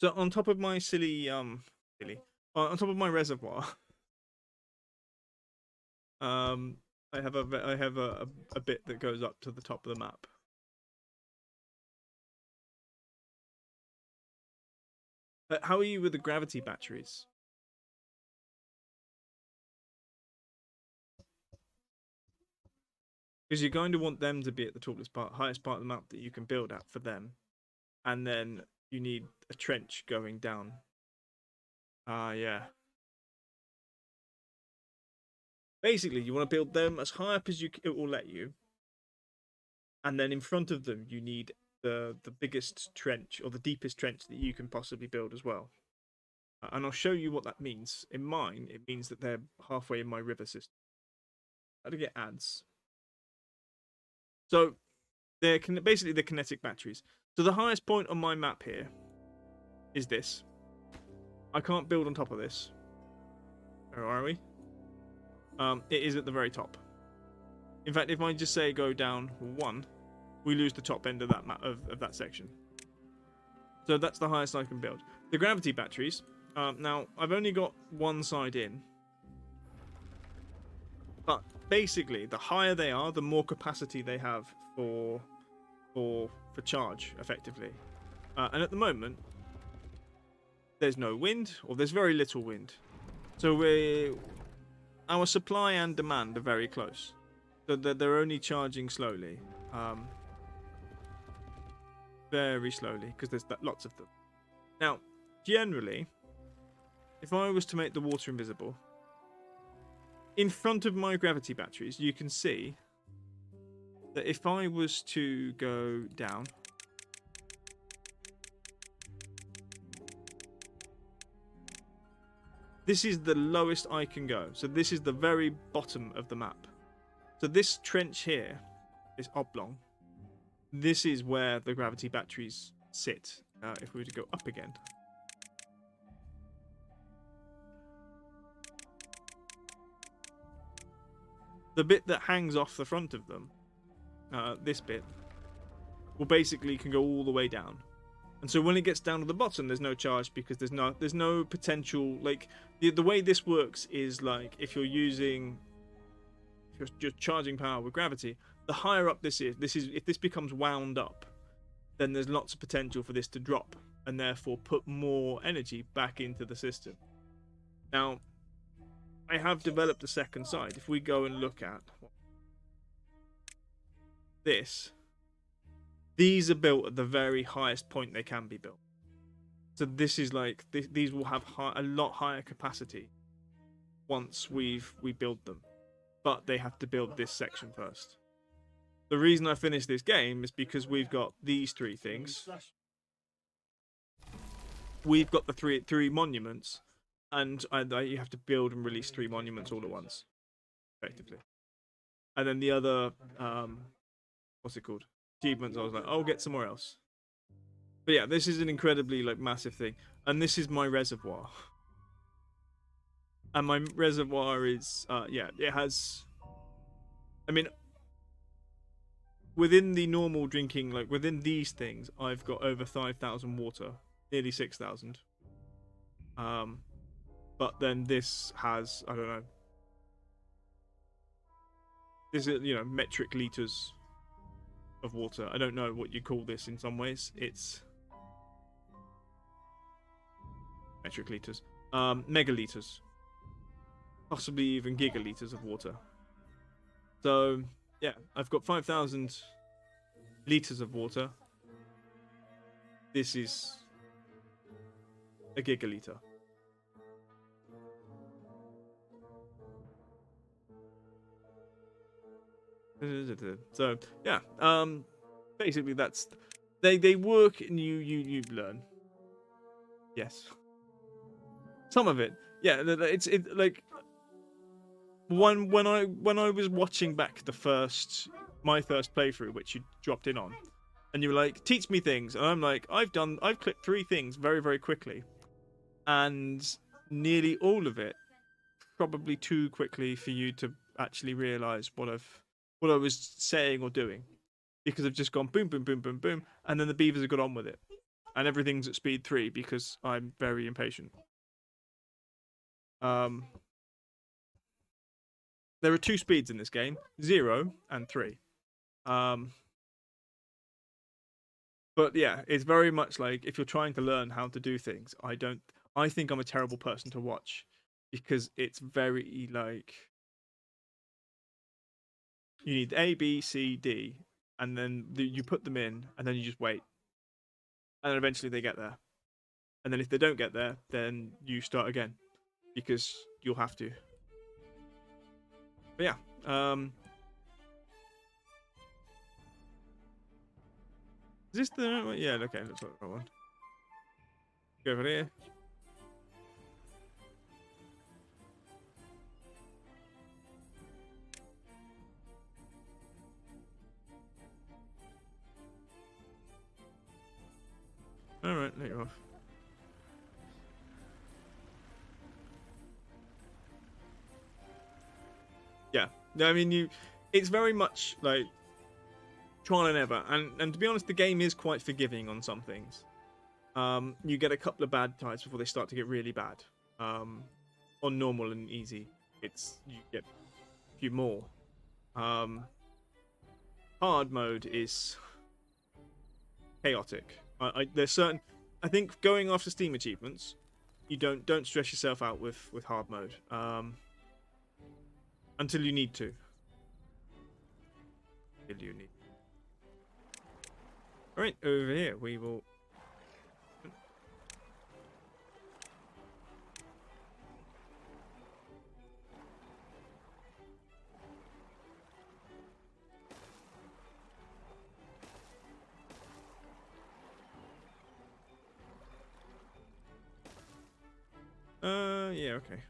So on top of my on top of my reservoir, I have a bit that goes up to the top of the map. How are you with the gravity batteries? Because you're going to want them to be at the highest part of the map that you can build at for them, and then you need a trench going down. Yeah. Basically, you want to build them as high up as it will let you, and then in front of them you need the biggest trench or the deepest trench that you can possibly build as well. And I'll show you what that means. In mine, it means that they're halfway in my river system. How to get ads? So they're basically the kinetic batteries. So the highest point on my map here is this. I can't build on top of this. Where are we? It is at the very top. In fact, if I just say go down 1, we lose the top end of that of that section. So that's the highest I can build. The gravity batteries. Now I've only got one side in, but basically the higher they are, the more capacity they have for charge, effectively. And at the moment, there's no wind, or there's very little wind. So our supply and demand are very close. So they're only charging slowly. Very slowly, because there's lots of them. Now, generally, if I was to make the water invisible, in front of my gravity batteries, you can see that if I was to go down, this is the lowest I can go. So this is the very bottom of the map. So this trench here, this oblong, this is where the gravity batteries sit. If we were to go up again. The bit that hangs off the front of them, this bit, will basically can go all the way down. And so when it gets down to the bottom, there's no charge because there's no potential. Like the way this works is like if you're charging power with gravity, the higher up this is if this becomes wound up, then there's lots of potential for this to drop. and therefore put more energy back into the system. Now, I have developed a second side. If we go and look at this, these are built at the very highest point they can be built. So this is like these will have a lot higher capacity once we build them, but they have to build this section first. The reason I finished this game is because we've got these three things. We've got the three monuments, and you have to build and release 3 monuments all at once, effectively. And then the other, what's it called? Achievements. I was like, I'll get somewhere else. But yeah, this is an incredibly like massive thing, and this is my reservoir. And my reservoir is, it has. I mean, within the normal drinking, like within these things, I've got over 5,000 water, nearly 6,000. But then this has, I don't know. This is, metric liters of water. I don't know what you call this in some ways. It's metric liters, megaliters, possibly even gigaliters of water. So yeah, I've got 5,000 liters of water. This is a gigaliter. So yeah, basically that's they work and you learn. Yes, some of it. Yeah, it's like when I was watching back my first playthrough, which you dropped in on, and you were like, teach me things, and I'm like, I've clicked 3 things very, very quickly, and nearly all of it probably too quickly for you to actually realize what I was saying or doing, because I've just gone boom, boom, boom, boom, boom, and then the beavers have got on with it, and everything's at speed 3 because I'm very impatient. There are 2 speeds in this game, 0 and 3. But yeah, it's very much like if you're trying to learn how to do things, I think I'm a terrible person to watch, because it's very like you need A, B, C, D, and then you put them in, and then you just wait, and then eventually they get there, and then if they don't get there, then you start again, because you'll have to. But yeah, is this the right one? Yeah, okay, looks like the right one. Go over here. Alright, let you off. Yeah, I mean, it's very much like trial and error, and to be honest, the game is quite forgiving on some things. You get a couple of bad times before they start to get really bad. On normal and easy, you get a few more. Hard mode is chaotic. There's certain. I think going after Steam achievements, you don't stress yourself out with hard mode. Until you need to. Alright, over here we will. Yeah, okay.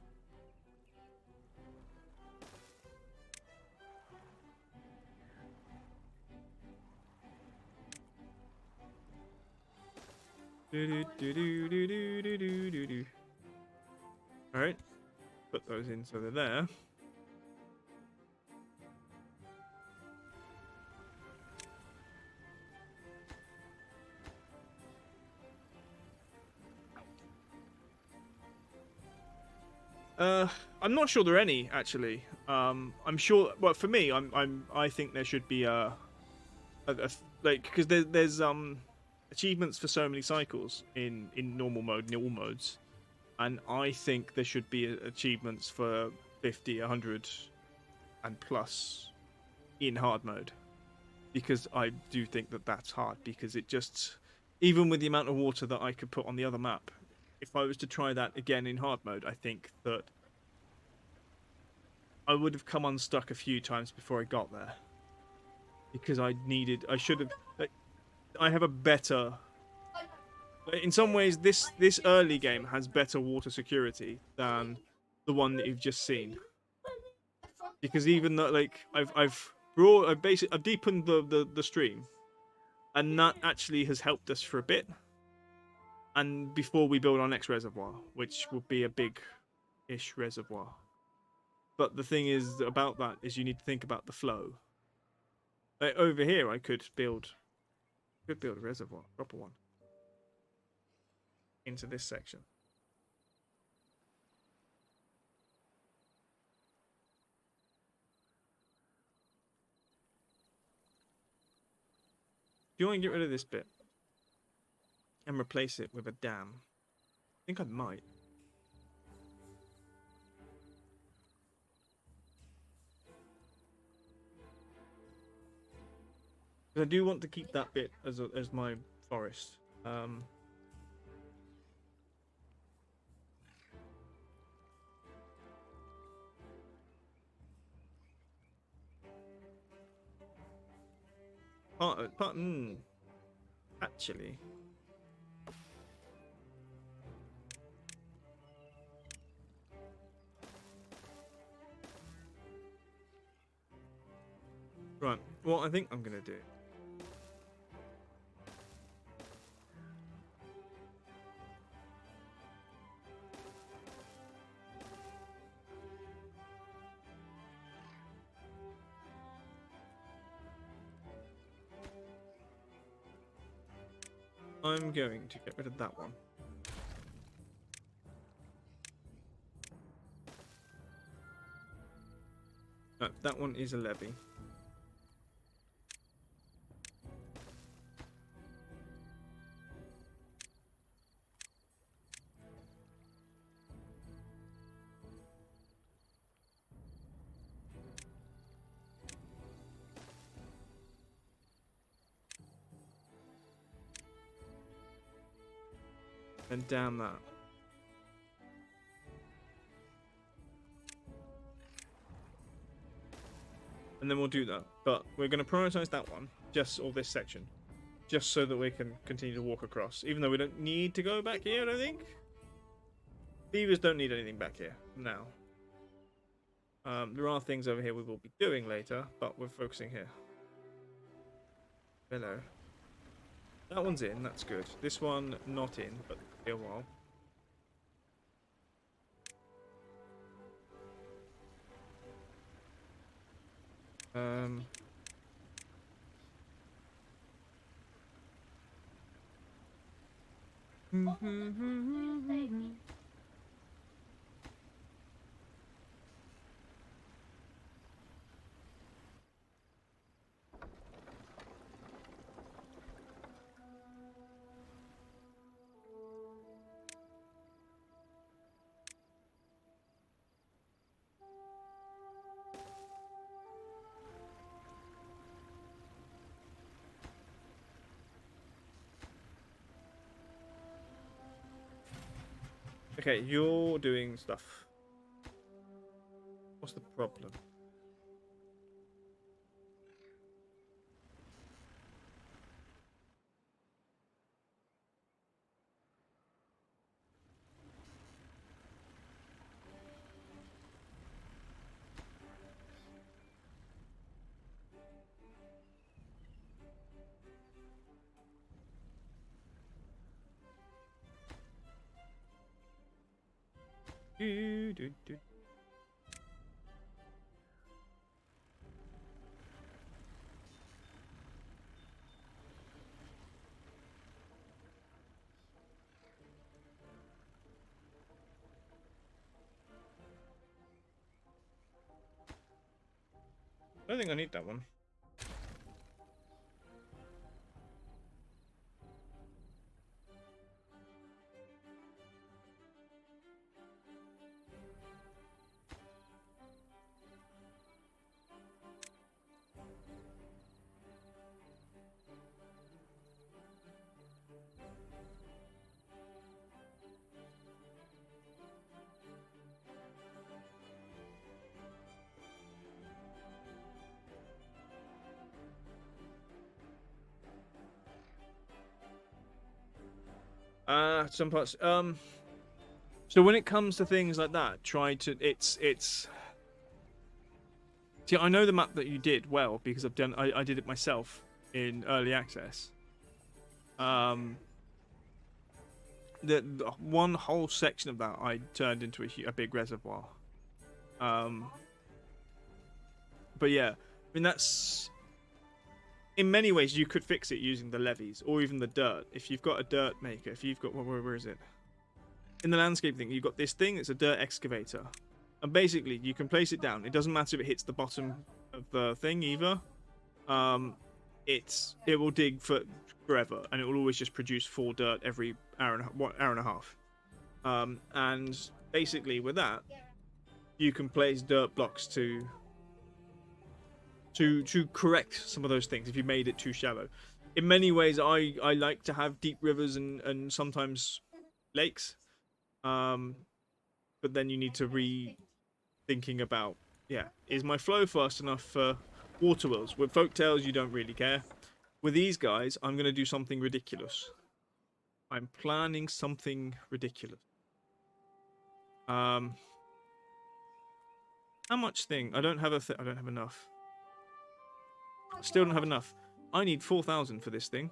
Alright, put those in so they're there. I'm not sure there are any actually. I'm sure. Well, for me, I think there should be like because there's achievements for so many cycles in normal mode, in all modes, and I think there should be achievements for 50, 100, and plus in hard mode, because I do think that that's hard, because it just, even with the amount of water that I could put on the other map, if I was to try that again in hard mode, I think that I would have come unstuck a few times before I got there, because I should have, like, I have a better, in some ways this early game has better water security than the one that you've just seen, because even though, like, I've deepened the stream, and that actually has helped us for a bit, and before we build our next reservoir, which will be a big-ish reservoir. But the thing is about that is you need to think about the flow. Like, over here I could build a reservoir, proper one, into this section. Do you want to get rid of this bit and replace it with a dam? I think I might. Because I do want to keep that bit as my forest. Actually, right. What I think I'm gonna do. I'm going to get rid of that one. No, that one is a levy. And damn that. And then we'll do that. But we're going to prioritize that one, or this section, just so that we can continue to walk across. Even though we don't need to go back here, I don't think. Beavers don't need anything back here now. There are things over here we will be doing later, but we're focusing here. Hello. That one's in, that's good. This one, not in, but be a while. Okay, you're doing stuff. What's the problem? Do. I don't think I need that one. Some parts. So when it comes to things like that, try to. It's. See, I know the map that you did well because I've done. I did it myself in early access. The one whole section of that I turned into a big reservoir. But yeah, I mean that's. In many ways, you could fix it using the levees or even the dirt. If you've got a dirt maker, if you've got where is it? In the landscape thing, you've got this thing. It's a dirt excavator, and basically you can place it down. It doesn't matter if it hits the bottom of the thing either. It will dig for forever, and it will always just produce 4 dirt every hour and a half. And basically with that, you can place dirt blocks to correct some of those things if you made it too shallow. In many ways, I like to have deep rivers and sometimes lakes. But then you need to thinking about, yeah, is my flow fast enough for water wheels? With folktales, you don't really care. With these guys, I'm going to do something ridiculous. I'm planning something ridiculous. How much thing? I don't have I don't have enough. I still don't have enough. I need 4,000 for this thing.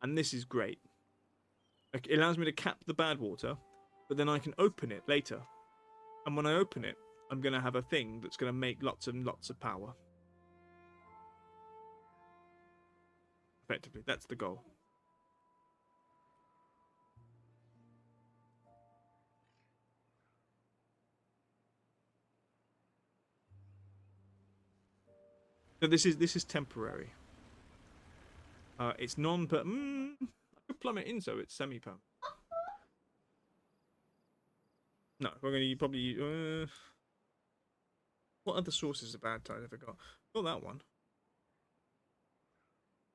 And this is great. It allows me to cap the bad water, but then I can open it later. And when I open it, I'm going to have a thing that's going to make lots and lots of power. Effectively, that's the goal. So this is temporary. It's but I could plumb it in so it's semi-perm. No, we're going to probably. What other sources of bad tide have I got? Oh, that one.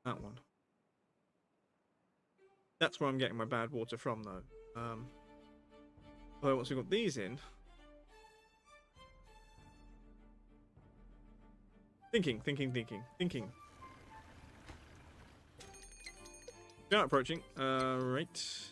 That one. That's where I'm getting my bad water from, though. Although once we've got these in. Thinking. Now approaching. Right.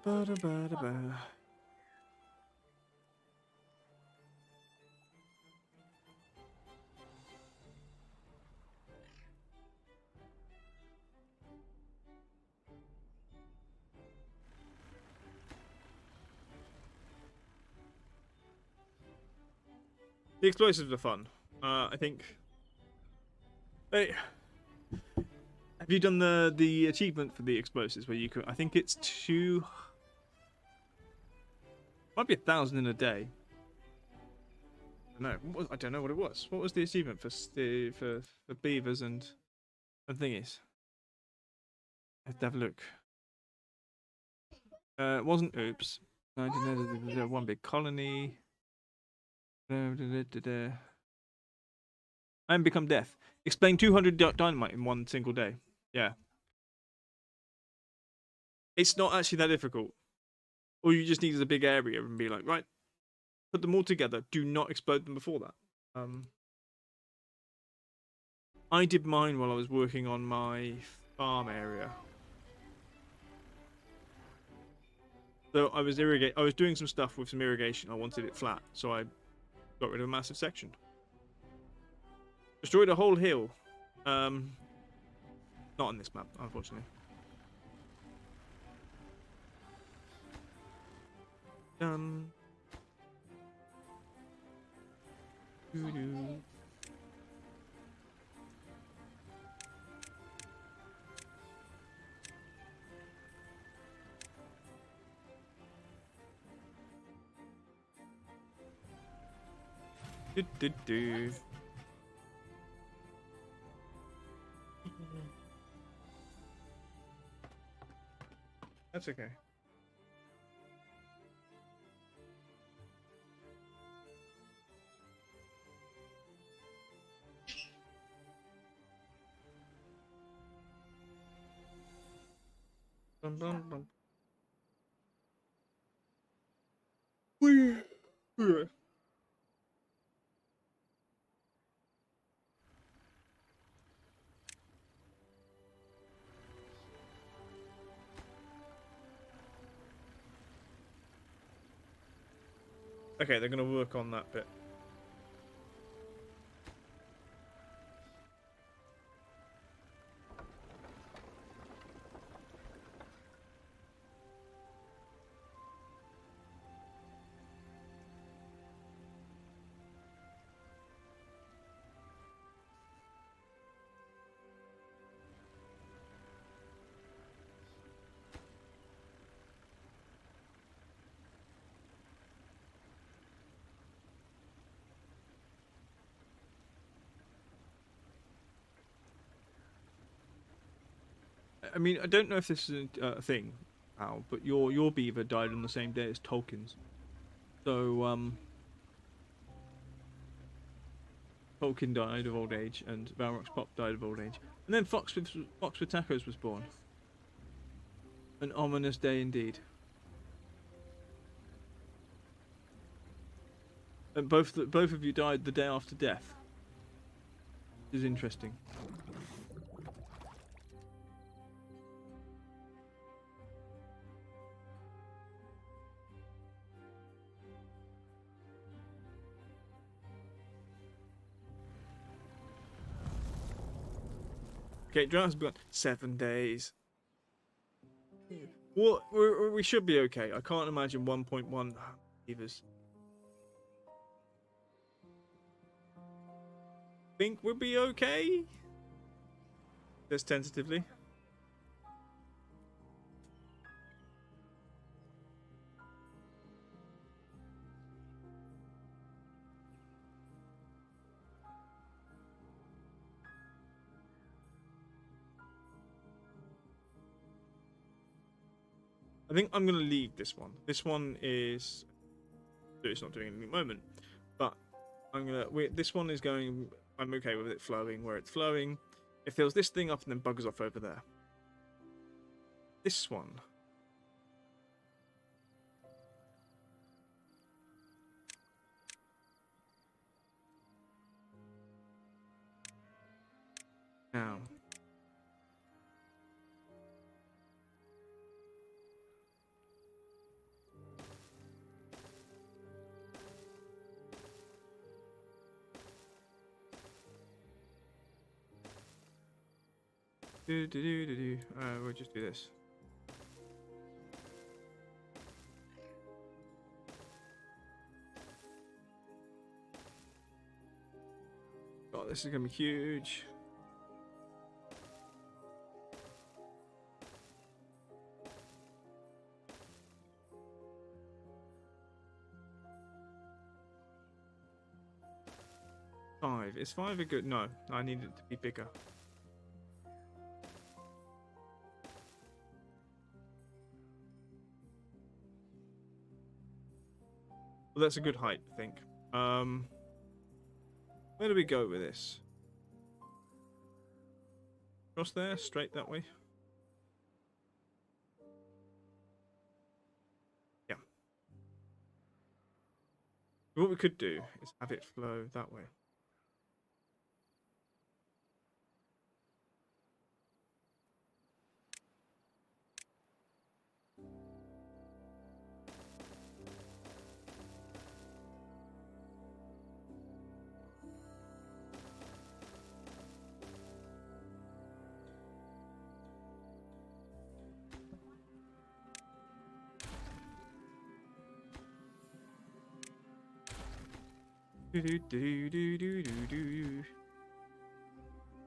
Ba-da-ba-da-ba. The explosives are fun. I think. Hey, have you done the achievement for the explosives where you can? I think it's 2. Might be 1,000 in a day. I don't know what it was. What was the achievement for beavers and thingies? I have to have a look. It wasn't oops. I didn't know one big colony. I am become death. Explain 200 dynamite in one single day. Yeah. It's not actually that difficult. All you just need is a big area and be like, right, put them all together. Do not explode them before that. I did mine while I was working on my farm area. So I was doing some stuff with some irrigation. I wanted it flat, so I got rid of a massive section. Destroyed a whole hill. Not on this map, unfortunately. Done. Doo-doo. Do-do-do. That's okay. Bum, bum, bum. Whee! Okay, they're going to work on that bit. I mean, I don't know if this is a thing, Al, but your beaver died on the same day as Tolkien's. So, Tolkien died of old age, and Balrog's Pop died of old age. And then Fox with Tacos was born. An ominous day indeed. And both of you died the day after death. Which is interesting. Okay, Drown's begun 7 days. Well, we should be okay. I can't imagine 1.1 beavers. Think we'll be okay? Just tentatively. I think I'm going to leave this one. This one is... It's not doing anything at the moment. But I'm going to... This one is going... I'm okay with it flowing where it's flowing. It fills this thing up and then buggers off over there. This one... Now... We'll just do this. God, this is gonna be huge. Five. Is 5 a good? No, I need it to be bigger. Well, that's a good height, I think. Where do we go with this? Across there, straight that way. Yeah. What we could do is have it flow that way.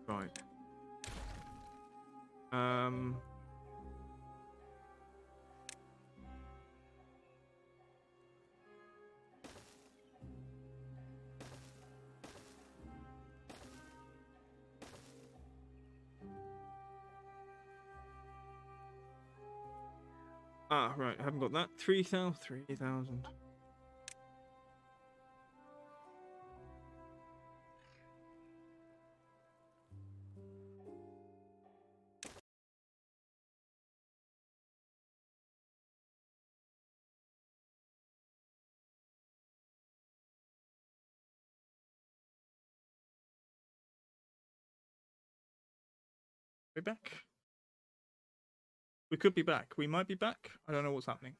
Right. Ah, right. I haven't got that. 3,000. 3,000. We back? We could be back. We might be back. I don't know what's happening.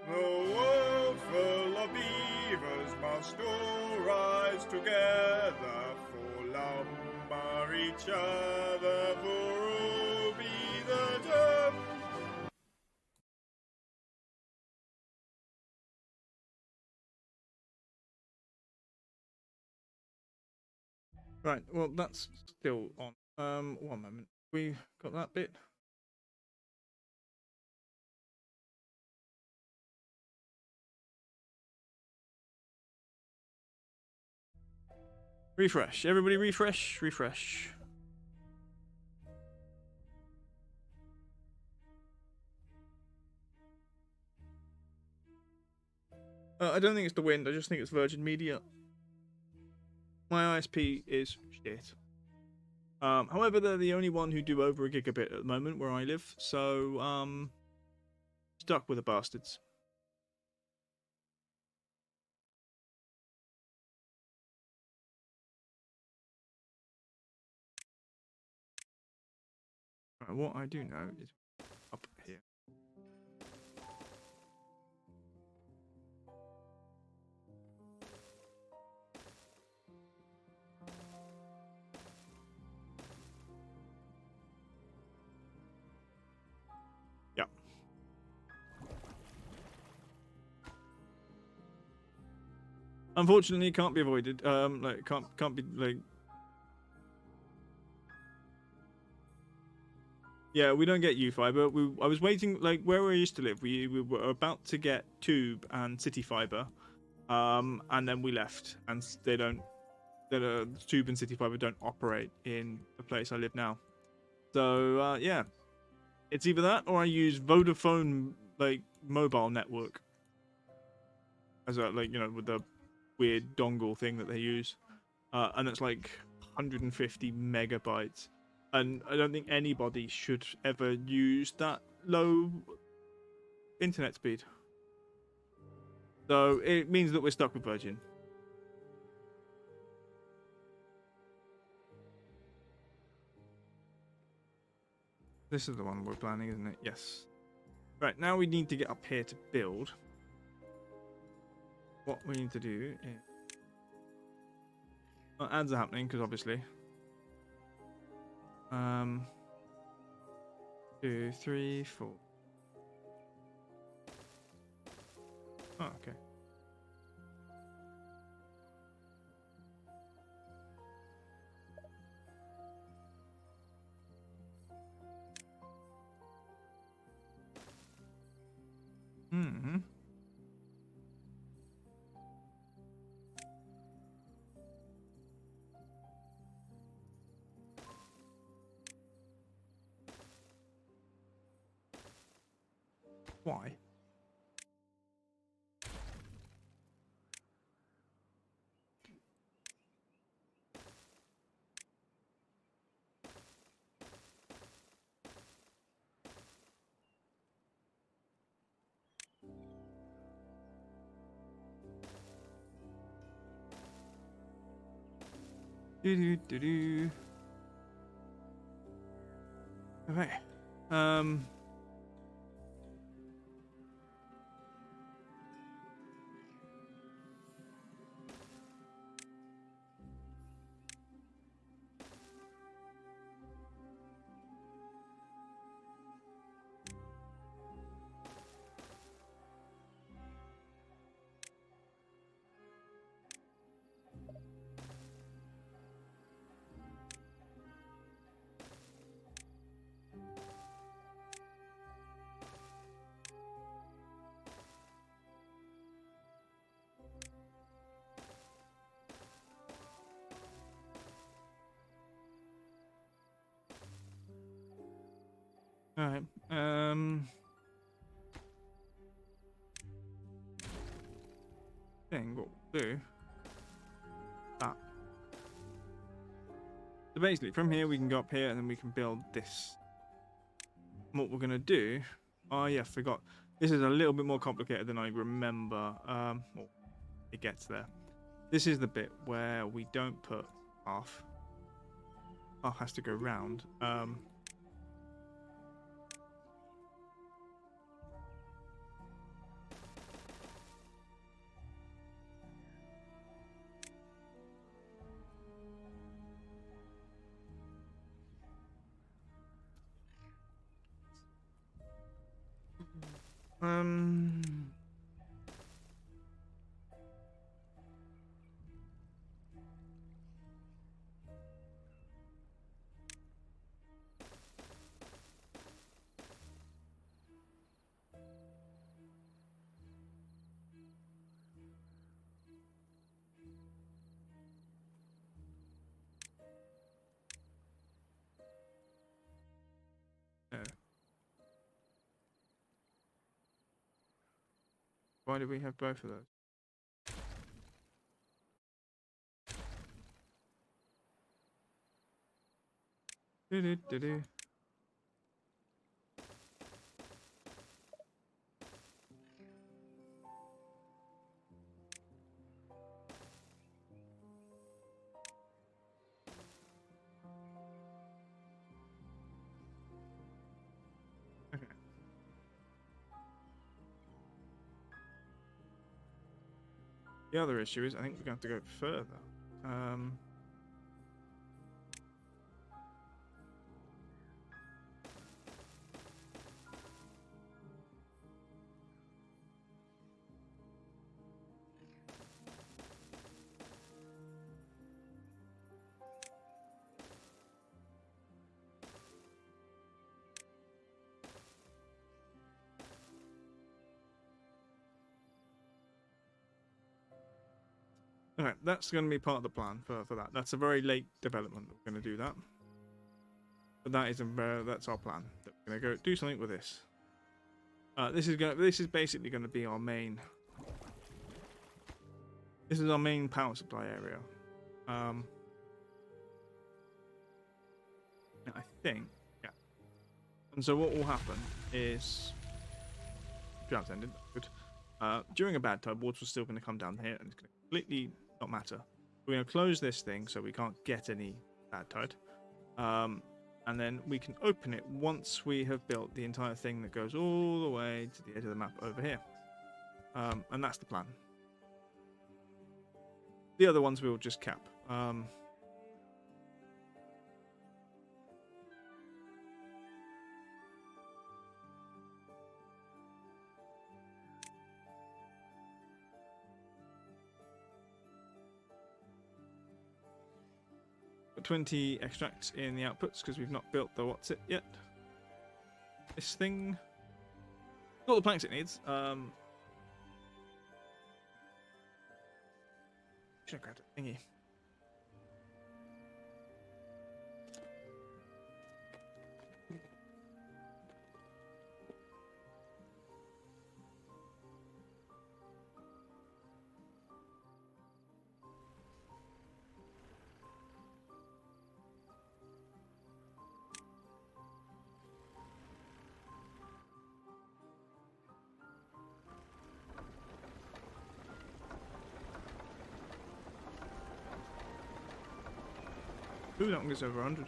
The world full of beavers must all rise together for lumber each other, for all be the term. Right, well, that's still on. 1 moment. We got that bit? Refresh. Everybody refresh. Refresh. I don't think it's the wind. I just think it's Virgin Media. My ISP is shit. However, they're the only one who do over a gigabit at the moment where I live, so stuck with the bastards. Right, what I do know is up here. Yeah. Unfortunately, it can't be avoided. Like can't be like. Yeah, we don't get U-Fiber. I was waiting, like, where we used to live, we were about to get Tube and City Fiber, and then we left, and they don't, Tube and City Fiber don't operate in the place I live now. So, yeah, it's either that or I use Vodafone, like, mobile network, as a, like, you know, with the weird dongle thing that they use, and it's like 150 megabytes. And I don't think anybody should ever use that low internet speed. So it means that we're stuck with Virgin. This is the one we're planning, isn't it? Yes. Right, now we need to get up here to build. What we need to do is... Well, ads are happening, because obviously... 2, 3, 4. Oh, okay. Mm-hmm. Why? Do. Okay. Alright. Thing what we'll do. That. So basically, from here we can go up here and then we can build this. What we're gonna do. Oh yeah, forgot. This is a little bit more complicated than I remember. Well, it gets there. This is the bit where we don't put half. Half has to go round. Um, no. Why do we have both of those? Do-do-do-do. Okay. The other issue is I think we're going to have to go further. Okay, that's going to be part of the plan for that. That's a very late development. We're going to do that, but that is that's our plan. We're going to go do something with this. This is basically going to be our main. This is our main power supply area. I think, yeah. And so what will happen is, drought ended. Good. During a bad tide, water's still going to come down here, and it's going to completely not matter. We're going to close this thing so we can't get any bad tide. And then we can open it once we have built the entire thing that goes all the way to the edge of the map over here. And that's the plan. The other ones we will just cap. 20 extracts in the outputs because we've not built the what's it yet. This thing. Got all the planks it needs. Should have grabbed a thingy. Ooh, that one gets over 100.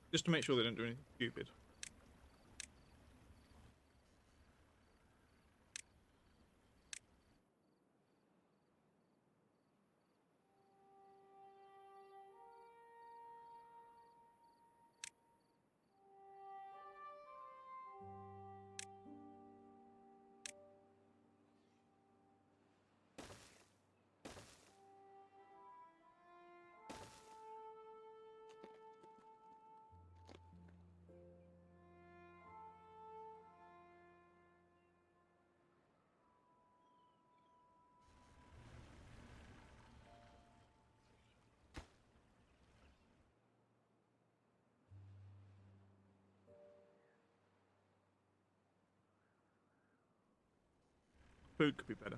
Just to make sure they don't do anything stupid. Food could be better.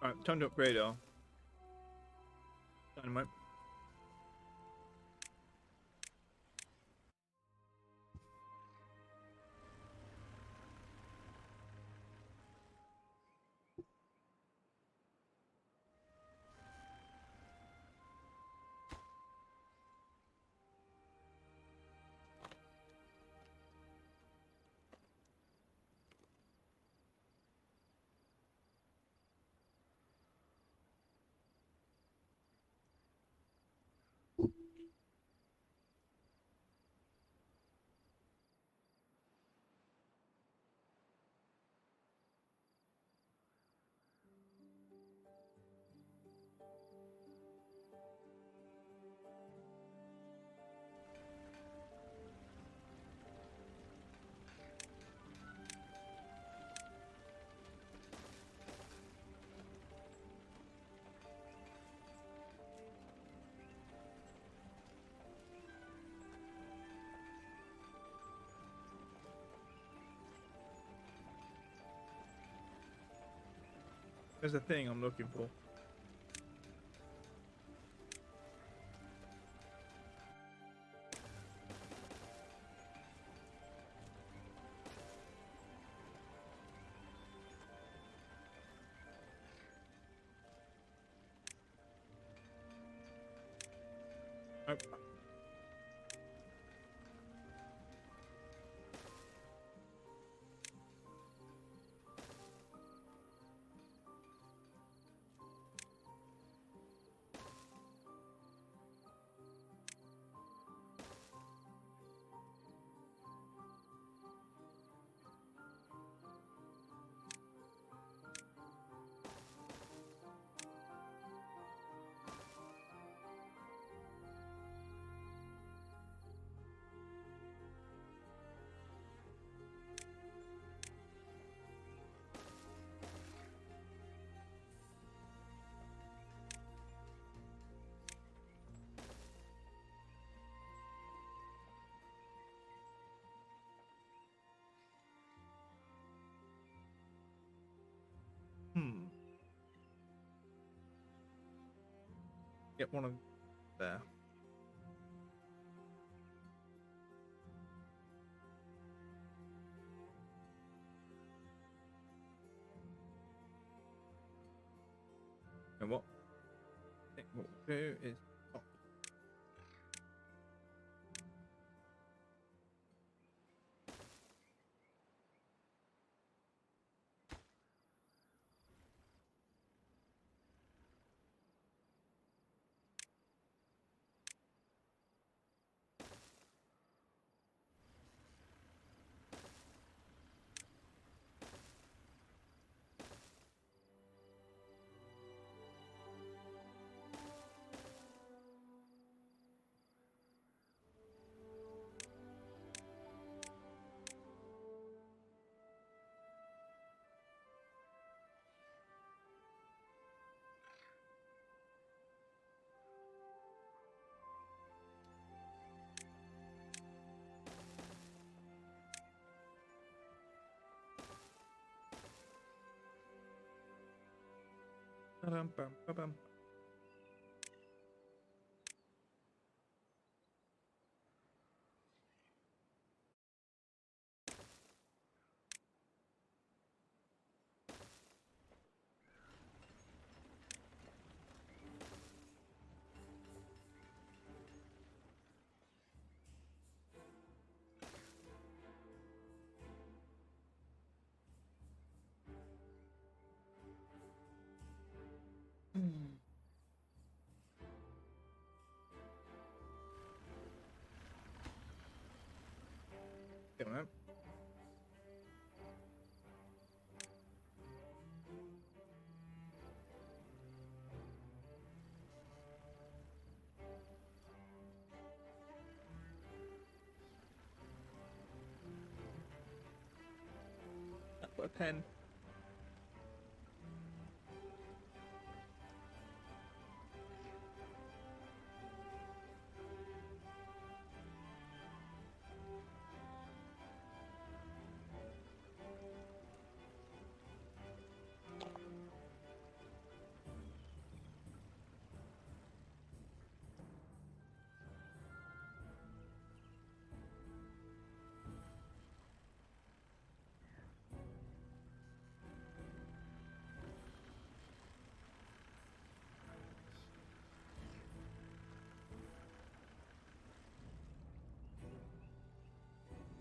Alright, time to upgrade our dynamite. There's a thing I'm looking for. Oh. Get one of there. And what? I think what we'll do is. Oh. Ba-dum-bum-ba-bum. Get on that. Put a pen.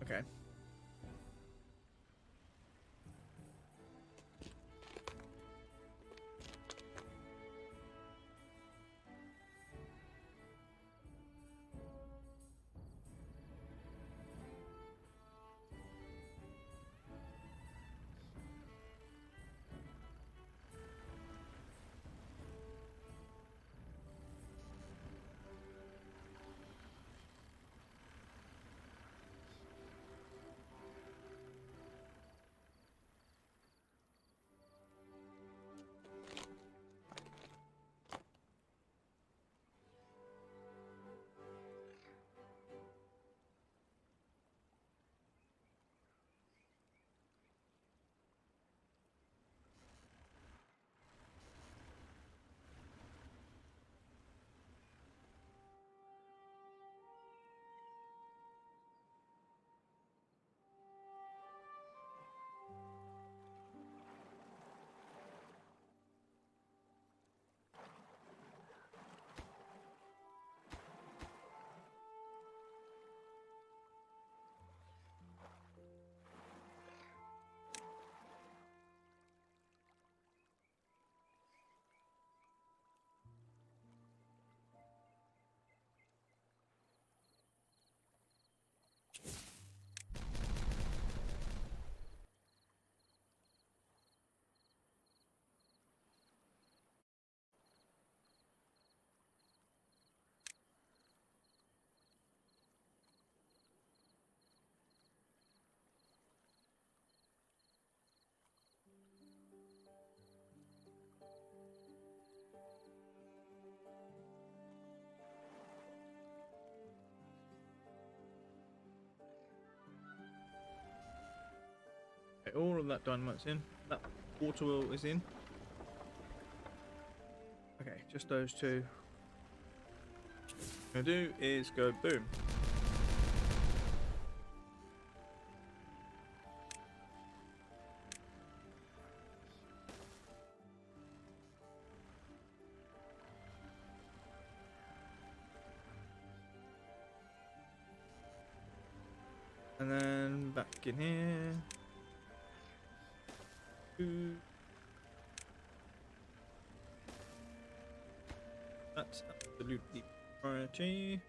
Okay. Okay, all of that dynamite's in. That water wheel is in. Okay, just those two. What I do is go boom. And then back in here. Ooh. That's absolutely priority.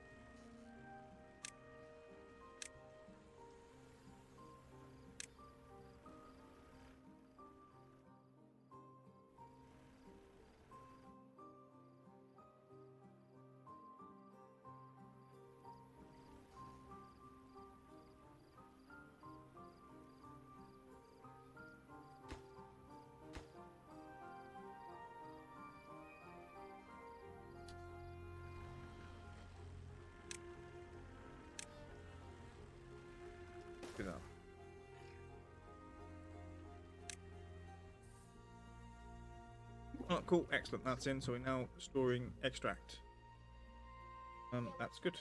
Good enough. Oh, cool, excellent. That's in. So we're now storing extract. That's good.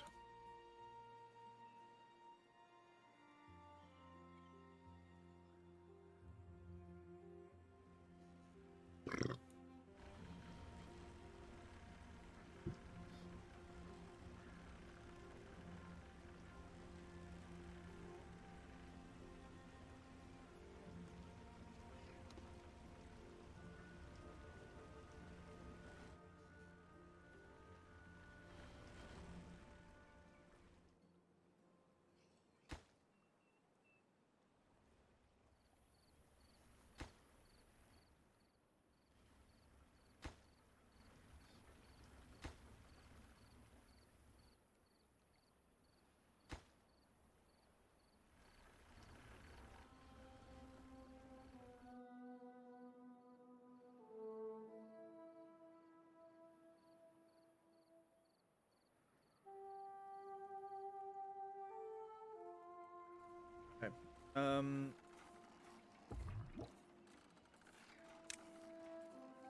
Okay.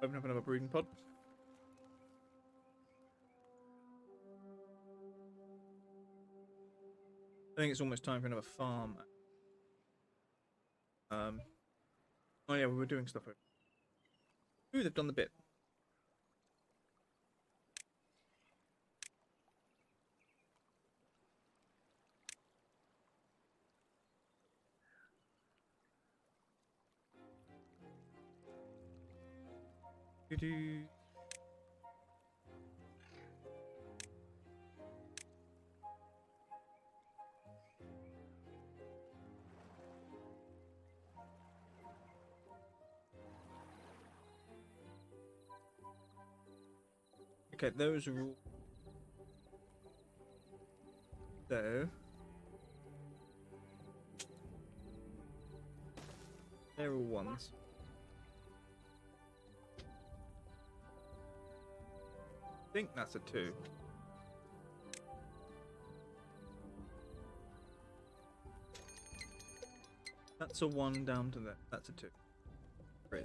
Open up another breeding pod. I think it's almost time for another farm. Oh yeah, we were doing stuff over. Ooh, they've done the bit. Doo-doo. Okay, those are all. So. They're all ones. I think that's a 2. That's a 1 down to that. That's a 2. 3.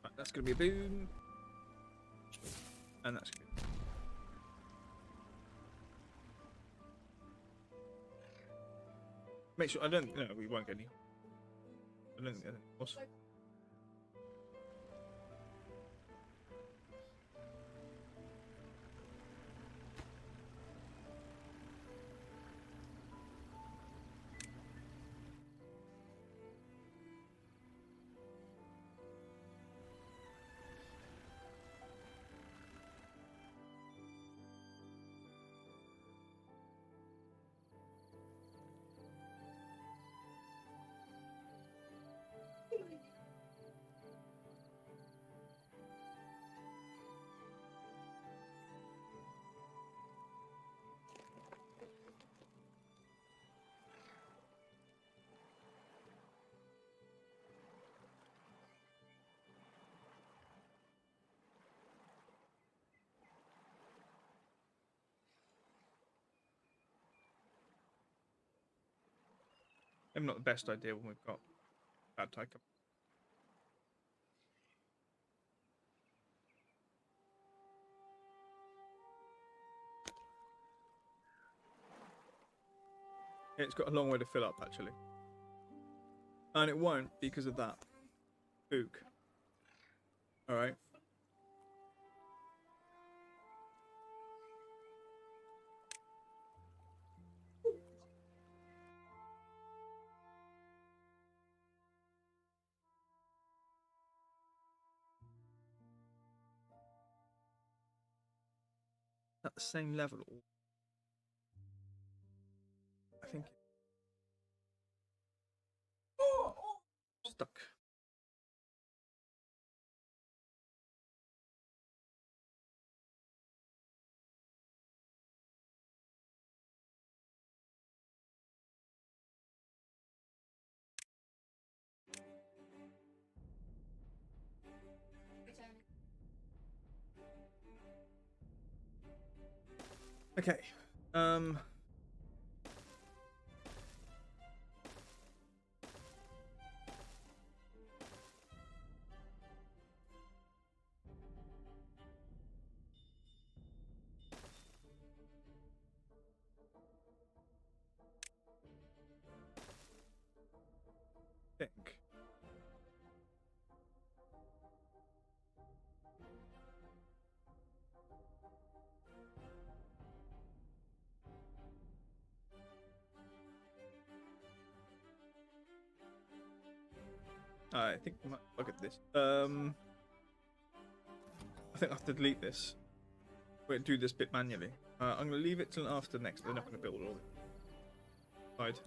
Right, that's gonna be a boom. And that's gonna be. Make sure I don't. No, we won't get any. I don't think there's any horse. maybe not the best idea when we've got bad tide coming. It's got a long way to fill up, actually. And it won't because of that. Ook. Alright. At the same level. I think. Stuck. Okay. Think. I think we might look at this. I think I have to delete this. Wait, do this bit manually. I'm gonna leave it till after next. They're not gonna build all of it. Right.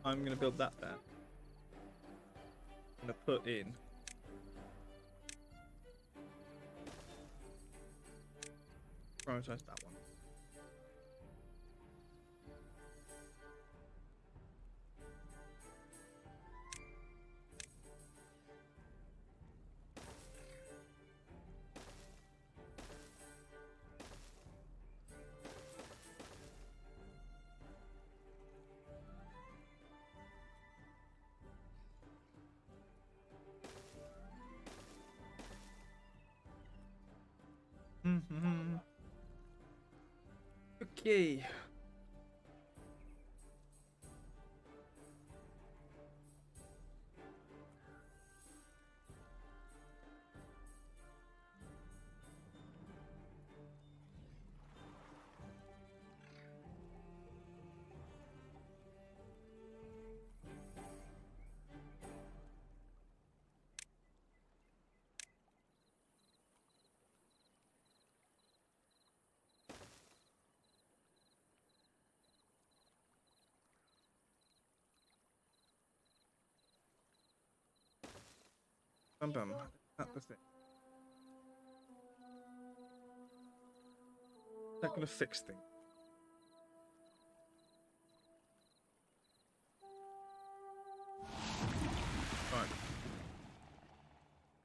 I'm gonna build that there. I'm gonna put in. Prioritize that one. Okay. Bum bum. That's the thing. Not gonna fix things. Right.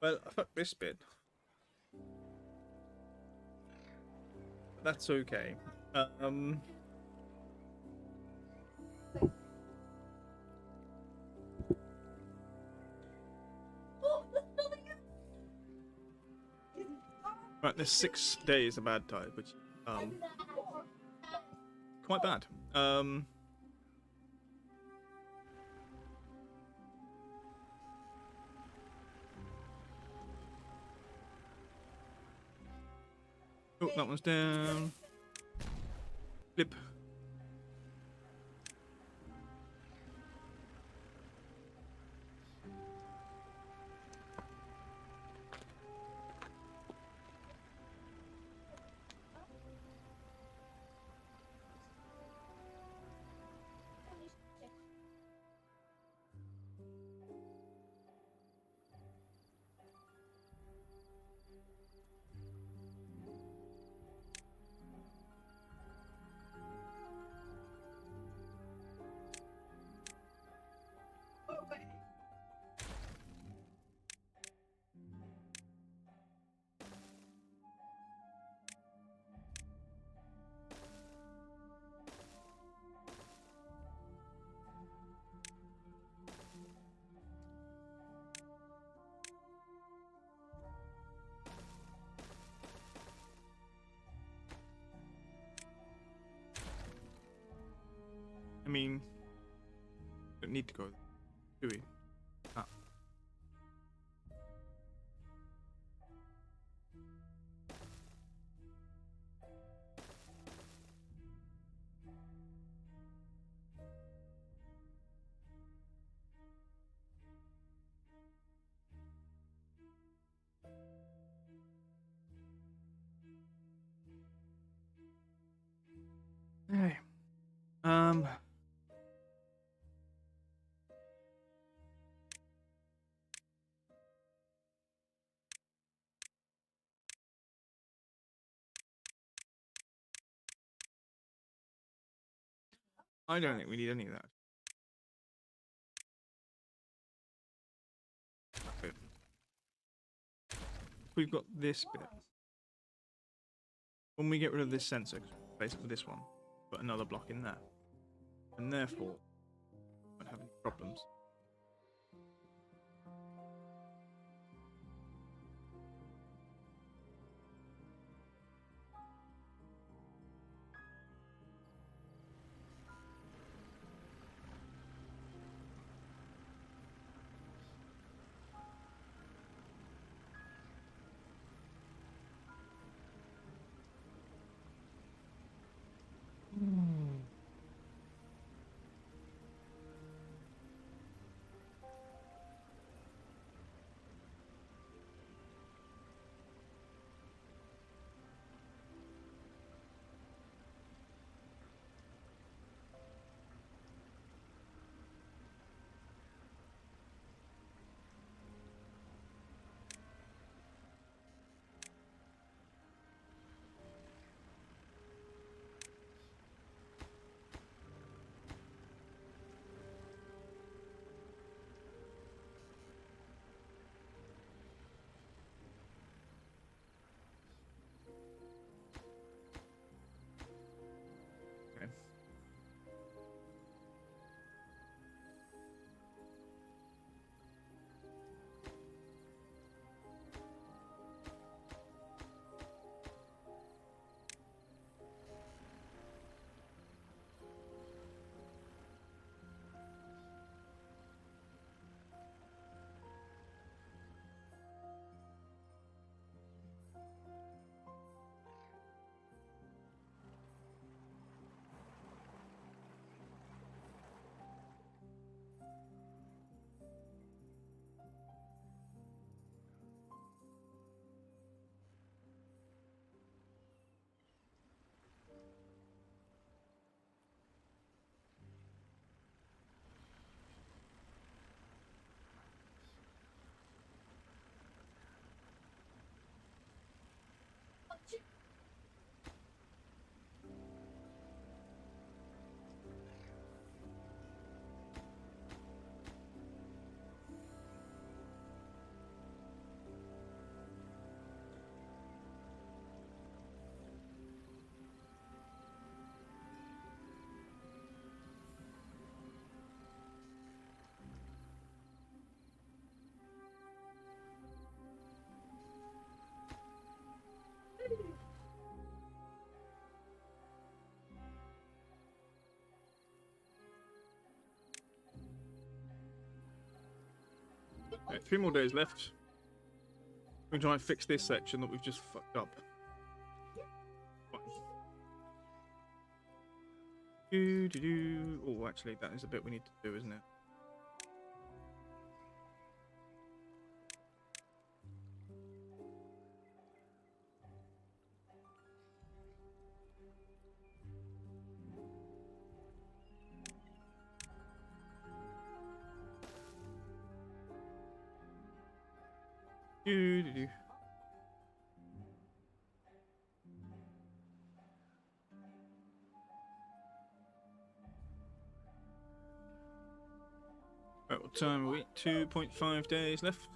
Well, I fucked this bit. That's okay. Right, there's 6 days of bad tide, which quite bad. Oh, that one's down. Flip. mean, don't need to go, do we? Ah. Hey. I don't think we need any of that. Okay. We've got this bit. When we get rid of this sensor, basically this one, put another block in there, and therefore won't have any problems. Okay. Okay, 3 more days left. We can try and fix this section that we've just fucked up. Fine. Oh, actually, that is a bit we need to do, isn't it? Do. Right, what time are we? 2.5 days left.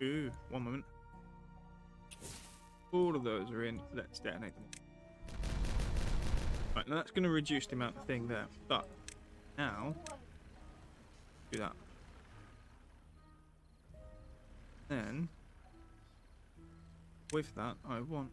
Ooh, one moment. All of those are in. Let's detonate them. Right, now that's going to reduce the amount of thing there. But now, do that. Then, with that, I want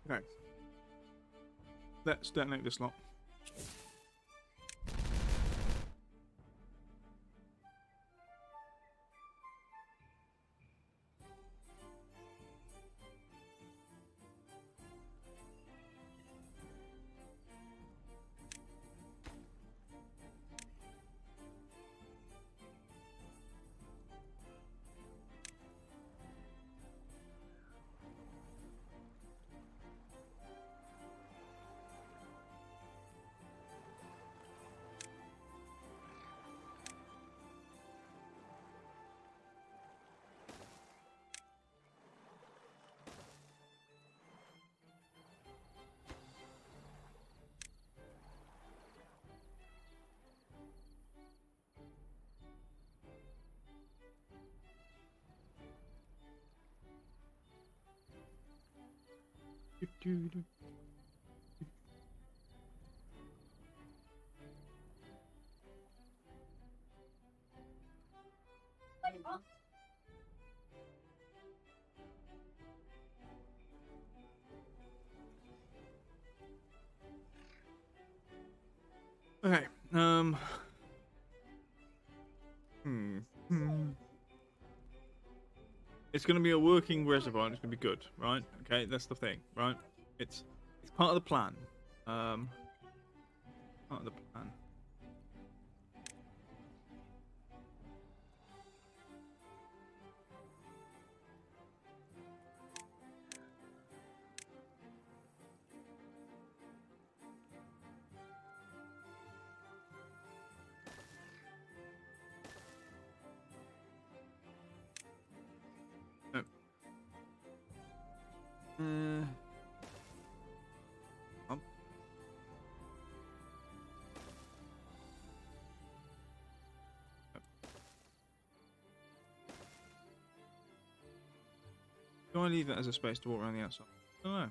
Okay. Let's detonate this lot. Okay. It's going to be a working reservoir and it's going to be good, right? Okay, that's the thing, right? It's part of the plan. Part of the plan. No. Um. Do I leave that as a space to walk around the outside? I don't know.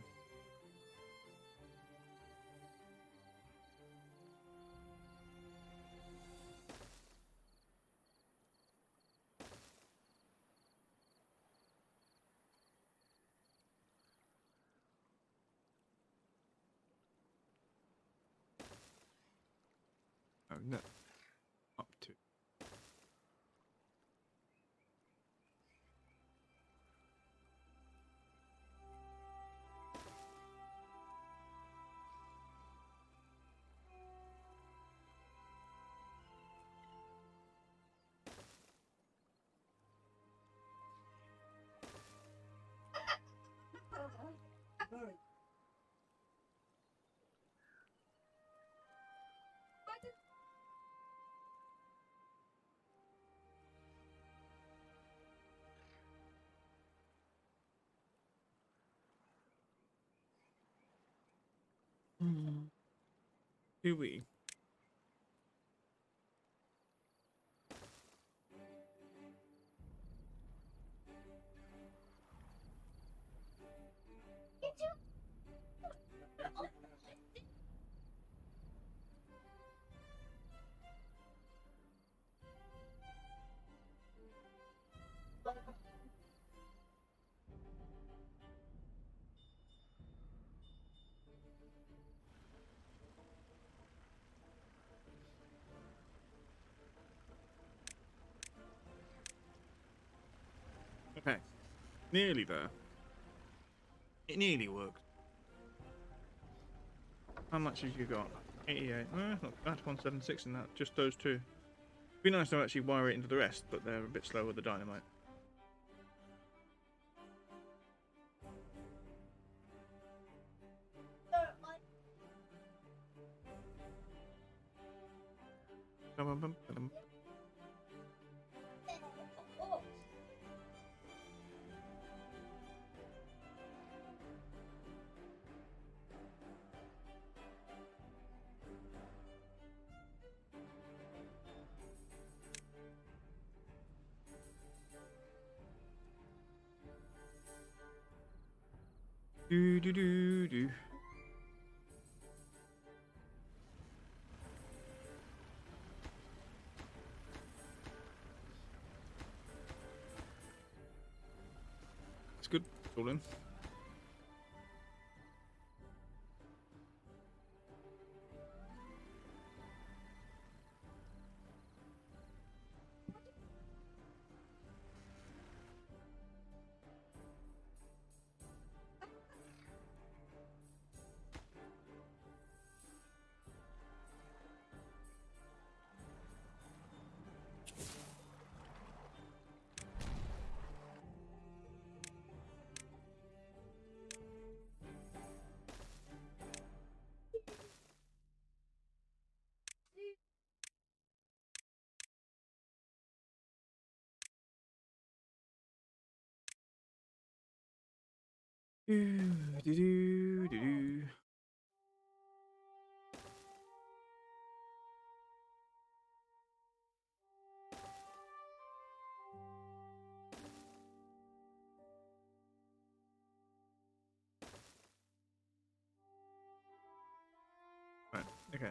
Oh, no. Up to. Here we. Okay. Nearly there. It nearly worked. How much have you got? 88. Not bad. 176 in that. Just those two. Be nice to actually wire it into the rest, but they're a bit slow with the dynamite. Do do do do. It's good. It's all in. Do do do do do. Right. Okay.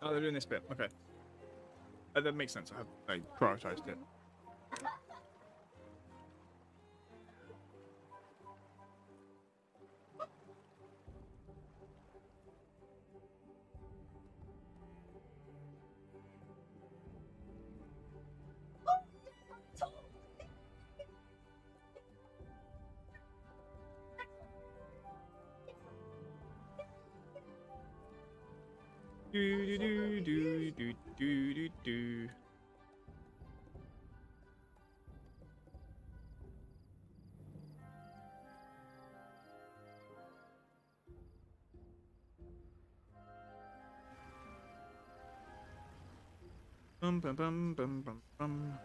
Oh, they're doing this bit. Okay. That makes sense. I prioritized it. Do do do do do do do do. Bum bum bum bum bum bum.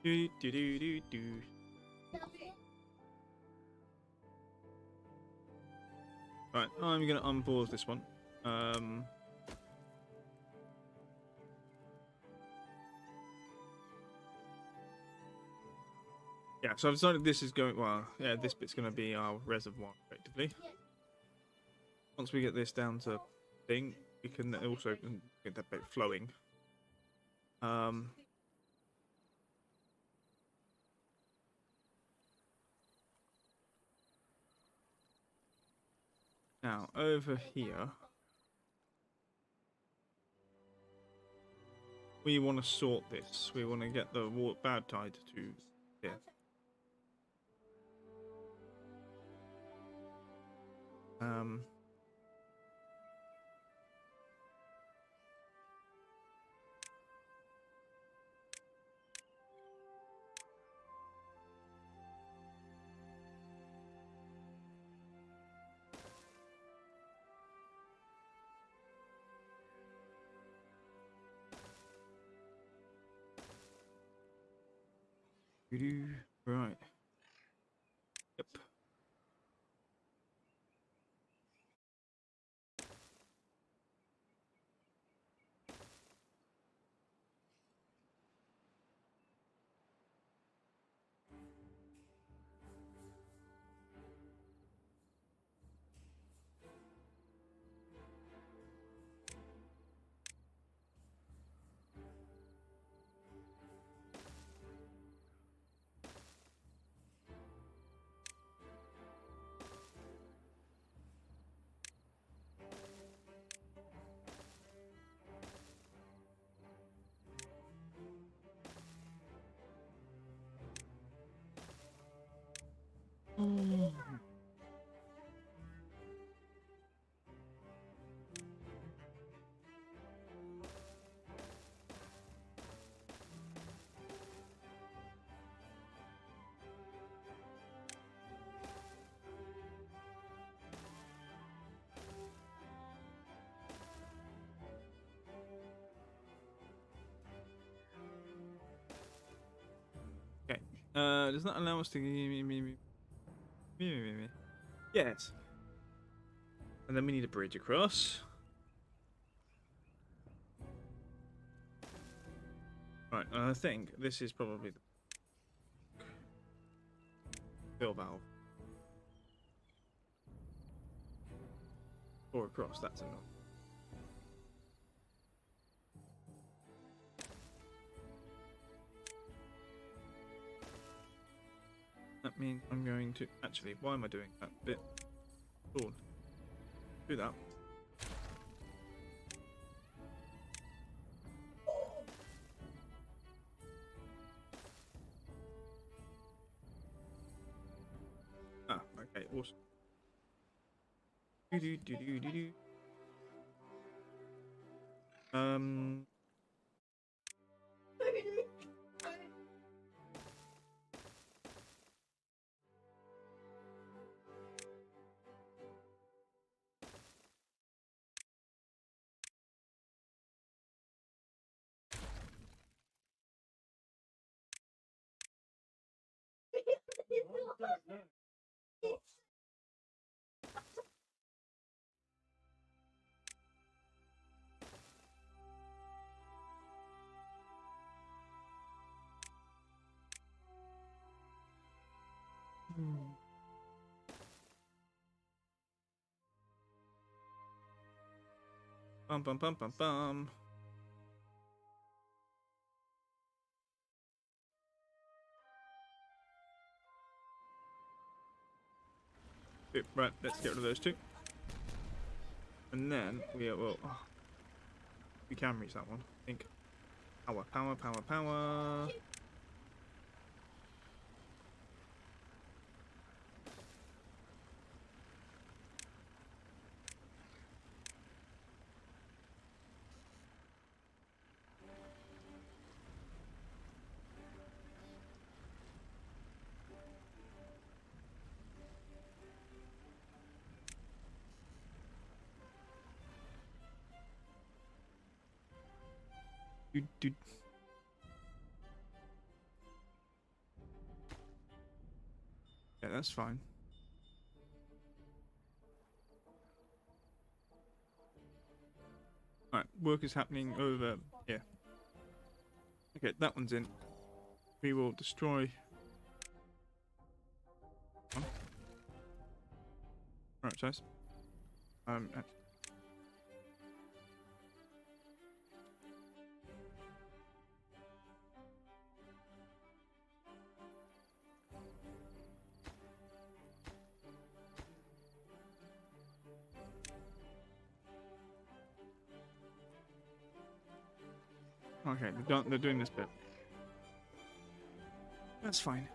Do, do, do, do, do. Right, I'm gonna unpause this one. Yeah, so I've decided this is going, well, yeah, this bit's going to be our reservoir, effectively. Once we get this down to thing, we can also get that bit flowing. Now, over here, we want to sort this. We want to get the bad tide to here. Right. Yep. Okay. Does that allow us to... Yes. And then we need a bridge across. Right, I think this is probably the fill valve. Or across, that's enough. That means I'm going to... Actually, why am I doing that bit? Cool. Do that. Ah, okay, awesome. Do do do do do do. Bum bum bum bum bum. Right, let's get rid of those two. And then we will... Oh, we can reach that one, I think. Power, power, power, power. Do, do. that's fine. Alright, work is happening over here. Okay, that one's in. We will destroy. Alright, guys. Okay, they're doing this bit. That's fine.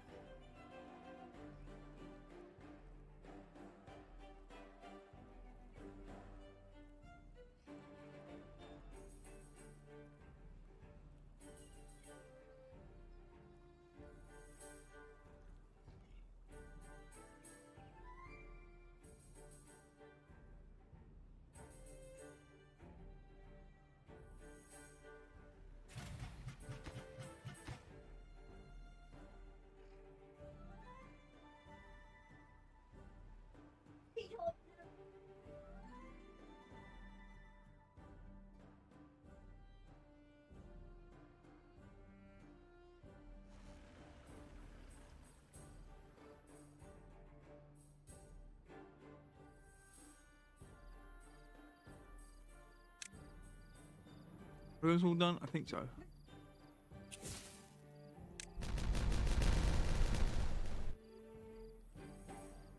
Are those all done? I think so.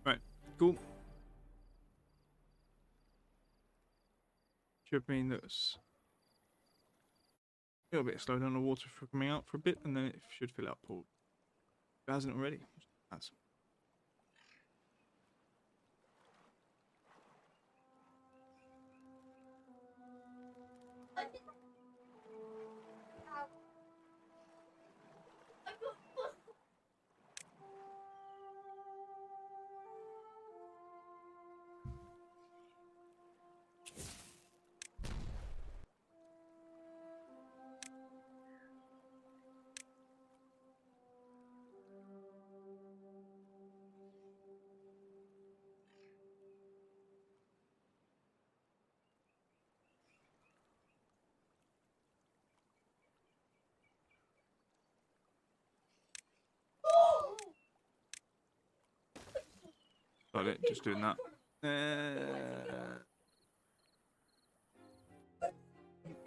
Right, cool. Should mean that's a little bit slow down the water for coming out for a bit, and then it should fill up. Or it hasn't already. It has. Got it. Just doing that.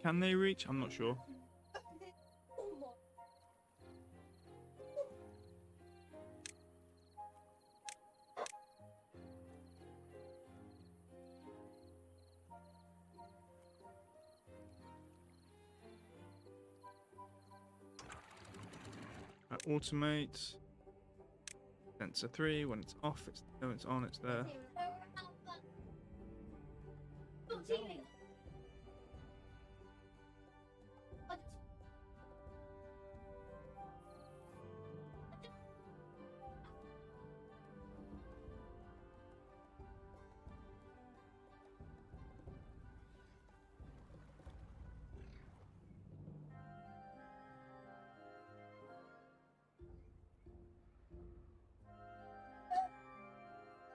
Can they reach? I'm not sure. Automate. Sensor 3. When it's off, it's when it's on, it's there.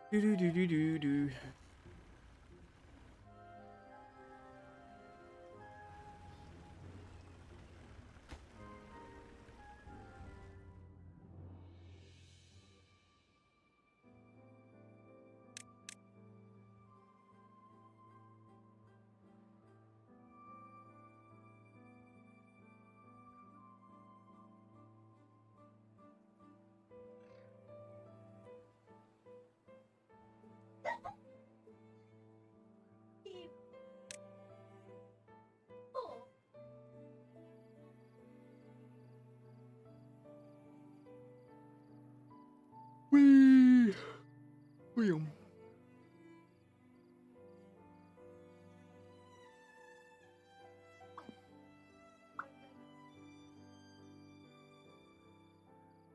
Do do do do do do. Wee. Wee.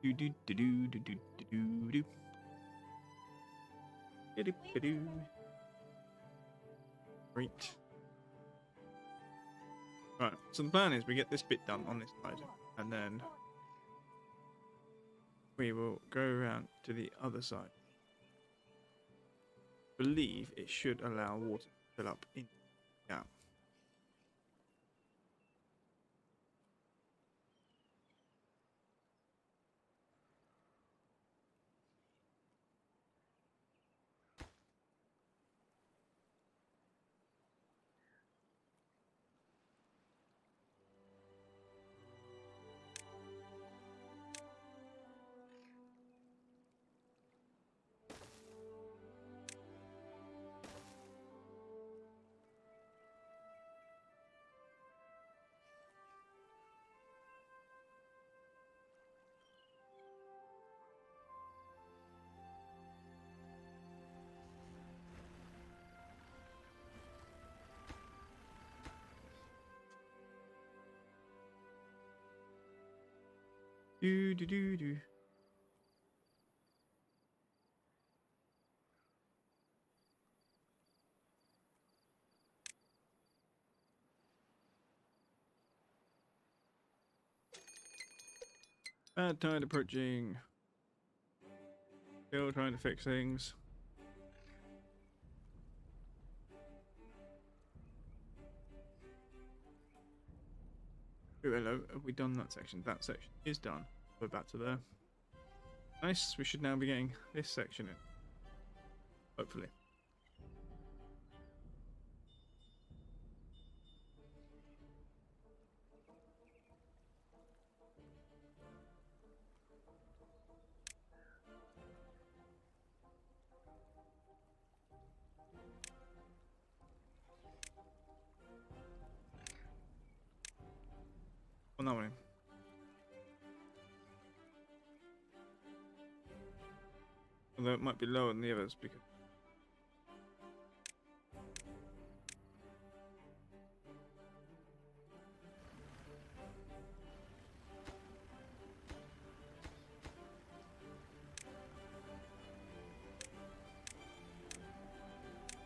Do do do do do do do do. Do do do do. Great. Right. So the plan is we get this bit done on this side, and then we will go around to the other side. Believe it should allow water to fill up in the gap. Do do do do. Bad tide approaching. Still trying to fix things. Oh, hello. Have we done that section? That section is done. We're back to there. Nice. We should now be getting this section in. Hopefully. On that one. Although it might be lower than the others because.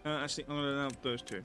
Actually, I'm going to allow those two.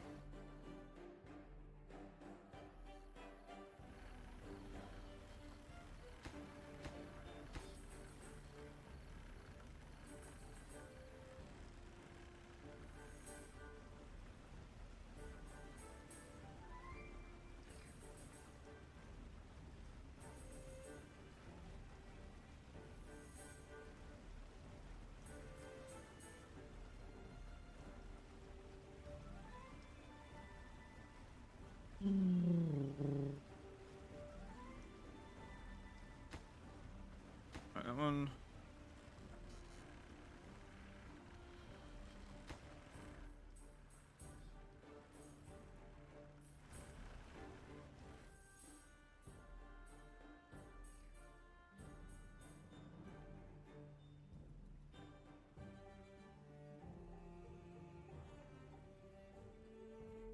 Right, that one.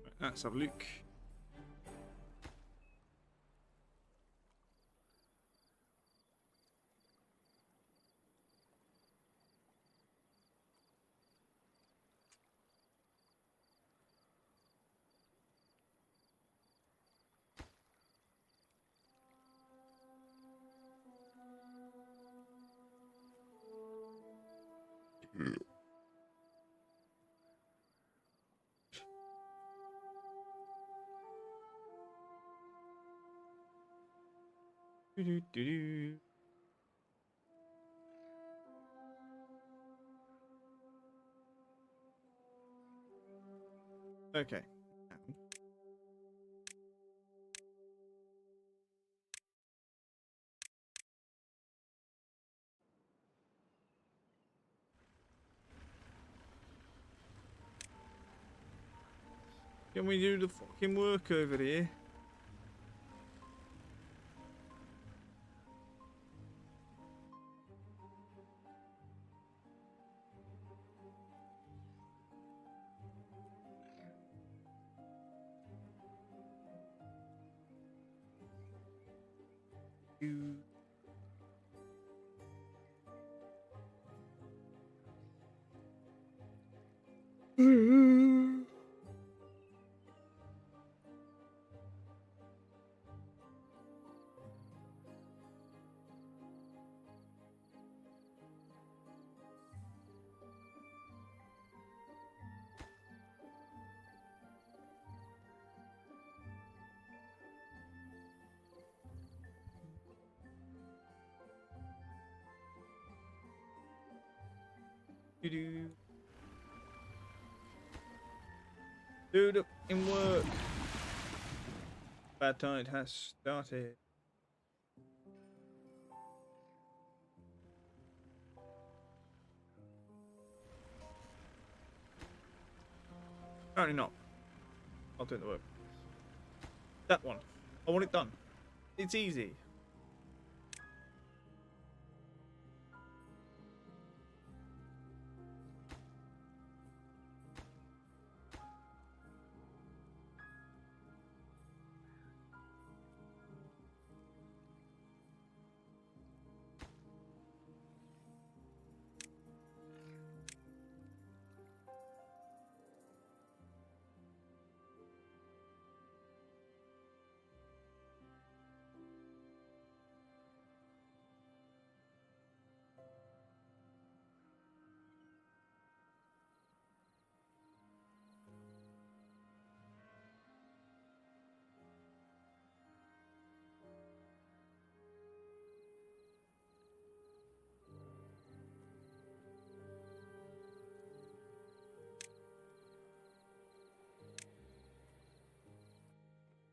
Right, let's have a look. Do, do, do, do. Okay. Can we do the fucking work over here? You. Do do the in work. Bad tide has started. Apparently not. I'll do the work. That one. I want it done. It's easy.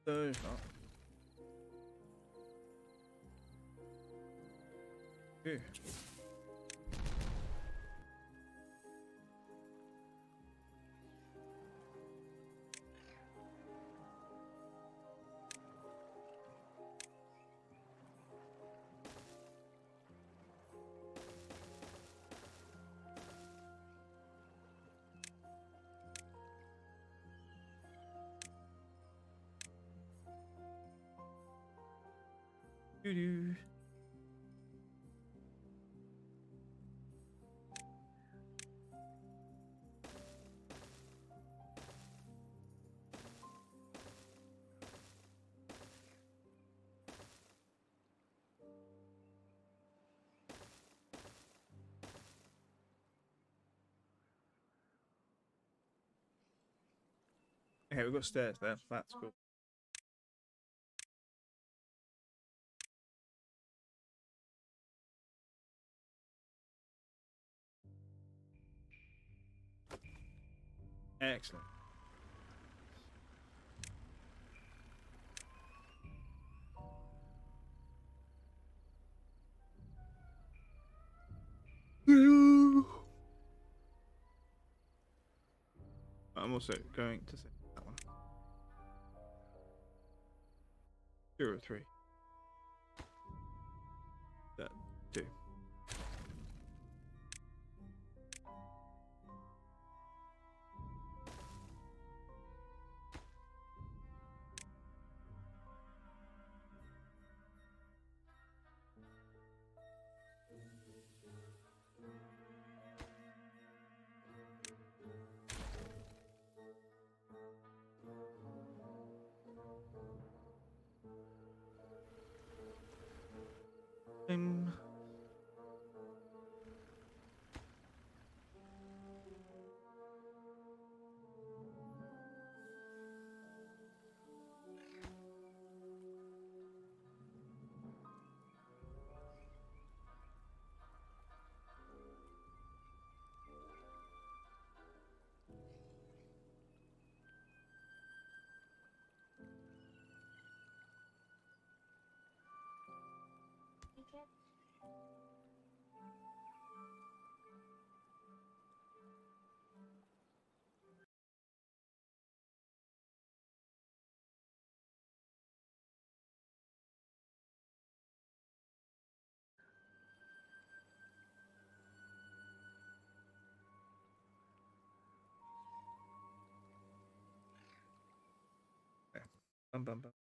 So not. Ew. Doo-doo. Okay, we've got stairs there. That's cool. Excellent. I'm also going to say that one. 03. That 2. Um, okay. Bum, bum, bum.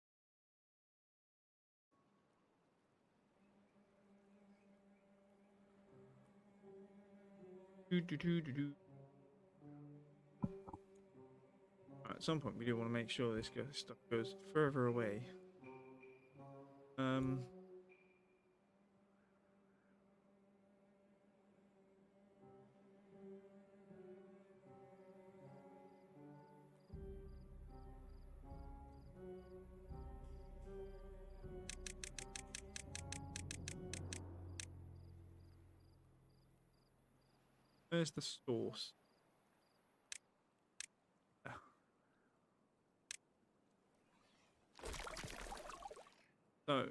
Do, do, do, do, do. Right, at some point, we do want to make sure this stuff goes further away. Where's the source? Ah. So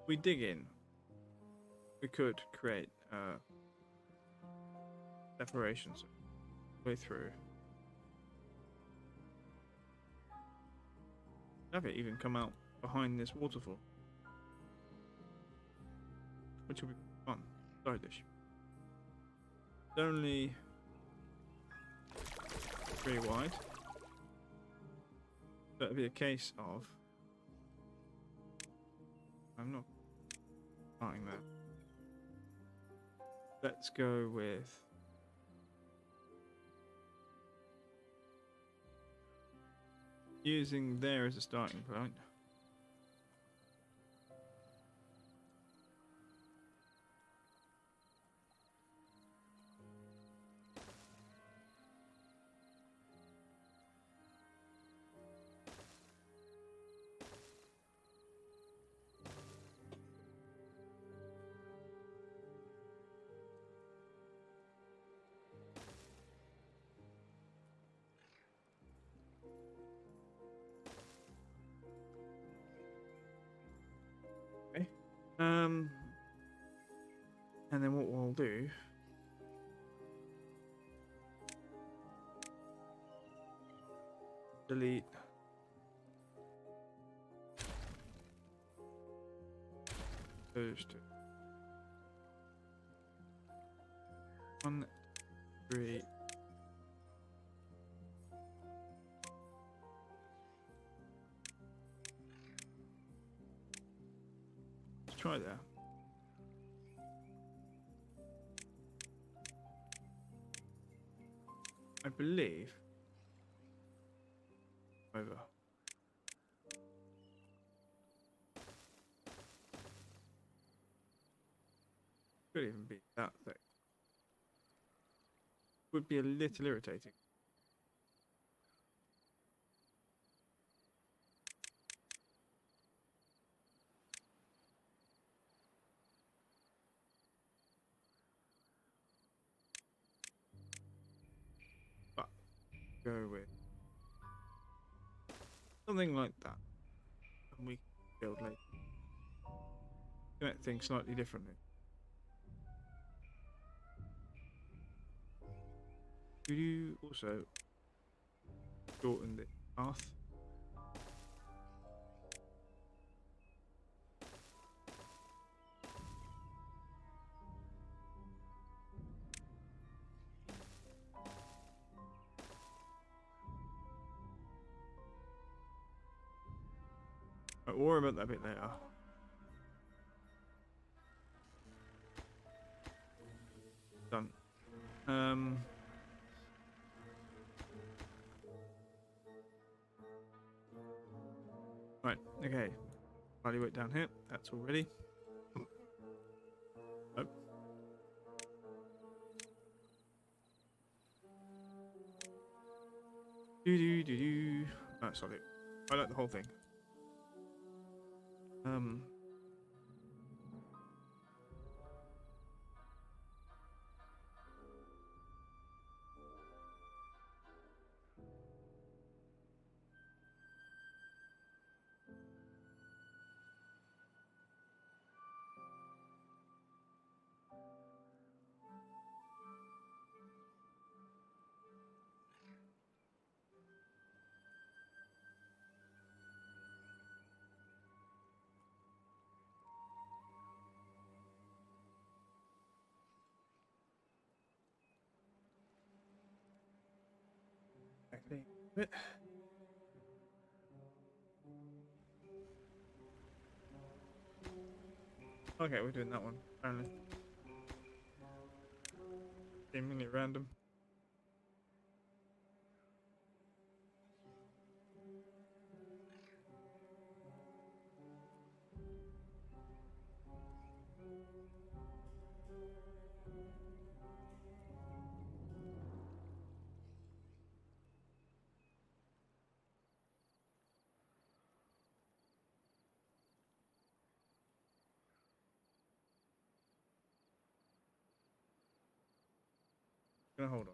we dig in. We could create separations way through. Have it even come out behind this waterfall, which will be fun. Stylish. It's only 3 wide. So it'll be a case of. I'm not starting that. Let's go with. Using there as a starting point. Okay. And then what we'll do. Delete. Those two. 1, 3. Let's try that. I believe. Over. Could even be that thick. Would be a little irritating. But go with something like that. And we can build later. Connect things slightly differently. Could you also shorten the path? Right, we'll worry about that bit later. Done. Right, okay. Body weight down here. That's all ready. Oh. Do. Oh, solid. I like the whole thing. Exactly. Okay, we're doing that one, apparently. Seemingly random. Gonna hold on.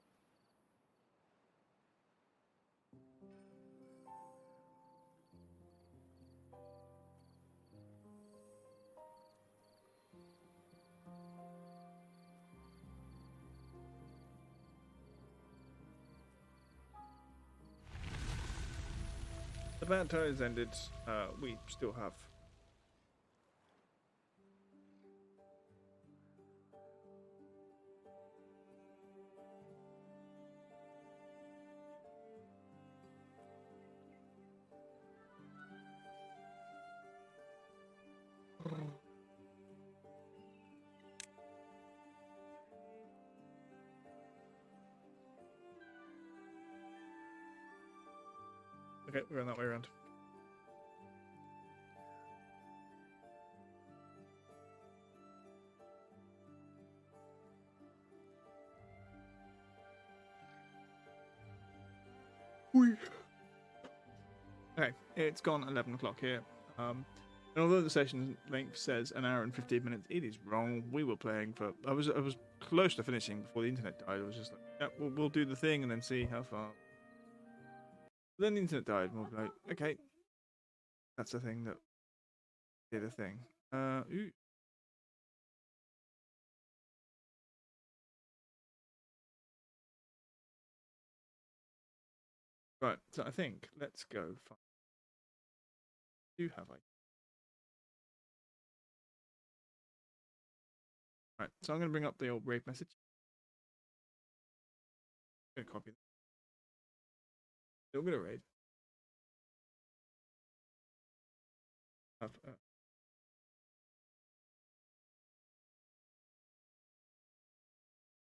The bad times ended. We still have. Okay, we're going that way around. Okay, it's gone 11 o'clock here. And although the session length says an hour and 15 minutes, it is wrong. We were playing for. I was close to finishing before the internet died. I was just like, yeah, we'll do the thing and then see how far. Then the internet died, and we'll be like, okay, that's the thing that did a thing. Ooh. Right, so I think let's go. Do have I? Right, so I'm going to bring up the old raid message. I'm going to copy that. Still going to raid.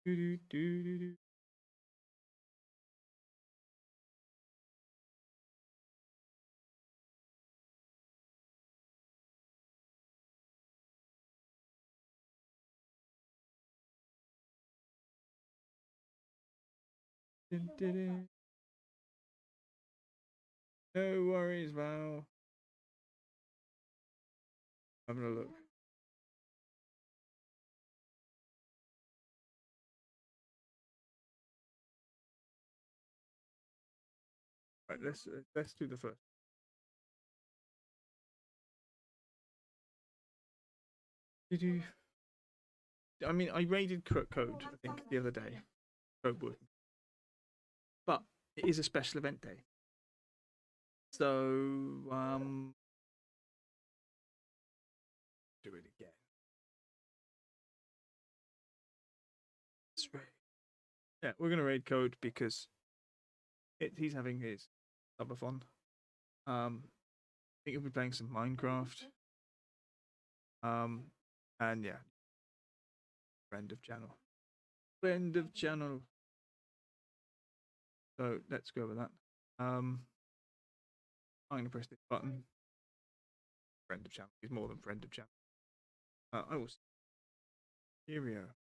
Do, do, do, do. Dun, dun, dun. No worries, Val. Having a look. Right, let's do the first. Did you? I mean, I raided code I think the other day. Code working, but it is a special event day, so do it again. Let's raid. Yeah, we're gonna raid code because he's having his subathon. I think he'll be playing some Minecraft. And yeah, friend of channel. Friend of channel. So let's go with that. I'm gonna press this button. Friend of channel. He's more than friend of channel. I will. Here we are.